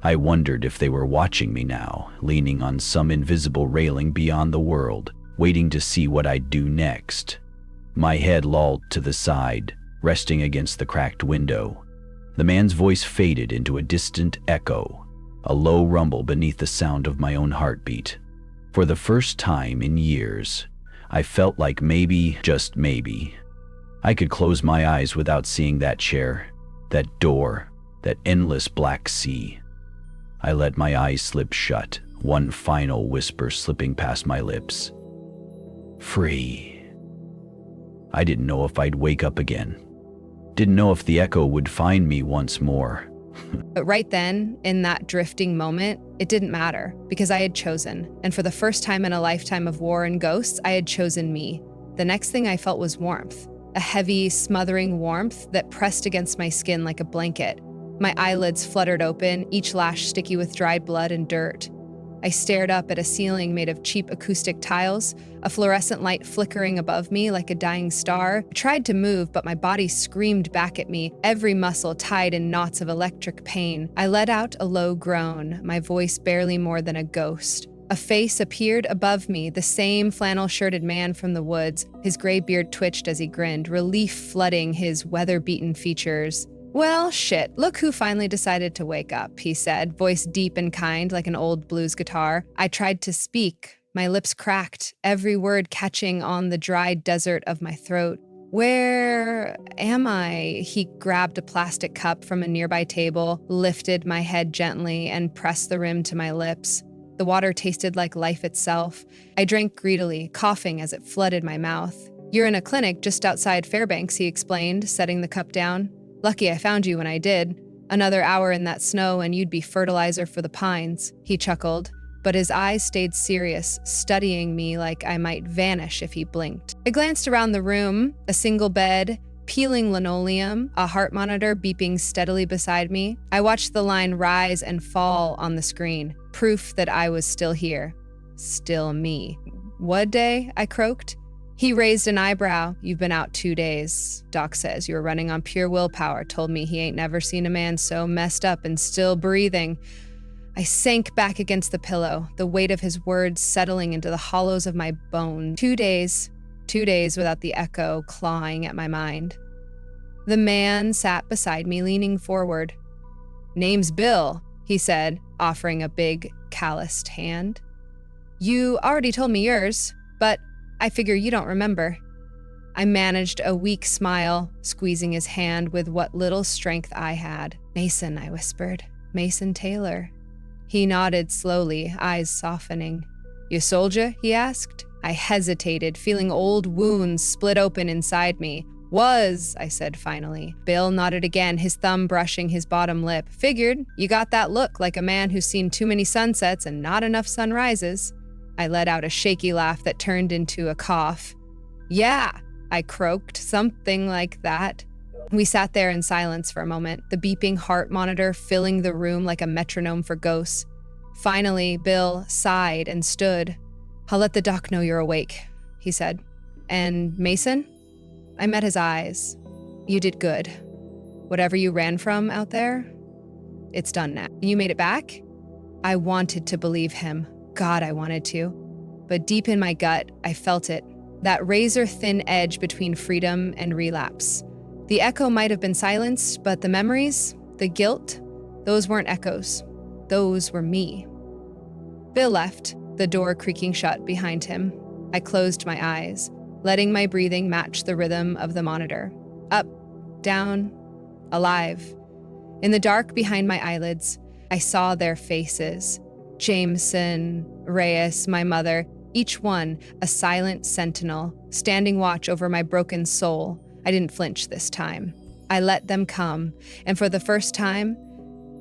I wondered if they were watching me now, leaning on some invisible railing beyond the world, waiting to see what I'd do next. My head lolled to the side, resting against the cracked window. The man's voice faded into a distant echo, a low rumble beneath the sound of my own heartbeat. For the first time in years, I felt like maybe, just maybe, I could close my eyes without seeing that chair, that door, that endless black sea. I let my eyes slip shut, one final whisper slipping past my lips. Free. I didn't know if I'd wake up again. Didn't know if the echo would find me once more. But right then, in that drifting moment, it didn't matter, because I had chosen. And for the first time in a lifetime of war and ghosts, I had chosen me. The next thing I felt was warmth. A heavy, smothering warmth that pressed against my skin like a blanket. My eyelids fluttered open, each lash sticky with dried blood and dirt. I stared up at a ceiling made of cheap acoustic tiles, a fluorescent light flickering above me like a dying star. I tried to move, but my body screamed back at me, every muscle tied in knots of electric pain. I let out a low groan, my voice barely more than a ghost. A face appeared above me, the same flannel-shirted man from the woods. His gray beard twitched as he grinned, relief flooding his weather-beaten features. Well, shit, look who finally decided to wake up, he said, voice deep and kind like an old blues guitar. I tried to speak. My lips cracked, every word catching on the dry desert of my throat. Where am I? He grabbed a plastic cup from a nearby table, lifted my head gently, and pressed the rim to my lips. The water tasted like life itself. I drank greedily, coughing as it flooded my mouth. You're in a clinic just outside Fairbanks, he explained, setting the cup down. Lucky I found you when I did. Another hour in that snow and you'd be fertilizer for the pines, he chuckled, but his eyes stayed serious, studying me like I might vanish if he blinked. I glanced around the room, a single bed, peeling linoleum, a heart monitor beeping steadily beside me. I watched the line rise and fall on the screen, proof that I was still here. Still me. What day? I croaked. He raised an eyebrow. You've been out 2 days. Doc says you were running on pure willpower. Told me he ain't never seen a man so messed up and still breathing. I sank back against the pillow, the weight of his words settling into the hollows of my bones. 2 days. 2 days without the echo clawing at my mind. The man sat beside me, leaning forward. Name's Bill, he said, offering a big, calloused hand. You already told me yours, but I figure you don't remember. I managed a weak smile, squeezing his hand with what little strength I had. Mason, I whispered. Mason Taylor. He nodded slowly, eyes softening. You soldier? He asked. I hesitated, feeling old wounds split open inside me. Was, I said finally. Bill nodded again, his thumb brushing his bottom lip. Figured, you got that look like a man who's seen too many sunsets and not enough sunrises. I let out a shaky laugh that turned into a cough. Yeah, I croaked, something like that. We sat there in silence for a moment, the beeping heart monitor filling the room like a metronome for ghosts. Finally, Bill sighed and stood. I'll let the doc know you're awake, he said. And Mason? I met his eyes. You did good. Whatever you ran from out there, it's done now. You made it back? I wanted to believe him. God, I wanted to. But deep in my gut, I felt it. That razor-thin edge between freedom and relapse. The echo might have been silenced, but the memories, the guilt, those weren't echoes. Those were me. Bill left, the door creaking shut behind him. I closed my eyes, letting my breathing match the rhythm of the monitor. Up, down, alive. In the dark behind my eyelids, I saw their faces. Jameson, Reyes, my mother, each one a silent sentinel, standing watch over my broken soul. I didn't flinch this time. I let them come, and for the first time,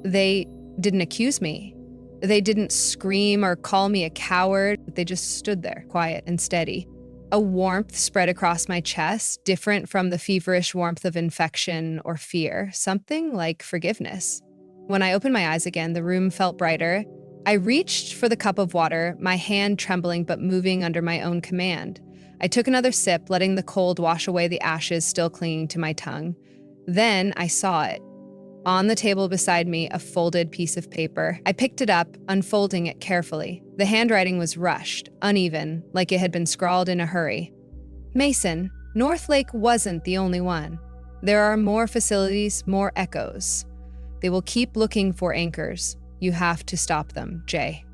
they didn't accuse me. They didn't scream or call me a coward. They just stood there, quiet and steady. A warmth spread across my chest, different from the feverish warmth of infection or fear, something like forgiveness. When I opened my eyes again, the room felt brighter. I reached for the cup of water, my hand trembling but moving under my own command. I took another sip, letting the cold wash away the ashes still clinging to my tongue. Then I saw it. On the table beside me, a folded piece of paper. I picked it up, unfolding it carefully. The handwriting was rushed, uneven, like it had been scrawled in a hurry. Mason, North Lake wasn't the only one. There are more facilities, more echoes. They will keep looking for anchors. You have to stop them, Jay.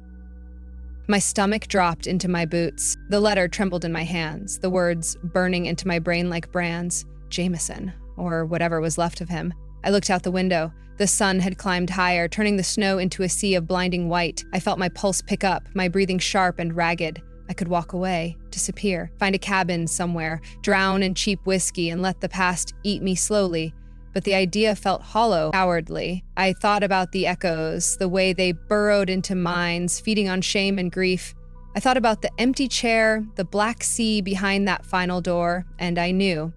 My stomach dropped into my boots. The letter trembled in my hands, the words burning into my brain like brands. Jameson, or whatever was left of him. I looked out the window. The sun had climbed higher, turning the snow into a sea of blinding white. I felt my pulse pick up, my breathing sharp and ragged. I could walk away, disappear, find a cabin somewhere, drown in cheap whiskey and let the past eat me slowly. But the idea felt hollow, cowardly. I thought about the echoes, the way they burrowed into minds, feeding on shame and grief. I thought about the empty chair, the black sea behind that final door, and I knew.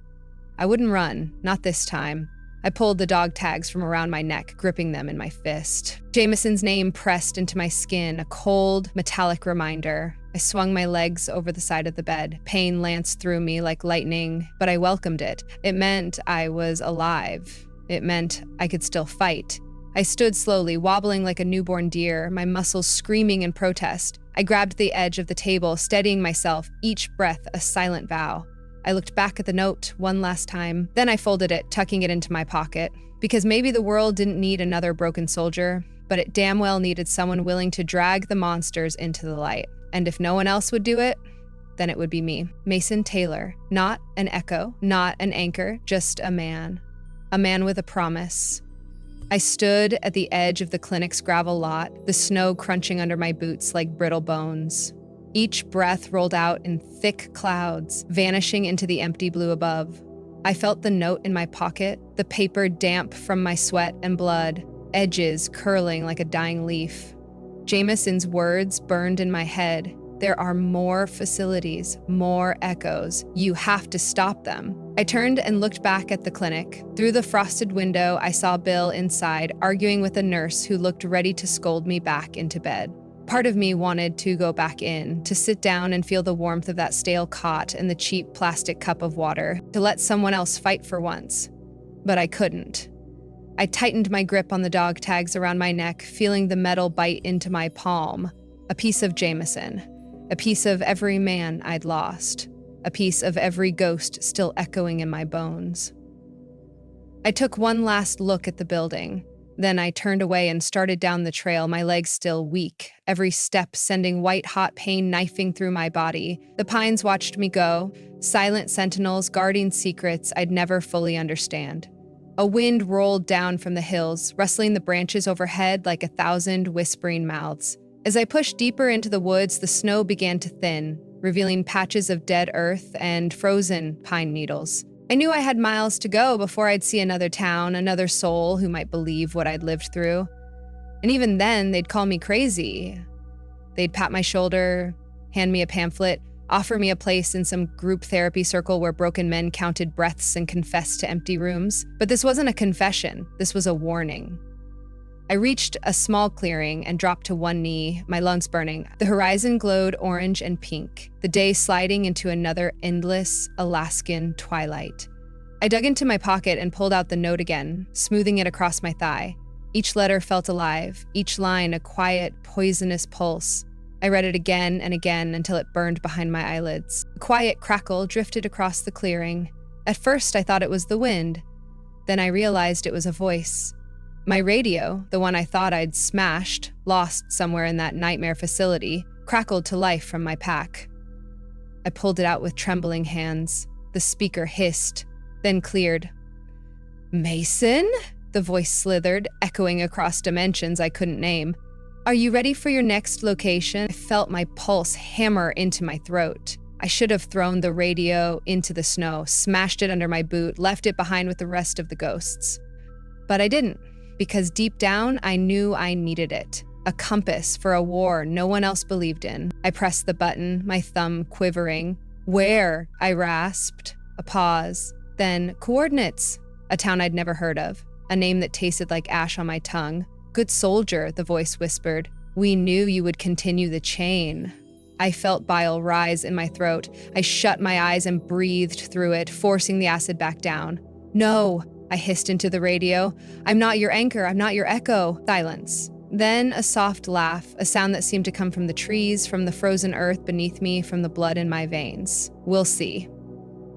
I wouldn't run, not this time. I pulled the dog tags from around my neck, gripping them in my fist. Jameson's name pressed into my skin, a cold, metallic reminder. I swung my legs over the side of the bed. Pain lanced through me like lightning, but I welcomed it. It meant I was alive. It meant I could still fight. I stood slowly, wobbling like a newborn deer, my muscles screaming in protest. I grabbed the edge of the table, steadying myself, each breath a silent vow. I looked back at the note one last time. Then I folded it, tucking it into my pocket. Because maybe the world didn't need another broken soldier, but it damn well needed someone willing to drag the monsters into the light. And if no one else would do it, then it would be me. Mason Taylor. Not an echo, not an anchor, just a man. A man with a promise. I stood at the edge of the clinic's gravel lot, the snow crunching under my boots like brittle bones. Each breath rolled out in thick clouds, vanishing into the empty blue above. I felt the note in my pocket, the paper damp from my sweat and blood, edges curling like a dying leaf. Jameson's words burned in my head. There are more facilities, more echoes. You have to stop them. I turned and looked back at the clinic. Through the frosted window, I saw Bill inside, arguing with a nurse who looked ready to scold me back into bed. Part of me wanted to go back in, to sit down and feel the warmth of that stale cot and the cheap plastic cup of water, to let someone else fight for once. But I couldn't. I tightened my grip on the dog tags around my neck, feeling the metal bite into my palm. A piece of Jameson. A piece of every man I'd lost. A piece of every ghost still echoing in my bones. I took one last look at the building. Then I turned away and started down the trail, my legs still weak, every step sending white-hot pain knifing through my body. The pines watched me go, silent sentinels guarding secrets I'd never fully understand. A wind rolled down from the hills, rustling the branches overhead like 1,000 whispering mouths. As I pushed deeper into the woods, the snow began to thin, revealing patches of dead earth and frozen pine needles. I knew I had miles to go before I'd see another town, another soul who might believe what I'd lived through. And even then, they'd call me crazy. They'd pat my shoulder, hand me a pamphlet, offer me a place in some group therapy circle where broken men counted breaths and confessed to empty rooms. But this wasn't a confession, this was a warning. I reached a small clearing and dropped to one knee, my lungs burning. The horizon glowed orange and pink, the day sliding into another endless Alaskan twilight. I dug into my pocket and pulled out the note again, smoothing it across my thigh. Each letter felt alive, each line a quiet, poisonous pulse. I read it again and again until it burned behind my eyelids. A quiet crackle drifted across the clearing. At first, I thought it was the wind. Then I realized it was a voice. My radio, the one I thought I'd smashed, lost somewhere in that nightmare facility, crackled to life from my pack. I pulled it out with trembling hands. The speaker hissed, then cleared. Mason? The voice slithered, echoing across dimensions I couldn't name. Are you ready for your next location? I felt my pulse hammer into my throat. I should have thrown the radio into the snow, smashed it under my boot, left it behind with the rest of the ghosts. But I didn't. Because deep down, I knew I needed it. A compass for a war no one else believed in. I pressed the button, my thumb quivering. Where? I rasped. A pause. Then, coordinates. A town I'd never heard of. A name that tasted like ash on my tongue. Good soldier, the voice whispered. We knew you would continue the chain. I felt bile rise in my throat. I shut my eyes and breathed through it, forcing the acid back down. No, I hissed into the radio. I'm not your anchor, I'm not your echo. Silence. Then a soft laugh, a sound that seemed to come from the trees, from the frozen earth beneath me, from the blood in my veins. We'll see.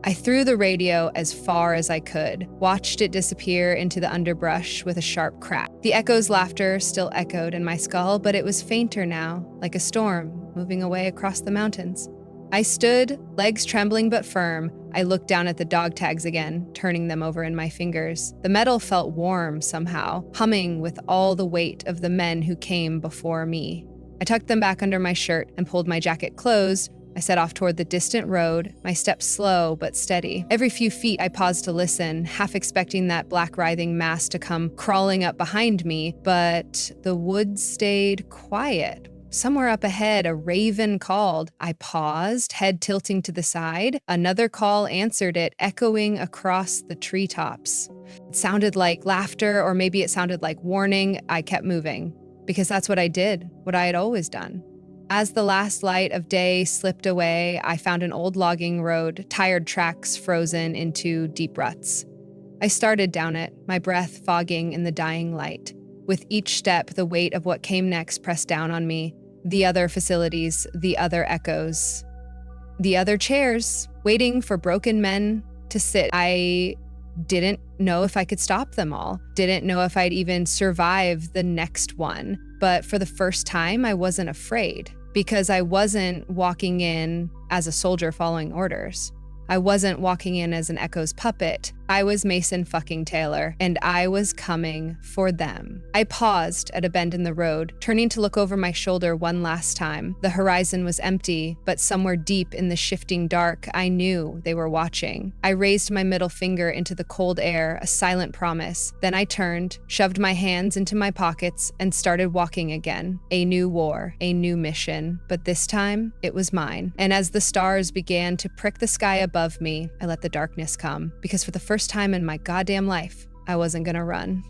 I threw the radio as far as I could, watched it disappear into the underbrush with a sharp crack. The echo's laughter still echoed in my skull, but it was fainter now, like a storm moving away across the mountains. I stood, legs trembling but firm. I looked down at the dog tags again, turning them over in my fingers. The metal felt warm somehow, humming with all the weight of the men who came before me. I tucked them back under my shirt and pulled my jacket closed. I set off toward the distant road, my steps slow but steady. Every few feet I paused to listen, half expecting that black writhing mass to come crawling up behind me, but the woods stayed quiet. Somewhere up ahead, a raven called. I paused, head tilting to the side. Another call answered it, echoing across the treetops. It sounded like laughter, or maybe it sounded like warning. I kept moving, because that's what I did, what I had always done. As the last light of day slipped away, I found an old logging road, tired tracks frozen into deep ruts. I started down it, my breath fogging in the dying light. With each step, the weight of what came next pressed down on me. The other facilities, the other echoes, the other chairs, waiting for broken men to sit. I didn't know if I could stop them all. Didn't know if I'd even survive the next one. But for the first time, I wasn't afraid, because I wasn't walking in as a soldier following orders. I wasn't walking in as an Echo's puppet. I was Mason fucking Taylor, and I was coming for them. I paused at a bend in the road, turning to look over my shoulder one last time. The horizon was empty, but somewhere deep in the shifting dark, I knew they were watching. I raised my middle finger into the cold air, a silent promise. Then I turned, shoved my hands into my pockets, and started walking again. A new war, a new mission, but this time, it was mine. And as the stars began to prick the sky above me, I let the darkness come, because for the first time in my goddamn life, I wasn't gonna run.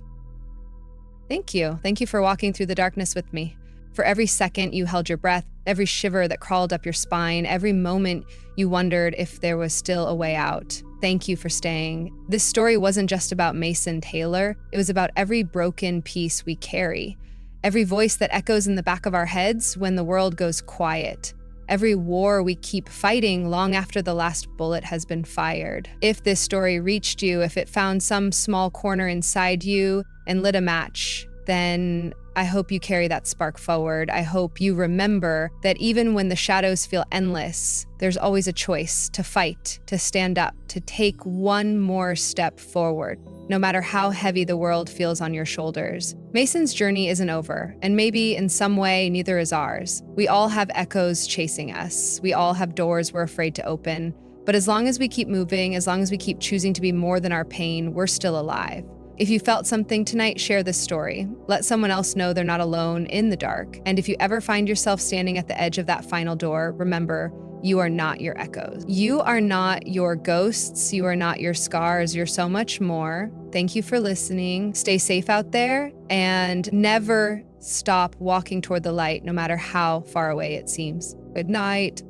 Thank you. Thank you for walking through the darkness with me. For every second you held your breath, every shiver that crawled up your spine, every moment you wondered if there was still a way out. Thank you for staying. This story wasn't just about Mason Taylor. It was about every broken piece we carry, every voice that echoes in the back of our heads when the world goes quiet. Every war we keep fighting long after the last bullet has been fired. If this story reached you, if it found some small corner inside you and lit a match, then I hope you carry that spark forward. I hope you remember that even when the shadows feel endless, there's always a choice to fight, to stand up, to take one more step forward, no matter how heavy the world feels on your shoulders. Mason's journey isn't over, and maybe in some way, neither is ours. We all have echoes chasing us. We all have doors we're afraid to open. But as long as we keep moving, as long as we keep choosing to be more than our pain, we're still alive. If you felt something tonight, share this story. Let someone else know they're not alone in the dark. And if you ever find yourself standing at the edge of that final door, remember, you are not your echoes. You are not your ghosts. You are not your scars. You're so much more. Thank you for listening. Stay safe out there and never stop walking toward the light, no matter how far away it seems. Good night.